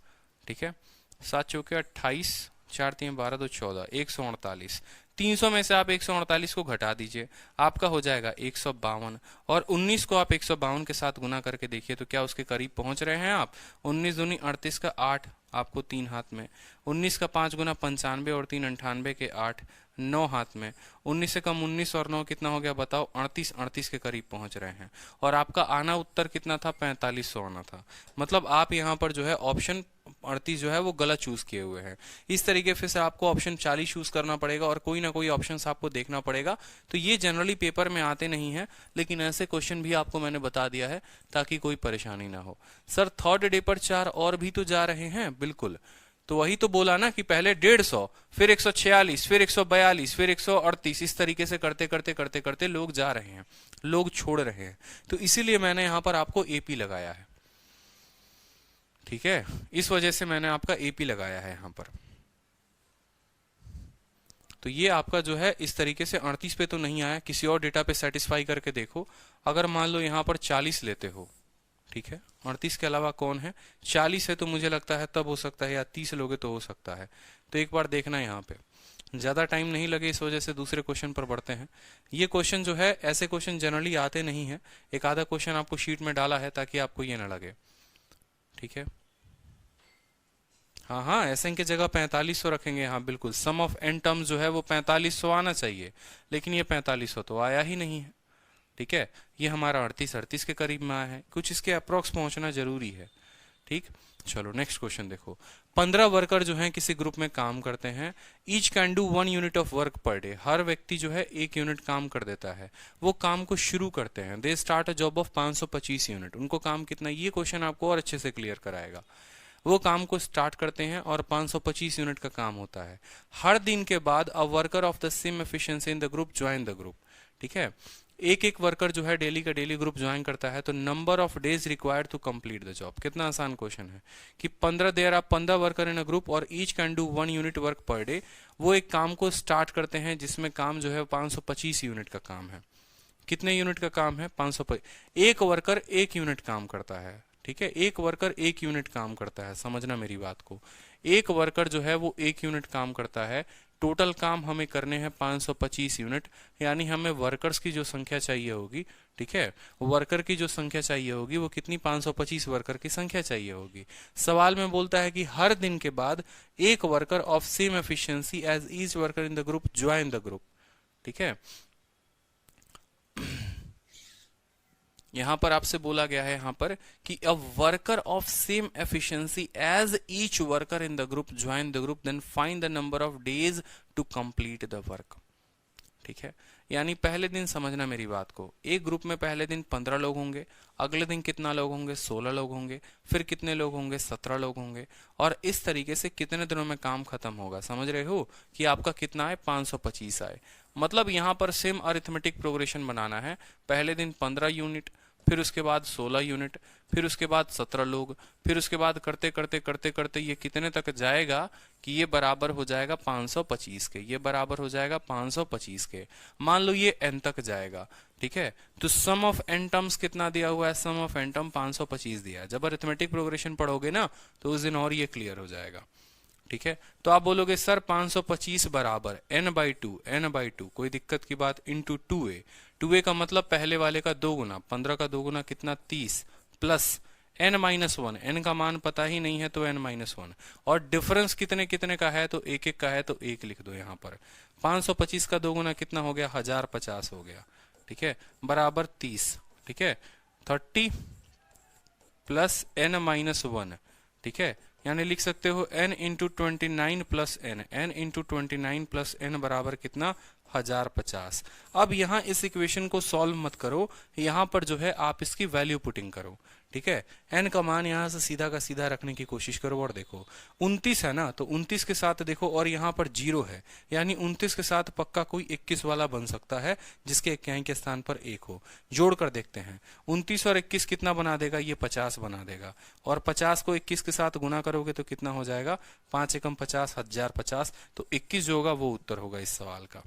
ठीक है, 7 चौके 28, 4 3 12 2 14, 148। 300 में से आप 148 को घटा दीजिए, आपका हो जाएगा 152, और 19 को आप 152 के साथ गुना करके देखिए तो क्या उसके करीब पहुंच रहे हैं आप। 19 दूनी 38 का 8 आपको 3 हाथ में, 19 का 5 गुना 95 और 3 98 के 8 9 हाथ में, 19 से कम 19 और 9 कितना हो गया बताओ, 38, 38 के करीब पहुंच रहे हैं। और आपका आना उत्तर कितना था, 4500 आना था। मतलब आप यहाँ पर जो है ऑप्शन 38 जो है वो गलत चूज किए हुए हैं। इस तरीके से आपको ऑप्शन 40 चूज करना पड़ेगा और कोई ना कोई ऑप्शन आपको देखना पड़ेगा। तो ये जनरली पेपर में आते नहीं है, लेकिन ऐसे क्वेश्चन भी आपको मैंने बता दिया है ताकि कोई परेशानी ना हो। सर थर्ड डे पर 4 और भी तो जा रहे हैं, बिल्कुल, तो वही तो बोला ना कि पहले 150, फिर 146, फिर 142, फिर 138, इस तरीके से करते करते करते करते लोग जा रहे हैं, लोग छोड़ रहे हैं। तो इसीलिए मैंने यहां पर आपको एपी लगाया है। ठीक है, इस वजह से मैंने आपका एपी लगाया है यहां पर। तो ये आपका जो है इस तरीके से 38 पे तो नहीं आया, किसी और डेटा पे सेटिस्फाई करके देखो। अगर मान लो यहां पर 40 लेते हो, ठीक है, 38 के अलावा कौन है, 40 है, तो मुझे लगता है तब हो सकता है, या 30 लोगे तो हो सकता है। तो एक बार देखना यहाँ पे, ज्यादा टाइम नहीं लगे, इस वजह से दूसरे क्वेश्चन पर बढ़ते हैं। ये क्वेश्चन जो है, ऐसे क्वेश्चन जनरली आते नहीं है, एक आधा क्वेश्चन आपको शीट में डाला है ताकि आपको ये ना लगे। ठीक है, हाँ हाँ, एसएन की जगह 4500 रखेंगे। हाँ बिल्कुल, सम ऑफ n टर्म्स जो है वो 4500 आना चाहिए, लेकिन ये 4500 तो आया ही नहीं है। ठीक है, ये हमारा 38 के करीब में आया है, कुछ इसके अप्रोक्स पहुंचना जरूरी है। ठीक, चलो नेक्स्ट क्वेश्चन देखो। 15 वर्कर जो हैं किसी ग्रुप में काम करते हैं, each can do 1 unit of work per day. हर व्यक्ति जो है 1 यूनिट काम कर देता है। वो काम को शुरू करते हैं, they start a job of 525 unit. उनको काम कितना, ये क्वेश्चन आपको और अच्छे से क्लियर कराएगा। वो काम को स्टार्ट करते हैं और 525 यूनिट का काम होता है। हर दिन के बाद अ worker of the same efficiency in the group join the group. ठीक है, एक एक वर्कर जो है डेली का डेली ग्रुप ज्वाइन करता है, तो number of days required to complete the job. कितना आसान क्वेश्चन है कि 15 देर आप 15 वर्कर इन अ ग्रुप और each can do 1 unit work per day. वो एक काम को स्टार्ट करते हैं जिसमें काम जो है 525 यूनिट का काम है। कितने यूनिट का काम है? 525। एक वर्कर 1 यूनिट काम करता है, ठीक है, एक वर्कर 1 यूनिट काम करता है, समझना मेरी बात को। एक वर्कर जो है वो 1 यूनिट काम करता है। टोटल काम हमें करने हैं 525 यूनिट, यानी हमें वर्कर्स की जो संख्या चाहिए होगी, ठीक है, वर्कर की जो संख्या चाहिए होगी वो कितनी? 525 वर्कर की संख्या चाहिए होगी। सवाल में बोलता है कि हर दिन के बाद एक worker of same efficiency as each worker in the group join the group, ठीक है। यहां पर आपसे बोला गया है यहां पर कि a worker of same efficiency as each worker in the group join the group then find the number of days to complete the work, ठीक है। यानी पहले दिन समझना मेरी बात को, एक ग्रुप में पहले दिन 15 लोग होंगे, अगले दिन कितना लोग होंगे? 16 लोग होंगे, फिर कितने लोग होंगे? 17 लोग होंगे, और इस तरीके से कितने दिनों में काम खत्म होगा? समझ रहे हो कि आपका कितना आए? 525 आए। मतलब यहां पर सेम अरिथमेटिक प्रोग्रेशन बनाना है। पहले दिन 15 यूनिट, फिर उसके बाद 16 यूनिट, फिर उसके बाद 17 लोग, फिर उसके बाद करते करते करते करते ये कितने तक जाएगा कि ये बराबर हो जाएगा 525 के, ये बराबर हो जाएगा 525 के। मान लो ये n तक जाएगा, ठीक है। तो सम ऑफ n टर्म्स कितना दिया हुआ है? सम ऑफ n टर्म 525 दिया है। जब अरिथमेटिक प्रोग्रेशन पढ़ोगे ना तो उस दिन और ये क्लियर हो जाएगा, ठीक है। तो आप बोलोगे सर 525 बराबर n/2, n/2 कोई दिक्कत की बात, इंटू 2a। 2a का मतलब पहले वाले का 2 गुना, 15 का 2 गुना कितना? 30, प्लस n-1, n का मान पता ही नहीं है तो n-1, और डिफरेंस कितने कितने का है? तो एक एक का है, तो एक लिख दो यहाँ पर। 525 का 2 गुना कितना हो गया? 1050 हो गया, ठीक है, बराबर 30, ठीक है। 30 प्लस n-1, ठीक है, यानी लिख सकते हो n into 29 plus n, n into 29 plus n बराबर कितना? 1050। अब यहाँ इस इक्वेशन को सॉल्व मत करो, यहाँ पर जो है आप इसकी वैल्यू पुटिंग करो, ठीक है। n का मान यहाँ से सीधा का सीधा रखने की कोशिश करो, और देखो 29 है ना, तो 29 के साथ देखो, और यहाँ पर 0 है, यानी 29 के साथ पक्का कोई 21 वाला बन सकता है जिसके इक्याई के स्थान पर 1 हो। जोड़ कर देखते हैं, 29 और 21 कितना बना देगा? ये 50 बना देगा, और 50 को 21 के साथ गुना करोगे तो कितना हो जाएगा? 5 एकम 50, 1050। तो 21 जो होगा वो उत्तर होगा इस सवाल का।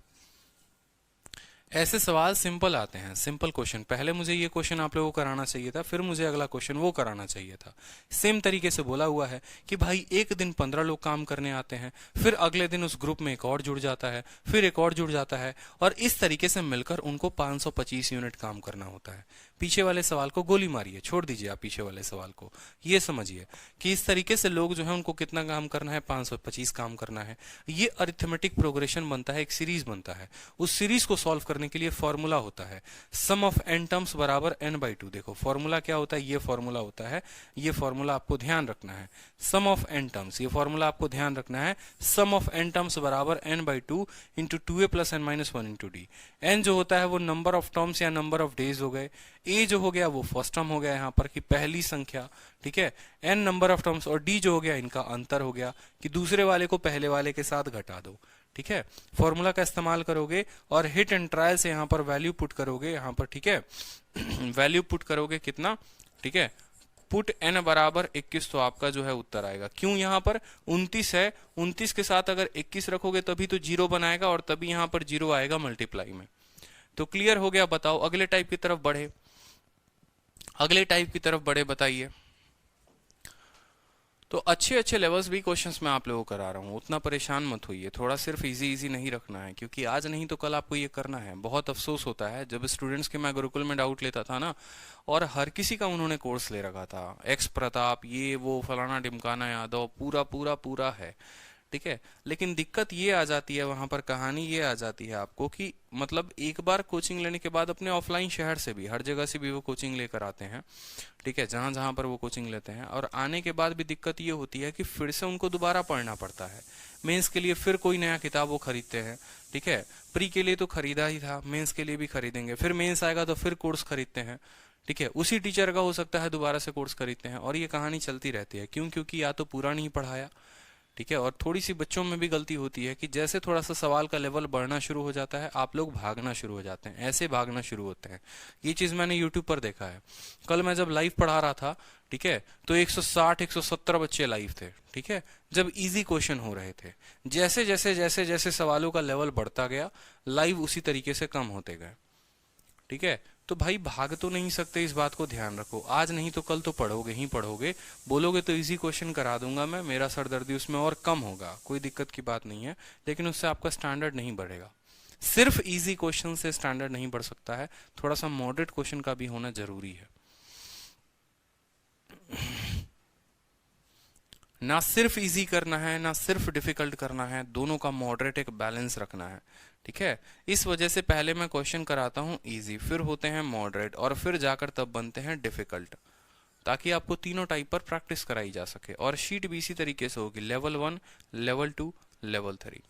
ऐसे सवाल सिंपल आते हैं, सिंपल क्वेश्चन। पहले मुझे ये क्वेश्चन आप लोगों को कराना चाहिए था, फिर मुझे अगला क्वेश्चन वो कराना चाहिए था। सेम तरीके से बोला हुआ है कि भाई एक दिन 15 लोग काम करने आते हैं, फिर अगले दिन उस ग्रुप में एक और जुड़ जाता है, फिर एक और जुड़ जाता है, और इस तरीके से मिलकर उनको 525 यूनिट काम करना होता है। पीछे वाले सवाल को गोली मारिए, छोड़ दीजिए आप पीछे वाले सवाल को। ये समझिए कि इस तरीके से लोग जो है उनको कितना काम करना है? 525 काम करना है। ये अरिथमेटिक प्रोग्रेशन बनता है, एक सीरीज बनता है। उस सीरीज को सॉल्व करने के लिए फॉर्मूला होता है सम ऑफ n टर्म्स बराबर n/2। देखो फॉर्मूला क्या होता है? ये फॉर्मूला होता है, ये फॉर्मूला आपको ध्यान रखना है। सम ऑफ n टर्म्स, ये फॉर्मूला आपको ध्यान रखना है। सम ऑफ n टर्म्स बराबर n/2 into 2a plus n-1 into d। n जो होता है वो नंबर ऑफ टर्म्स या नंबर ऑफ डेज हो गए, a जो हो गया वो फर्स्ट टर्म हो गया यहाँ पर कि पहली संख्या, ठीक है, n नंबर ऑफ टर्म्स, और d जो हो गया इनका अंतर हो गया कि दूसरे वाले को पहले वाले के साथ घटा दो, ठीक है। फॉर्मूला का इस्तेमाल करोगे और हिट एंड ट्रायल से यहाँ पर वैल्यू पुट करोगे यहाँ पर, ठीक है। वैल्यू पुट करोगे कितना? ठीक है, पुट n बराबर 21, तो आपका जो है उत्तर आएगा। क्यों? यहाँ पर 29 है, 29 के साथ अगर 21 रखोगे तभी तो 0 बनाएगा, और तभी यहाँ पर 0 आएगा मल्टीप्लाई में। तो क्लियर हो गया? बताओ अगले टाइप की तरफ बढ़े, अगले टाइप की तरफ बढ़े, बताइए। तो अच्छे अच्छे लेवल्स भी क्वेश्चंस मैं आप लोगों को करा रहा हूँ, उतना परेशान मत होइए। थोड़ा सिर्फ इजी इजी नहीं रखना है, क्योंकि आज नहीं तो कल आपको ये करना है। बहुत अफसोस होता है जब स्टूडेंट्स के मैं गुरुकुल में डाउट लेता था ना, और हर किसी का उन्होंने कोर्स ले रखा था, एक्स प्रताप, ये वो फलाना ढिमकाना यादव, पूरा पूरा पूरा है, ठीक है। लेकिन दिक्कत ये आ जाती है वहां पर, कहानी ये आ जाती है आपको कि मतलब एक बार कोचिंग लेने के बाद अपने ऑफलाइन शहर से भी, हर जगह से भी वो कोचिंग लेकर आते हैं, ठीक है, जहां जहां पर वो कोचिंग लेते हैं, और आने के बाद भी दिक्कत ये होती है कि फिर से उनको दोबारा पढ़ना पड़ता है। मेंस के लिए फिर कोई नया किताब वो खरीदते हैं, ठीक है। प्री के लिए तो खरीदा ही था, मेंस के लिए भी खरीदेंगे, फिर मेंस आएगा तो फिर कोर्स खरीदते हैं, ठीक है। उसी टीचर का हो सकता है दोबारा से कोर्स खरीदते हैं, और ये कहानी चलती रहती है। क्यों? क्योंकि या तो पूरा नहीं पढ़ाया, ठीक है। और थोड़ी सी बच्चों में भी गलती होती है कि जैसे थोड़ा सा सवाल का लेवल बढ़ना शुरू हो जाता है आप लोग भागना शुरू हो जाते हैं, ऐसे भागना शुरू होते हैं। ये चीज मैंने यूट्यूब पर देखा है। कल मैं जब लाइव पढ़ा रहा था, ठीक है, तो 160 170 बच्चे लाइव थे, ठीक है, जब इजी क्वेश्चन हो रहे थे। जैसे जैसे जैसे जैसे सवालों का लेवल बढ़ता गया, लाइव उसी तरीके से कम होते गए, ठीक है। तो भाई भाग तो नहीं सकते, इस बात को ध्यान रखो। आज नहीं तो कल तो पढ़ोगे ही पढ़ोगे। बोलोगे तो इजी क्वेश्चन करा दूंगा मैं, मेरा सरदर्दी उसमें और कम होगा, कोई दिक्कत की बात नहीं है, लेकिन उससे आपका स्टैंडर्ड नहीं बढ़ेगा। सिर्फ इजी क्वेश्चन से स्टैंडर्ड नहीं बढ़ सकता है, थोड़ा सा मॉडरेट क्वेश्चन का भी होना जरूरी है। ना सिर्फ इजी करना है ना सिर्फ डिफिकल्ट करना है, दोनों का मॉडरेट एक बैलेंस रखना है, ठीक है। इस वजह से पहले मैं क्वेश्चन कराता हूं इजी, फिर होते हैं मॉडरेट, और फिर जाकर तब बनते हैं डिफिकल्ट, ताकि आपको तीनों टाइप पर प्रैक्टिस कराई जा सके। और शीट भी इसी तरीके से होगी, लेवल 1, लेवल 2, लेवल 3।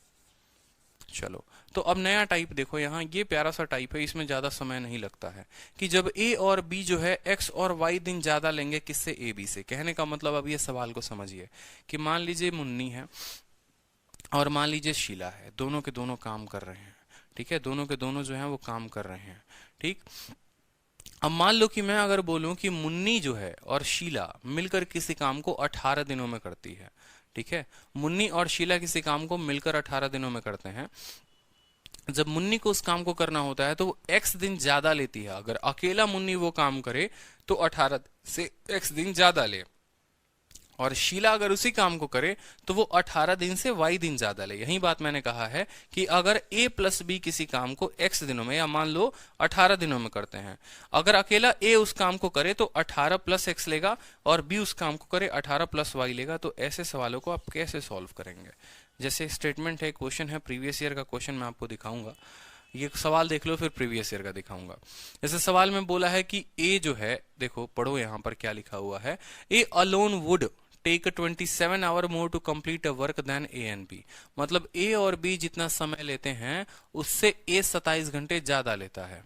चलो, तो अब नया टाइप देखो, यहाँ ये प्यारा सा टाइप है, इसमें ज्यादा समय नहीं लगता है, कि जब ए और बी जो है एक्स और वाई दिन ज्यादा लेंगे किससे, ए बी से। कहने का मतलब, अब ये सवाल को समझिए कि मान लीजिए मुन्नी है और मान लीजिए शीला है, दोनों के दोनों काम कर रहे हैं, ठीक है, दोनों के दोनों जो है वो काम कर रहे हैं, ठीक। अब मान लो कि मैं अगर बोलूं कि मुन्नी जो है और शीला मिलकर किसी काम को 18 दिनों में करती है, ठीक है, मुन्नी और शीला किसी काम को मिलकर 18 दिनों में करते हैं। जब मुन्नी को उस काम को करना होता है तो वो x दिन ज्यादा लेती है। अगर अकेला मुन्नी वो काम करे तो 18 से x दिन ज्यादा ले, और शीला अगर उसी काम को करे तो वो 18 दिन से y दिन ज्यादा ले। यही बात मैंने कहा है कि अगर a प्लस बी किसी काम को x दिनों में या मान लो 18 दिनों में करते हैं, अगर अकेला a उस काम को करे तो 18 प्लस x लेगा और b उस काम को करे 18 प्लस y लेगा। तो ऐसे सवालों को आप कैसे सॉल्व करेंगे? जैसे स्टेटमेंट है, क्वेश्चन है, प्रीवियस ईयर का क्वेश्चन मैं आपको दिखाऊंगा। ये सवाल देख लो, फिर प्रीवियस ईयर का दिखाऊंगा। जैसे सवाल में बोला है कि ए जो है, देखो पढ़ो यहाँ पर क्या लिखा हुआ है, A alone would take 27 hour more to complete a work than A and B. मतलब ए और बी जितना समय लेते हैं उससे ए 27 घंटे ज्यादा लेता है,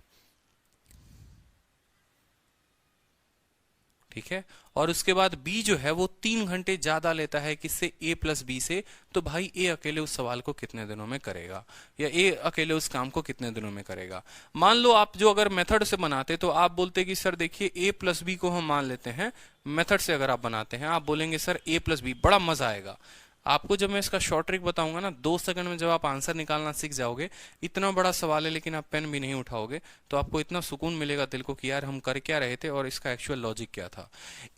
ठीक है। और उसके बाद बी जो है वो 3 घंटे ज्यादा लेता है किससे, ए प्लस बी से। तो भाई ए अकेले उस सवाल को कितने दिनों में करेगा, या ए अकेले उस काम को कितने दिनों में करेगा। मान लो आप जो अगर मेथड से बनाते तो आप बोलते कि सर देखिए ए प्लस बी को हम मान लेते हैं, मेथड से अगर आप बनाते हैं आप बोलेंगे सर ए प्लस बी, बड़ा मजा आएगा आपको। जब मैं इसका शॉर्ट ट्रिक बताऊंगा ना, 2 सेकंड में जब आप आंसर निकालना सीख जाओगे, इतना बड़ा सवाल है लेकिन आप पेन भी नहीं उठाओगे, तो आपको इतना सुकून मिलेगा दिल को कि यार हम कर क्या रहे थे और इसका एक्चुअल लॉजिक क्या था।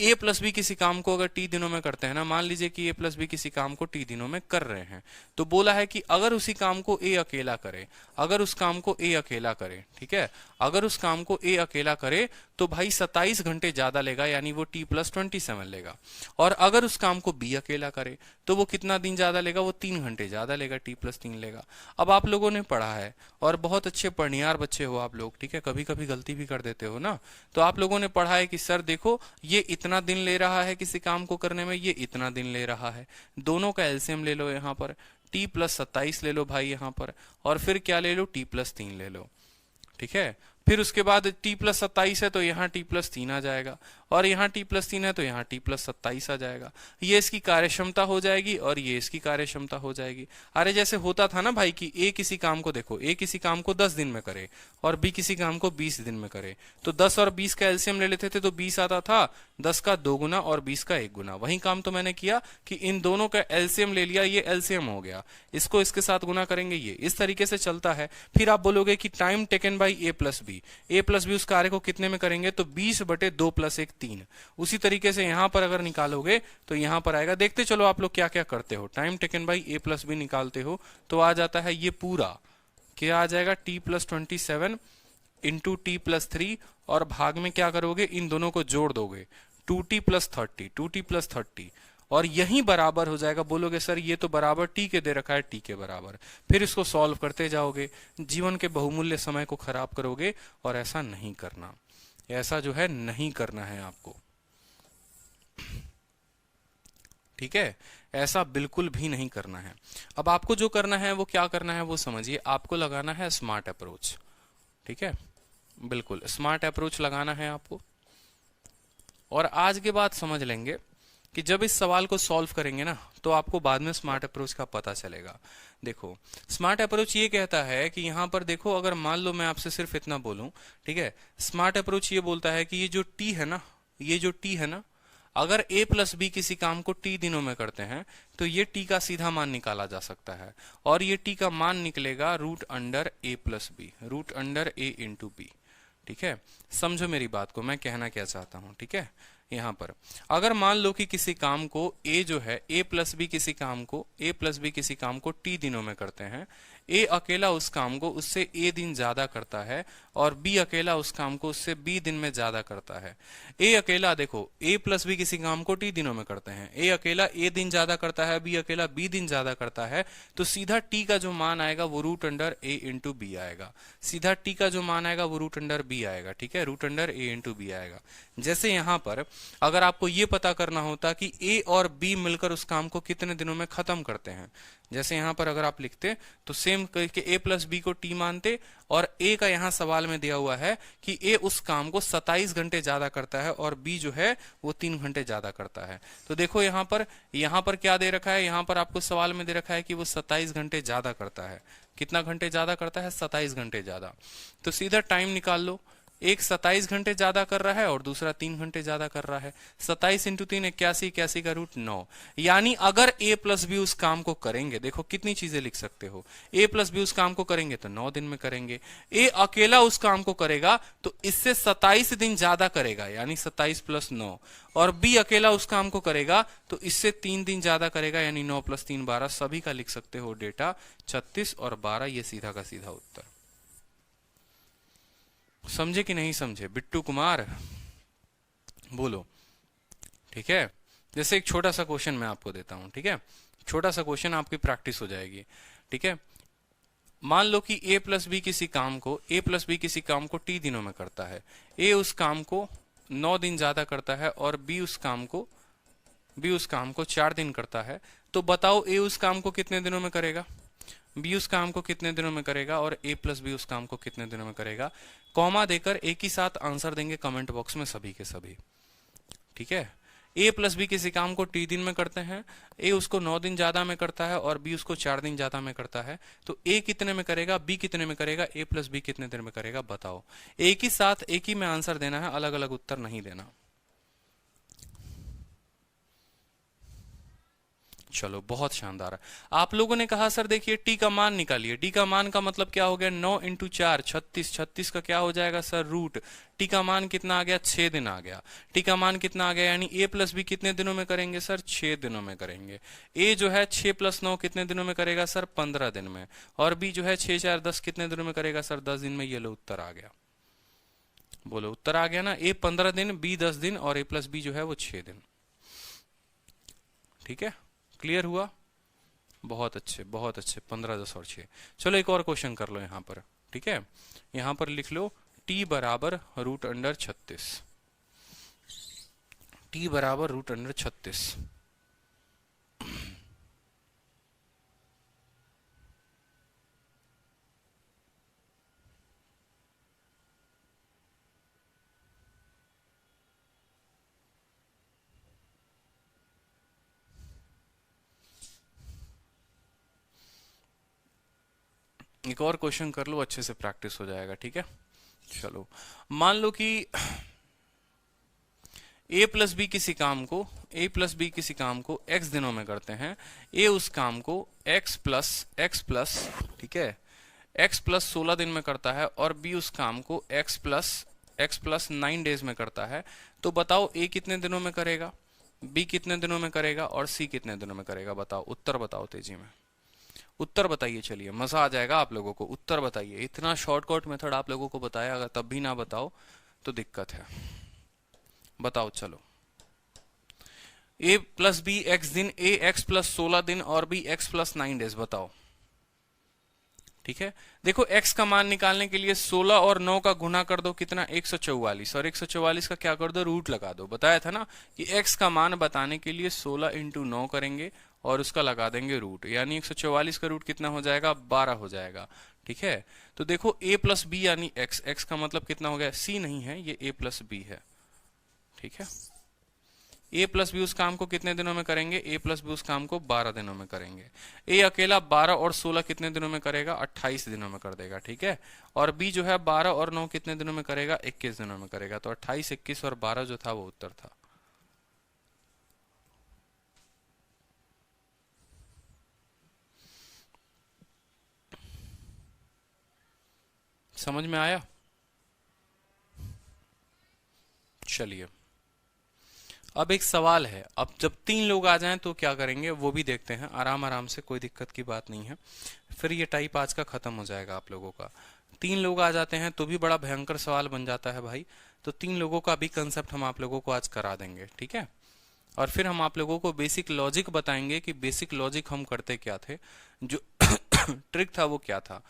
ए प्लस बी किसी काम को अगर टी दिनों में करते हैं ना, मान लीजिए कि ए प्लस बी किसी काम को टी दिनों में कर रहे हैं, तो बोला है कि अगर उसी काम को ए अकेला करे, अगर उस काम को ए अकेला करे, ठीक है, अगर उस काम को ए अकेला करे तो भाई 27 घंटे ज्यादा लेगा, यानी वो टी प्लस 27 लेगा। और अगर उस काम को बी अकेला करे तो वो कितना दिन ज्यादा लेगा, वो 3 घंटे ज्यादा लेगा, टी प्लस 3 लेगा। अब आप लोगों ने पढ़ा है और बहुत अच्छे पढ़नियार बच्चे हो आप लोग, ठीक है, कभी कभी गलती भी कर देते हो ना, तो आप लोगों ने पढ़ा है कि सर देखो ये इतना दिन ले रहा है किसी काम को करने में, ये इतना दिन ले रहा है, दोनों का एलसीएम ले लो यहाँ पर, टी प्लस 27 ले लो भाई यहाँ पर, और फिर क्या ले लो, टी प्लस 3 ले लो, ठीक है। फिर उसके बाद टी प्लस 27 है तो यहाँ टी प्लस 3 आ जाएगा, और यहाँ टी प्लस 3 है तो यहाँ टी प्लस 27 आ जाएगा। ये इसकी कार्यक्षमता हो जाएगी और ये इसकी कार्यक्षमता हो जाएगी। अरे जैसे होता था ना भाई कि ए किसी काम को, देखो ए किसी काम को 10 दिन में करे और बी किसी काम को 20 दिन में करे, तो 10 और 20 का एलसीएम ले लेते थे तो 20 आता था, 10 का 2 गुना और 20 का 1 गुना। वही काम तो मैंने किया कि इन दोनों का एलसीएम ले लिया, ये एलसीएम हो गया, इसको इसके साथ गुना करेंगे, ये इस तरीके से चलता है। फिर आप बोलोगे कि time taken by A plus B, A plus B उस कार्य को कितने में करेंगे, तो 20/2 + 1 3। उसी तरीके से यहां पर अगर निकालोगे तो यहां पर आएगा, देखते चलो आप लोग क्या क्या करते हो। Time taken by A plus B निकालते हो तो आ जाता है ये पूरा, क्या आ जाएगा, T plus 27 into T plus 3, और भाग में क्या करोगे, इन दोनों को जोड़ दोगे, 2t + 30, 2t + 30, और यही बराबर हो जाएगा। बोलोगे सर ये तो बराबर टी के दे रखा है, टी के बराबर। फिर इसको सॉल्व करते जाओगे, जीवन के बहुमूल्य समय को खराब करोगे, और ऐसा नहीं करना, ऐसा जो है नहीं करना है आपको, ठीक है, ऐसा बिल्कुल भी नहीं करना है। अब आपको जो करना है वो क्या करना है वो समझिए, आपको लगाना है स्मार्ट अप्रोच, ठीक है, बिल्कुल स्मार्ट अप्रोच लगाना है आपको। और आज के बाद समझ लेंगे कि जब इस सवाल को सॉल्व करेंगे ना तो आपको बाद में स्मार्ट अप्रोच का पता चलेगा। देखो स्मार्ट अप्रोच ये कहता है कि यहाँ पर देखो, अगर मान लो मैं आपसे सिर्फ इतना बोलूं, ठीक है, स्मार्ट अप्रोच ये बोलता है कि ये जो टी है ना, ये जो टी है ना, अगर a प्लस बी किसी काम को t दिनों में करते हैं तो ये t का सीधा मान निकाला जा सकता है, और ये t का मान निकलेगा root under a plus B, root under a into B. ठीक है, समझो मेरी बात को, मैं कहना क्या चाहता हूं। ठीक है, यहाँ पर अगर मान लो कि किसी काम को a जो है, a प्लस बी किसी काम को, a प्लस बी किसी काम को t दिनों में करते हैं, a अकेला उस काम को उससे a दिन ज्यादा करता है, और b अकेला उस काम को उससे b दिन में ज्यादा करता है। a अकेला, देखो a प्लस बी किसी काम को t दिनों में करते हैं, a अकेला a दिन ज्यादा करता है, b अकेला b दिन ज्यादा करता है, तो सीधा t का जो मान आएगा वो root under a into B आएगा। सीधा t का जो मान आएगा वो रूट अंडर b आएगा। ठीक है, root under a into B आएगा। जैसे यहाँ पर अगर आपको ये पता करना होता कि a और b मिलकर उस काम को कितने दिनों में खत्म करते हैं, जैसे यहाँ पर अगर आप लिखते तो सेम करके a प्लस बी को t मानते, और a का यहाँ सवाल में दिया हुआ है कि a उस काम को 27 घंटे ज्यादा करता है और b जो है वो 3 घंटे ज्यादा करता है। तो देखो यहाँ पर क्या दे रखा है, यहाँ पर आपको सवाल में दे रखा है कि वो 27 घंटे ज्यादा करता है। कितना घंटे ज्यादा करता है? 27 घंटे ज्यादा। तो सीधा टाइम निकाल लो, एक 27 घंटे ज्यादा कर रहा है और दूसरा 3 घंटे ज्यादा कर रहा है। 27 इंटू 3 81, 81 का रूट 9। यानी अगर a प्लस बी उस काम को करेंगे, देखो कितनी चीजें लिख सकते हो, a प्लस बी उस काम को करेंगे तो 9 दिन में करेंगे, a अकेला उस काम को करेगा तो इससे 27 दिन ज्यादा करेगा, यानी 27 प्लस 9, और b अकेला उस काम को करेगा तो इससे 3 दिन ज्यादा करेगा, यानी 9 प्लस 3 12। सभी का लिख सकते हो डेटा 36 और 12, ये सीधा का सीधा उत्तर। समझे कि नहीं समझे बिट्टू कुमार? बोलो। ठीक है, जैसे एक छोटा सा क्वेश्चन मैं आपको देता हूं। ठीक है, छोटा सा क्वेश्चन, आपकी प्रैक्टिस हो जाएगी। ठीक है, मान लो कि a प्लस बी किसी काम को, a प्लस बी किसी काम को t दिनों में करता है, a उस काम को 9 दिन ज्यादा करता है और b उस काम को 4 दिन करता है। तो बताओ a उस काम को कितने दिनों में करेगा, b उस काम को कितने दिनों में करेगा, और a प्लस बी उस काम को कितने दिनों में करेगा। कॉमा देकर एक ही साथ आंसर देंगे कमेंट बॉक्स में सभी के सभी। ठीक है, a प्लस बी किसी काम को t दिन में करते हैं, a उसको 9 दिन ज्यादा में करता है और b उसको 4 दिन ज्यादा में करता है। तो a कितने में करेगा, b कितने में करेगा, a प्लस बी कितने दिन में करेगा, बताओ। एक ही साथ एक ही में आंसर देना है, अलग अलग उत्तर नहीं देना। चलो, बहुत शानदार है। आप लोगों ने कहा सर देखिए टी का मान निकालिए। टी का मान का मतलब क्या हो गया, 9 इंटू 4 36, 36 का क्या हो जाएगा सर, रूट। टी का मान कितना आ गया, 6 दिन आ गया। टी का मान कितना आ गया, यानी a प्लस बी कितने दिनों में करेंगे सर, 6 दिनों में करेंगे। a जो है 6 प्लस 9 कितने दिनों में करेगा सर, 15 दिन में। और b जो है 6 4 10 कितने दिनों में करेगा सर, 10 दिन में। ये लो उत्तर आ गया। बोलो, उत्तर आ गया ना। a 15 दिन, b 10 दिन और a प्लस बी जो है वो 6 दिन। ठीक है, क्लियर हुआ? बहुत अच्छे, बहुत अच्छे। 15 10 और 6। चलो एक और क्वेश्चन कर लो यहाँ पर। ठीक है, यहाँ पर लिख लो t बराबर रूट अंडर 36। t बराबर रूट अंडर 36। एक और क्वेश्चन कर लो, अच्छे से प्रैक्टिस हो जाएगा। ठीक है, चलो मान लो कि a प्लस बी किसी काम को, a प्लस बी किसी काम को x दिनों में करते हैं। a उस काम को x प्लस ठीक है, x प्लस 16 दिन में करता है, और b उस काम को x प्लस 9 डेज में करता है। तो बताओ a कितने दिनों में करेगा, b कितने दिनों में करेगा, और c कितने दिनों में करेगा। बताओ, उत्तर बताओ तेजी में, उत्तर बताइए। चलिए, मजा आ जाएगा आप लोगों को। उत्तर बताइए। इतना शॉर्टकट मेथड आप लोगों को बताया, अगर तब भी ना बताओ तो दिक्कत है। बताओ चलो। a प्लस बी एक्स दिन, a x प्लस 16 दिन और b x प्लस 9 डेज। बताओ। ठीक है, देखो x का मान निकालने के लिए 16 और 9 का गुना कर दो, कितना 144, और 144 का क्या कर दो, रूट लगा दो। बताया था ना कि x का मान बताने के लिए 16 इंटू 9 करेंगे और उसका लगा देंगे रूट, यानी 144 का रूट कितना हो जाएगा, 12 हो जाएगा। ठीक है, तो देखो a प्लस बी यानी x का मतलब कितना हो गया, c नहीं है, ये a प्लस बी है। ठीक है, ए प्लस बी उस काम को कितने दिनों में करेंगे, ए प्लस बी उस काम को 12 दिनों में करेंगे। ए अकेला 12 और 16 कितने दिनों में करेगा, 28 दिनों में कर देगा, ठीक है। और बी जो है 12 और 9 कितने दिनों में करेगा, 21 दिनों में करेगा। तो 28, 21 और 12 जो था वो उत्तर था। समझ में आया? चलिए अब एक सवाल है, अब जब 3 लोग आ जाएं तो क्या करेंगे वो भी देखते हैं, आराम आराम से, कोई दिक्कत की बात नहीं है। फिर ये टाइप आज का खत्म हो जाएगा आप लोगों का। 3 लोग आ जाते हैं तो भी बड़ा भयंकर सवाल बन जाता है भाई। तो 3 लोगों का भी कंसेप्ट हम आप लोगों को आज करा देंगे, ठीक है। और फिर हम आप लोगों को बेसिक लॉजिक बताएंगे कि बेसिक लॉजिक हम करते क्या थे, जो ट्रिक था वो क्या था।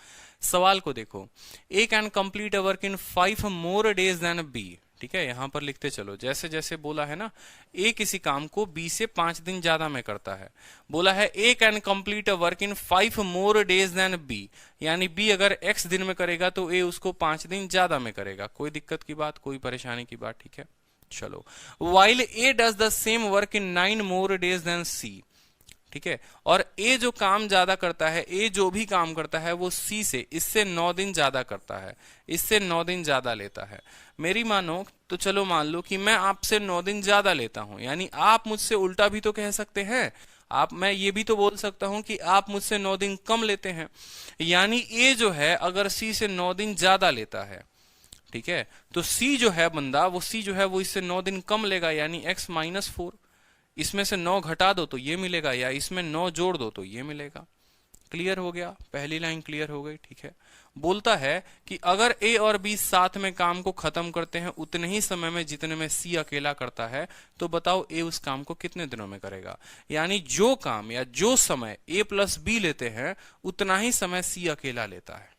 सवाल को देखो, A can complete a work in 5 more days than B, ठीक है। यहां पर लिखते चलो, जैसे जैसे बोला है ना, ए किसी काम को बी से 5 दिन ज्यादा में करता है। बोला है A can complete a work in 5 more days than B, यानी बी अगर x दिन में करेगा तो ए उसको 5 दिन ज्यादा में करेगा। कोई दिक्कत की बात, कोई परेशानी की बात, ठीक है। चलो, while A does the same work in 9 more days than C, ठीक है। और ए जो काम ज्यादा करता है, ए जो भी काम करता है वो सी से, इससे 9 दिन ज्यादा करता है, इससे 9 दिन ज्यादा लेता है। मेरी मानो तो चलो मान लो कि मैं आपसे 9 दिन ज्यादा लेता हूं, यानी आप मुझसे उल्टा भी तो कह सकते हैं। मैं ये भी तो बोल सकता हूं कि आप मुझसे 9 दिन कम लेते हैं। यानी ए जो है अगर सी से 9 दिन ज्यादा लेता है, ठीक है, तो सी जो है बंदा, वो सी जो है वो इससे 9 दिन कम लेगा, यानी x माइनस 4। इसमें से 9 घटा दो तो ये मिलेगा, या इसमें 9 जोड़ दो तो ये मिलेगा। क्लियर हो गया, पहली लाइन क्लियर हो गई, ठीक है। बोलता है कि अगर ए और बी साथ में काम को खत्म करते हैं उतने ही समय में जितने में सी अकेला करता है, तो बताओ ए उस काम को कितने दिनों में करेगा। यानी जो काम या जो समय ए प्लस बी लेते हैं उतना ही समय सी अकेला लेता है,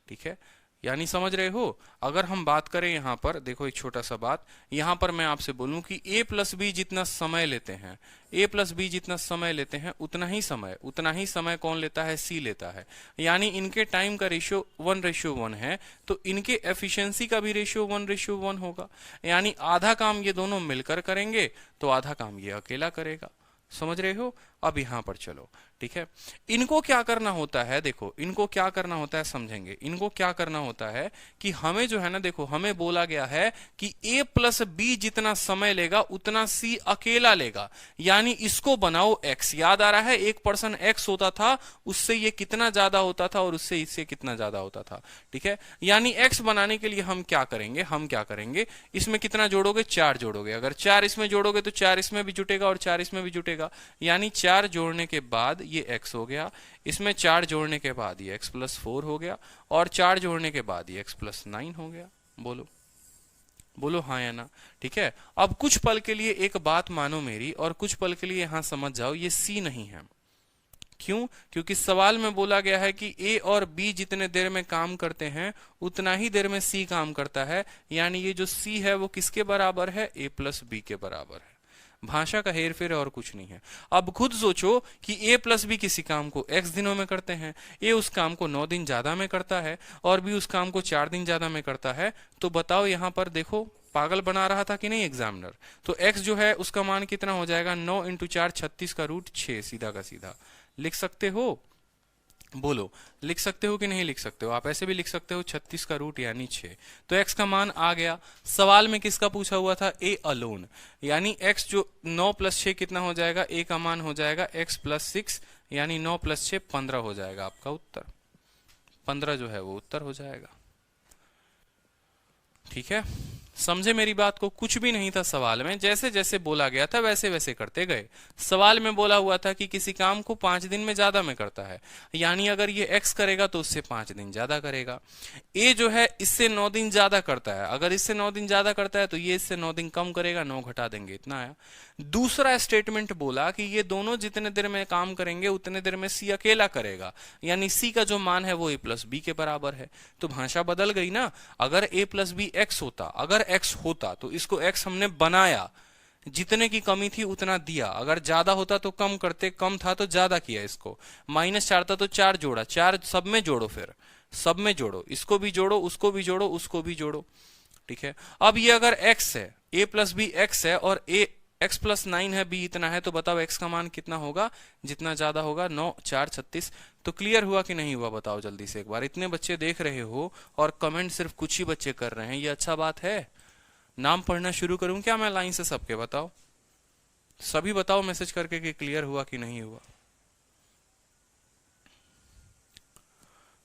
ठीक है। यानी समझ रहे हो, अगर हम बात करें यहां पर देखो एक छोटा सा बात, यहां पर मैं आपसे बोलूं कि ए प्लस बी जितना समय लेते हैं, ए प्लस बी जितना समय लेते हैं उतना ही समय कौन लेता है, सी लेता है। यानी इनके टाइम का रेशियो 1:1 है, तो इनके एफिशिएंसी का भी रेशियो 1:1 होगा। यानी आधा काम ये दोनों मिलकर करेंगे तो आधा काम ये अकेला करेगा। समझ रहे हो? अब यहां पर चलो, ठीक है। इनको क्या करना होता है, देखो इनको क्या करना होता है, समझेंगे। इनको क्या करना होता है कि हमें जो है ना, देखो हमें बोला गया है कि a प्लस बी जितना समय लेगा उतना c अकेला लेगा। यानी इसको बनाओ x, याद आ रहा है 1% x होता था, उससे ये कितना ज्यादा होता था और उससे इससे कितना ज्यादा होता था, ठीक है। यानी x बनाने के लिए हम क्या करेंगे, इसमें कितना जोड़ोगे, 4 जोड़ोगे। अगर 4 इसमें जोड़ोगे तो 4 इसमें भी जुटेगा और 4 इसमें भी जुटेगा। यानी 4 जोड़ने के बाद ये x हो गया, इसमें 4 जोड़ने के बाद ये x प्लस 4 हो गया, और 4 जोड़ने के बाद ये x प्लस 9 हो गया। बोलो हाँ या ना, ठीक है। अब कुछ पल के लिए एक बात मानो मेरी, और कुछ पल के लिए यहां समझ जाओ, ये c नहीं है। क्यों? क्योंकि सवाल में बोला गया है कि a और b जितने देर में काम करते हैं उतना ही देर में c काम करता है। यानी ये जो c है वो किसके बराबर है, a प्लस बी के बराबर है। भाषा का हेर फेर और कुछ नहीं है। अब खुद सोचो कि a प्लस बी किसी काम को x दिनों में करते हैं, a उस काम को 9 दिन ज्यादा में करता है और b उस काम को 4 दिन ज्यादा में करता है। तो बताओ यहां पर देखो, पागल बना रहा था कि नहीं एग्जामिनर। तो x जो है उसका मान कितना हो जाएगा, 9 × 4 36 का रूट 6, सीधा का सीधा। लिख सकते हो? बोलो लिख सकते हो कि नहीं लिख सकते हो? आप ऐसे भी लिख सकते हो 36 का रूट यानी 6। तो x का मान आ गया। सवाल में किसका पूछा हुआ था, a अलोन। यानी x जो 9 + 6 कितना हो जाएगा, a का मान हो जाएगा x + 6, यानी 9 + 6 15 हो जाएगा आपका उत्तर। 15 जो है वो उत्तर हो जाएगा, ठीक है। समझे मेरी बात को? कुछ भी नहीं था सवाल में, जैसे जैसे बोला गया था वैसे वैसे करते गए। सवाल में बोला हुआ था कि किसी काम को 5 दिन में ज्यादा में करता है, यानी अगर ये x करेगा तो उससे 5 दिन ज्यादा करेगा। a जो है इससे 9 दिन ज्यादा करता है, अगर इससे 9 दिन ज्यादा करता है तो ये इससे 9 दिन कम करेगा, 9 घटा देंगे, इतना आया। दूसरा स्टेटमेंट बोला कि ये दोनों जितने देर में काम करेंगे उतने देर में c अकेला करेगा, यानी c का जो मान है वो a प्लस बी के बराबर है। तो भाषा बदल गई ना। अगर a प्लस बी x होता, अगर x होता तो इसको x हमने बनाया, जितने की कमी थी उतना दिया। अगर ज्यादा होता तो कम करते, कम था तो ज्यादा किया। इसको -4 था तो 4 जोड़ा, 4 सब में जोड़ो, फिर सब में जोड़ो, इसको भी जोड़ो, उसको भी जोड़ो, उसको भी जोड़ो, ठीक है। अब ये अगर x है, a प्लस बी x है और a x प्लस 9 है, b इतना है, तो बताओ x का मान कितना होगा, जितना ज्यादा होगा 9 4 36। तो क्लियर हुआ कि नहीं हुआ, बताओ जल्दी से एक बार। इतने बच्चे देख रहे हो और कमेंट सिर्फ कुछ ही बच्चे कर रहे हैं, ये अच्छा बात है? नाम पढ़ना शुरू करूं क्या मैं लाइन से सबके? बताओ, सभी बताओ मैसेज करके कि क्लियर हुआ कि नहीं हुआ।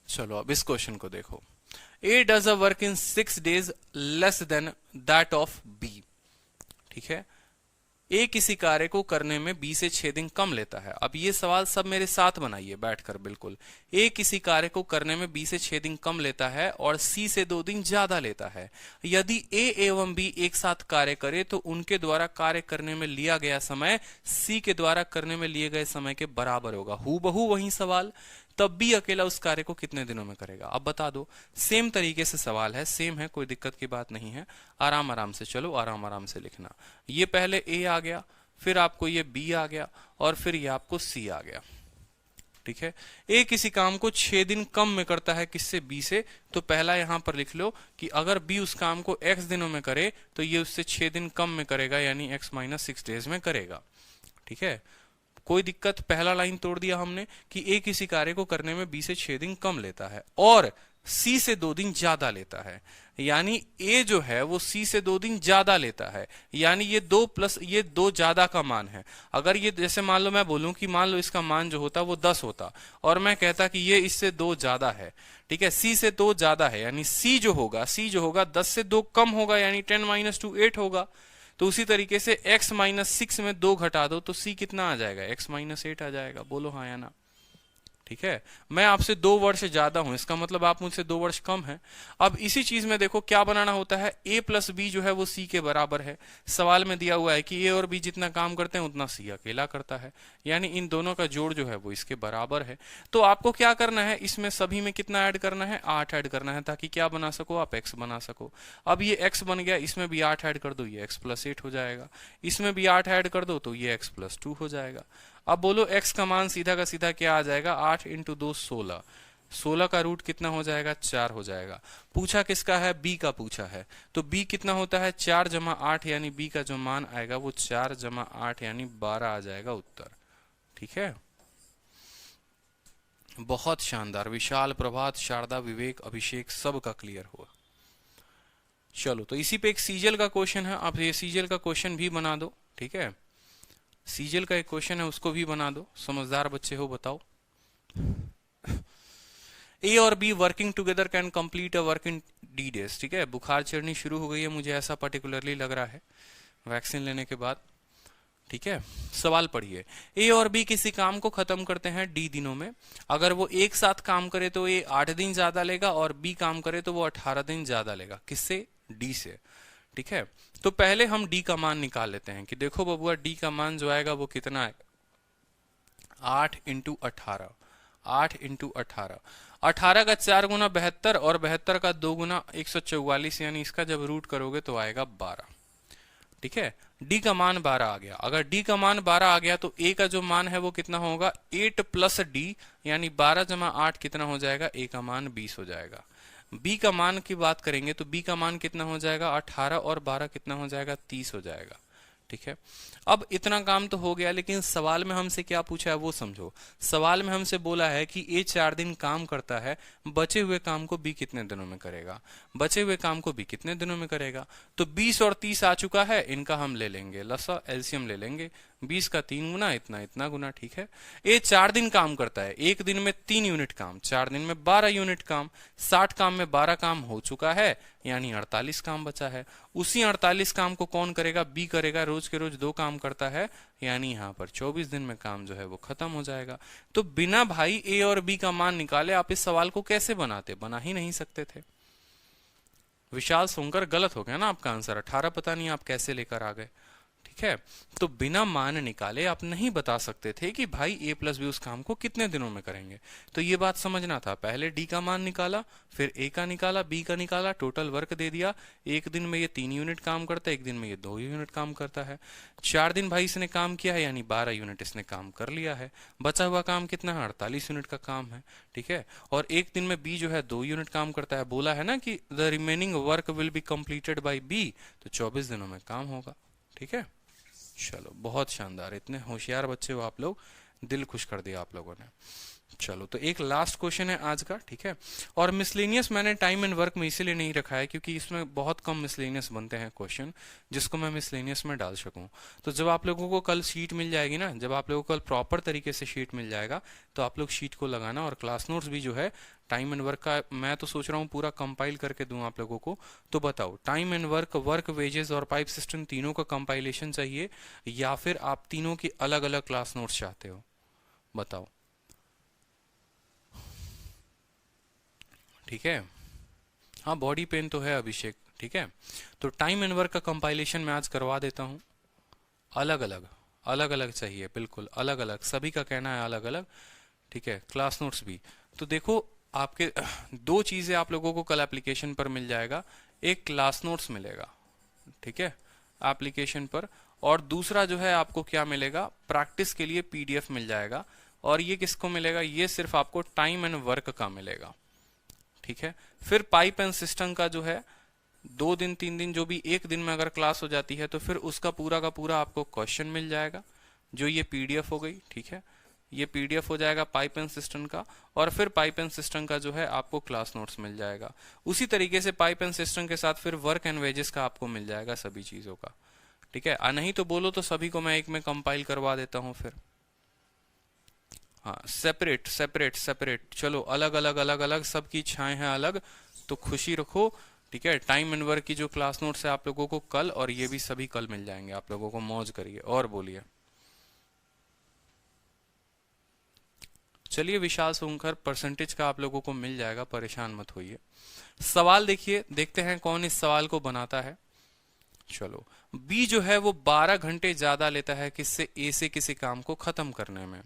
चलो अब इस क्वेश्चन को देखो। A does a work in 6 days less than that of B। ठीक है, ए किसी कार्य को करने में बी से 6 दिन कम लेता है। अब ये सवाल सब मेरे साथ बनाइए बैठकर बिल्कुल। ए किसी कार्य को करने में बी से 6 दिन कम लेता है और सी से 2 दिन ज्यादा लेता है। यदि ए एवं बी एक साथ कार्य करे तो उनके द्वारा कार्य करने में लिया गया समय सी के द्वारा करने में लिए गए समय के बराबर होगा। हूबहू वही सवाल, तब भी अकेला उस कार्य को कितने दिनों में करेगा। अब बता दो, सेम तरीके से सवाल है, सेम है, कोई दिक्कत की बात नहीं है। आराम आराम से चलो, आराम आराम से लिखना। ये पहले ए आ गया, फिर आपको ये बी आ गया और फिर ये आपको सी आ गया। ठीक है, ए किसी काम को 6 दिन कम में करता है, किससे? बी से। तो पहला यहां पर लिख लो कि अगर बी उस काम को x दिनों में करे तो ये उससे 6 दिन कम में करेगा, यानी x माइनस 6 डेज में करेगा। ठीक है, कोई दिक्कत? पहला लाइन तोड़ दिया हमने कि ए किसी कार्य को करने में बी से 6 दिन कम लेता है और सी से 2 दिन ज्यादा लेता है, यानी ए जो है वो सी से 2 दिन ज्यादा लेता है, यानी ये 2 प्लस ये 2 ज्यादा का मान है। अगर ये जैसे मान लो मैं बोलूं कि मान लो इसका मान जो होता वो 10 होता और मैं कहता कि ये इससे 2 ज्यादा है, ठीक है, सी से 2 ज्यादा है, यानी सी जो होगा 10 से 2 कम होगा, यानी 10 माइनस 2 8 होगा। तो उसी तरीके से x माइनस 6 में 2 घटा दो तो c कितना आ जाएगा? x माइनस 8 आ जाएगा। बोलो हाँ या ना। ठीक है, मैं आपसे 2 वर्ष ज्यादा हूं, इसका मतलब आप मुझसे 2 वर्ष कम हैं। अब इसी चीज में देखो क्या बनाना होता है, a प्लस बी जो है वो c के बराबर है। सवाल में दिया हुआ है कि a और b जितना काम करते हैं उतना c अकेला करता है, यानी इन दोनों का जोड़ जो है वो इसके बराबर है। तो आपको क्या करना है, इसमें सभी में कितना ऐड करना है? 8 ऐड करना है, ताकि क्या बना सको आप? x बना सको। अब ये x बन गया, इसमें भी 8 ऐड कर दो, ये x प्लस 8 हो जाएगा। इसमें भी 8 ऐड कर दो तो ये x प्लस 2 हो जाएगा। अब बोलो x का मान सीधा का सीधा क्या आ जाएगा? 8 इंटू 2 16। 16 का रूट कितना हो जाएगा? 4 हो जाएगा। पूछा किसका है? b का पूछा है, तो b कितना होता है? 4 जमा 8, यानी b का जो मान आएगा वो 4 जमा 8 यानी 12 आ जाएगा उत्तर। ठीक है, बहुत शानदार। विशाल, प्रभात, शारदा, विवेक, अभिषेक सब का क्लियर हुआ। चलो, तो इसी पे एक सीजल का क्वेश्चन है, आप ये सीजल का क्वेश्चन भी बना दो। ठीक है, सीजल का एक क्वेश्चन है उसको भी बना दो, समझदार बच्चे हो बताओ। ए और be working together can complete a work in D days. ठीक है, बुखार चढ़नी शुरू हो गई है, मुझे ऐसा पर्टिकुलरली लग रहा है वैक्सीन लेने के बाद। ठीक है, सवाल पढ़िए। ए और बी किसी काम को खत्म करते हैं डी दिनों में। अगर वो एक साथ काम करे तो ए 8 दिन ज्यादा लेगा और बी काम करे तो वो 18 दिन ज्यादा लेगा। किससे? डी से। ठीक है, तो पहले हम डी का मान निकाल लेते हैं कि देखो बबुआ डी का मान जो आएगा वो कितना है? 8 इंटू 18। 8 इंटू 18, 18 का 4 गुना 72 और 72 का 2 गुना 144, यानी इसका जब रूट करोगे तो आएगा 12। ठीक है, डी का मान 12 आ गया। अगर डी का मान 12 आ गया तो ए का जो मान है वो कितना होगा? 8 प्लस डी, यानी 12 जमा 8 कितना हो जाएगा? ए का मान 20 हो जाएगा। बी का मान की बात करेंगे तो बी का मान कितना हो जाएगा? 18 और 12 कितना हो जाएगा? 30 हो जाएगा। ठीक है, अब इतना काम तो हो गया, लेकिन सवाल में हमसे क्या पूछा है वो समझो। सवाल में हमसे बोला है कि ए 4 दिन काम करता है, बचे हुए काम को बी कितने दिनों में करेगा? बचे हुए काम को बी कितने दिनों में करेगा? तो 20 और 30 आ चुका है, इनका हम ले लेंगे लसा, एलसीएम ले लेंगे। 20 का 3 गुना, इतना इतना गुना। ठीक है, ए 4 दिन काम करता है, एक दिन में 3 यूनिट काम, 4 दिन में 12 यूनिट काम। 60 काम में 12 काम हो चुका है, यानी 48 काम बचा है। उसी 48 काम को कौन करेगा? बी करेगा। रोज के रोज 2 काम करता है, यानी यहाँ पर 24 दिन में काम जो है वो खत्म हो जाएगा। तो बिना भाई ए और बी का मान निकाले आप इस सवाल को कैसे बनाते? बना ही नहीं सकते थे। विशाल सोनकर, गलत हो गया ना आपका आंसर। 18 पता नहीं आप कैसे लेकर आ गए। ठीक है, तो बिना मान निकाले आप नहीं बता सकते थे कि भाई ए प्लस बी उस काम को कितने दिनों में करेंगे। तो ये बात समझना था। पहले डी का मान निकाला, फिर ए का निकाला, बी का निकाला, टोटल वर्क दे दिया। एक दिन में ये 3 यूनिट काम करता है, एक दिन में ये 2 यूनिट काम करता है। 4 दिन भाई इसने काम किया है, यानी 12 यूनिट इसने काम कर लिया है। बचा हुआ काम कितना है? 48 यूनिट का काम है। ठीक है, और एक दिन में बी जो है 2 यूनिट काम करता है। बोला है ना कि the remaining work will be completed by B, तो 24 दिनों में काम होगा। ठीक है, चलो बहुत शानदार, इतने होशियार बच्चे हो आप लोग, दिल खुश कर दिया आप लोगों ने। चलो तो एक लास्ट क्वेश्चन है आज का, ठीक है। और मिसलेनियस मैंने टाइम एंड वर्क में इसीलिए नहीं रखा है क्योंकि इसमें बहुत कम मिसलेनियस बनते हैं क्वेश्चन जिसको मैं मिसलेनियस में डाल सकूं। तो जब आप लोगों को कल शीट मिल जाएगी ना, जब आप लोगों को कल प्रॉपर तरीके से शीट मिल जाएगा तो आप लोग शीट को लगाना। और क्लास नोट्स भी जो है टाइम एंड वर्क का मैं तो सोच रहा हूँ पूरा कंपाइल करके दूं आप लोगों को। तो बताओ time and work, work wages और पाइप सिस्टम तीनों का कंपाइलेशन चाहिए या फिर आप तीनों की अलग अलग क्लास नोट्स चाहते हो, बताओ। ठीक है, हाँ बॉडी पेन तो है अभिषेक, ठीक है। तो टाइम एंड वर्क का कंपाइलेशन मैं आज करवा देता हूँ। अलग अलग, अलग अलग चाहिए, बिल्कुल अलग अलग, सभी का कहना है अलग अलग, ठीक है। क्लास नोट्स भी तो देखो आपके दो चीजें आप लोगों को कल एप्लीकेशन पर मिल जाएगा। एक क्लास नोट्स मिलेगा, ठीक है, एप्लीकेशन पर, और दूसरा जो है आपको क्या मिलेगा, प्रैक्टिस के लिए पीडीएफ मिल जाएगा। और ये किसको मिलेगा, ये सिर्फ आपको टाइम एंड वर्क का मिलेगा, ठीक है। फिर पाइप एंड सिस्टम का जो है 2 दिन 3 दिन जो भी एक दिन में अगर क्लास हो जाती है तो फिर उसका पूरा का पूरा आपको क्वेश्चन मिल जाएगा, जो ये पीडीएफ हो गई, ठीक है। ये पीडीएफ हो जाएगा पाइप एंड सिस्टम का, और फिर पाइप एंड सिस्टम का जो है आपको क्लास नोट्स मिल जाएगा। उसी तरीके से पाइप एंड सिस्टम के साथ फिर वर्क एंड वेजेस का आपको मिल जाएगा सभी चीजों का, ठीक है। नहीं तो बोलो तो सभी को मैं एक में कंपाइल करवा देता हूं फिर। हाँ सेपरेट सेपरेट सेपरेट, चलो अलग अलग अलग अलग, सबकी इच्छाएं हैं अलग, तो खुशी रखो, ठीक है। टाइम एंड वर्क की जो क्लास नोट्स है आप लोगों को कल, और ये भी सभी कल मिल जाएंगे आप लोगों को, मौज करिए। और बोलिए, चलिए विशाल सोनकर, परसेंटेज का आप लोगों को मिल जाएगा, परेशान मत होइए। सवाल देखिए, देखते हैं कौन इस सवाल को बनाता है। चलो बी जो है वो 12 घंटे ज्यादा लेता है किससे, ए से किसी काम को खत्म करने में।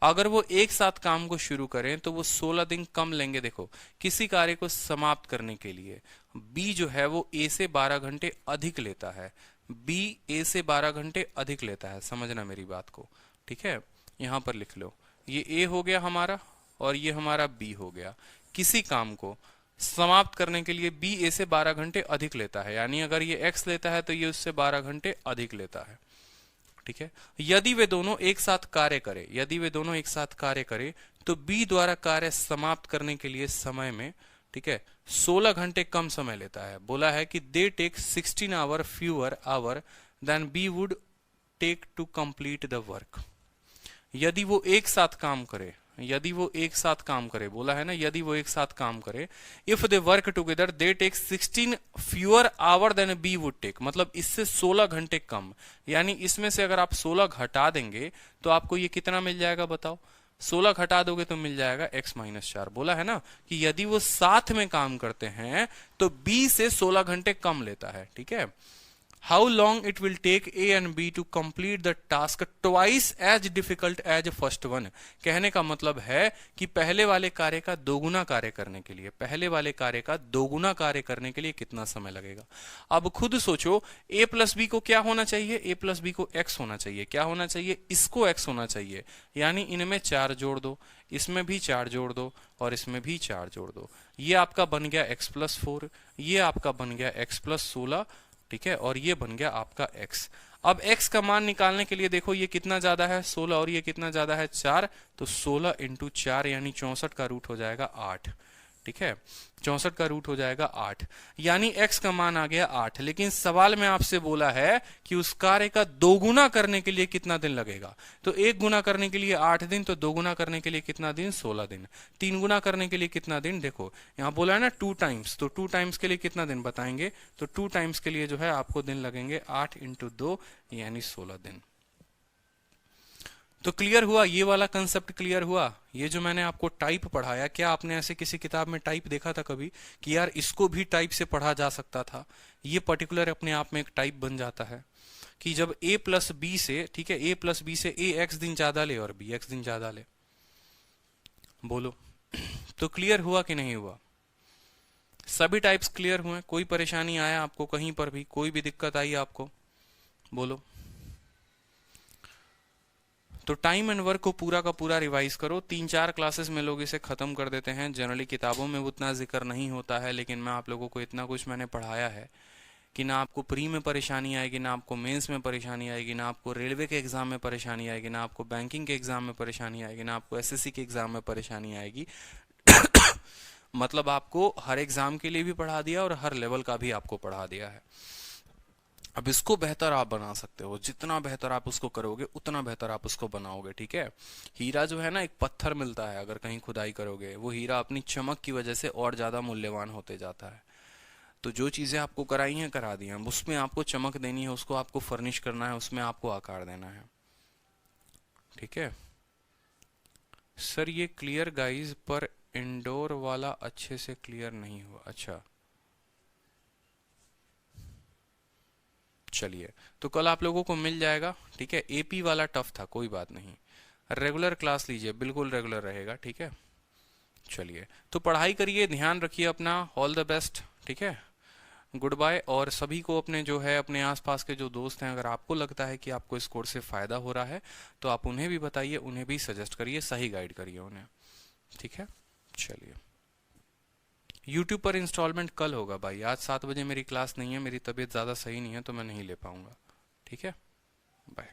अगर वो एक साथ काम को शुरू करें तो वो 16 दिन कम लेंगे, देखो किसी कार्य को समाप्त करने के लिए। बी जो है वो ए से 12 घंटे अधिक लेता है, बी ए से 12 घंटे अधिक लेता है, समझना मेरी बात को, ठीक है। यहां पर लिख लो, ये ए हो गया हमारा और ये हमारा बी हो गया। किसी काम को समाप्त करने के लिए बी ए से 12 घंटे अधिक लेता है, यानी अगर ये एक्स लेता है तो ये उससे 12 घंटे अधिक लेता है, ठीक है। यदि वे दोनों एक साथ कार्य करें, यदि वे दोनों एक साथ कार्य करें तो बी द्वारा कार्य समाप्त करने के लिए समय में, ठीक है, 16 घंटे कम समय लेता है। बोला है कि they take 16 hour fewer hour than B would take to complete the work. यदि वो एक साथ काम करे, यदि वो एक साथ काम करे, बोला है ना यदि वो एक साथ काम करे, if they work together they take 16 fewer hour than B would take, मतलब इससे 16 घंटे कम। यानी इसमें से अगर आप 16 घटा देंगे तो आपको ये कितना मिल जाएगा बताओ, 16 घटा दोगे तो मिल जाएगा x-4। बोला है ना कि यदि वो साथ में काम करते हैं तो b से 16 घंटे कम लेता है, ठीक है। How long it will take A and B to complete the task twice as difficult as first one। कहने का मतलब है कि पहले वाले कार्य का दोगुना कार्य करने के लिए, पहले वाले कार्य का दोगुना कार्य करने के लिए कितना समय लगेगा। अब खुद सोचो, A प्लस बी को क्या होना चाहिए, A प्लस बी को x होना चाहिए, क्या होना चाहिए, इसको x होना चाहिए, यानी इनमें 4 जोड़ दो, इसमें भी 4 जोड़ दो और इसमें भी 4 जोड़ दो। ये आपका बन गया x+4, ये आपका बन गया x+16, ठीक है, और ये बन गया आपका x। अब x का मान निकालने के लिए देखो ये कितना ज्यादा है 16 और ये कितना ज्यादा है 4, तो 16 इंटू 4 यानी 64 का रूट हो जाएगा 8, ठीक है, 64 का रूट हो जाएगा 8, यानी x का मान आ गया 8। लेकिन सवाल में आपसे बोला है कि उस कार्य का दोगुना करने के लिए कितना दिन लगेगा, तो 1 गुना करने के लिए 8 दिन, तो 2 गुना करने के लिए कितना दिन, 16 दिन, 3 गुना करने के लिए कितना दिन, देखो यहाँ बोला है ना 2 टाइम्स, तो 2 टाइम्स के लिए कितना दिन बताएंगे, तो 2 टाइम्स के लिए जो है आपको दिन लगेंगे 8 इंटू 2 यानी 16 दिन। तो क्लियर हुआ, ये वाला कंसेप्ट क्लियर हुआ। ये जो मैंने आपको टाइप पढ़ाया, क्या आपने ऐसे किसी किताब में टाइप देखा था कभी कि यार इसको भी टाइप से पढ़ा जा सकता था। ये पर्टिकुलर अपने आप में एक टाइप बन जाता है कि जब a प्लस बी से, ठीक है, a प्लस बी से a x दिन ज्यादा ले और b x दिन ज्यादा ले, बोलो तो क्लियर हुआ कि नहीं हुआ, सभी टाइप्स क्लियर हुए, कोई परेशानी आया आपको कहीं पर भी, कोई भी दिक्कत आई आपको, बोलो। तो टाइम एंड वर्क को पूरा का पूरा रिवाइज करो, 3-4 क्लासेस में लोग इसे खत्म कर देते हैं, जनरली किताबों में उतना जिक्र नहीं होता है, लेकिन मैं आप लोगों को इतना कुछ मैंने पढ़ाया है कि ना आपको प्री में परेशानी आएगी, ना आपको मेंस में परेशानी आएगी, ना आपको रेलवे के एग्जाम में परेशानी आएगी, ना आपको बैंकिंग के एग्जाम में परेशानी आएगी, ना आपको एसएससी के एग्जाम में परेशानी आएगी। मतलब आपको हर एग्जाम के लिए भी पढ़ा दिया और हर लेवल का भी आपको पढ़ा दिया है। अब इसको बेहतर आप बना सकते हो, जितना बेहतर आप उसको करोगे उतना बेहतर आप उसको बनाओगे, ठीक है। हीरा जो है ना, एक पत्थर मिलता है अगर कहीं खुदाई करोगे, वो हीरा अपनी चमक की वजह से और ज्यादा मूल्यवान होते जाता है। तो जो चीजें आपको कराई हैं करा दी हैं, उसमें आपको चमक देनी है, उसको आपको फर्निश करना है, उसमें आपको आकार देना है, ठीक है। सर ये क्लियर गाइज, पर इंडोर वाला अच्छे से क्लियर नहीं हुआ। अच्छा चलिए, तो कल आप लोगों को मिल जाएगा, ठीक है। एपी वाला टफ था, कोई बात नहीं, रेगुलर क्लास लीजिए, बिल्कुल रेगुलर रहेगा, ठीक है। चलिए, तो पढ़ाई करिए, ध्यान रखिए अपना, ऑल द बेस्ट, ठीक है। Good bye. और सभी को अपने जो है अपने आसपास के जो दोस्त हैं, अगर आपको लगता है कि आपको इस कोर्स से फायदा हो रहा है तो आप उन्हें भी बताइए, उन्हें भी सजेस्ट करिए, सही गाइड करिए उन्हें, ठीक है। चलिए, यूट्यूब पर इंस्टॉलमेंट कल होगा भाई, आज 7 बजे मेरी क्लास नहीं है, मेरी तबीयत ज़्यादा सही नहीं है तो मैं नहीं ले पाऊंगा, ठीक है। बाय।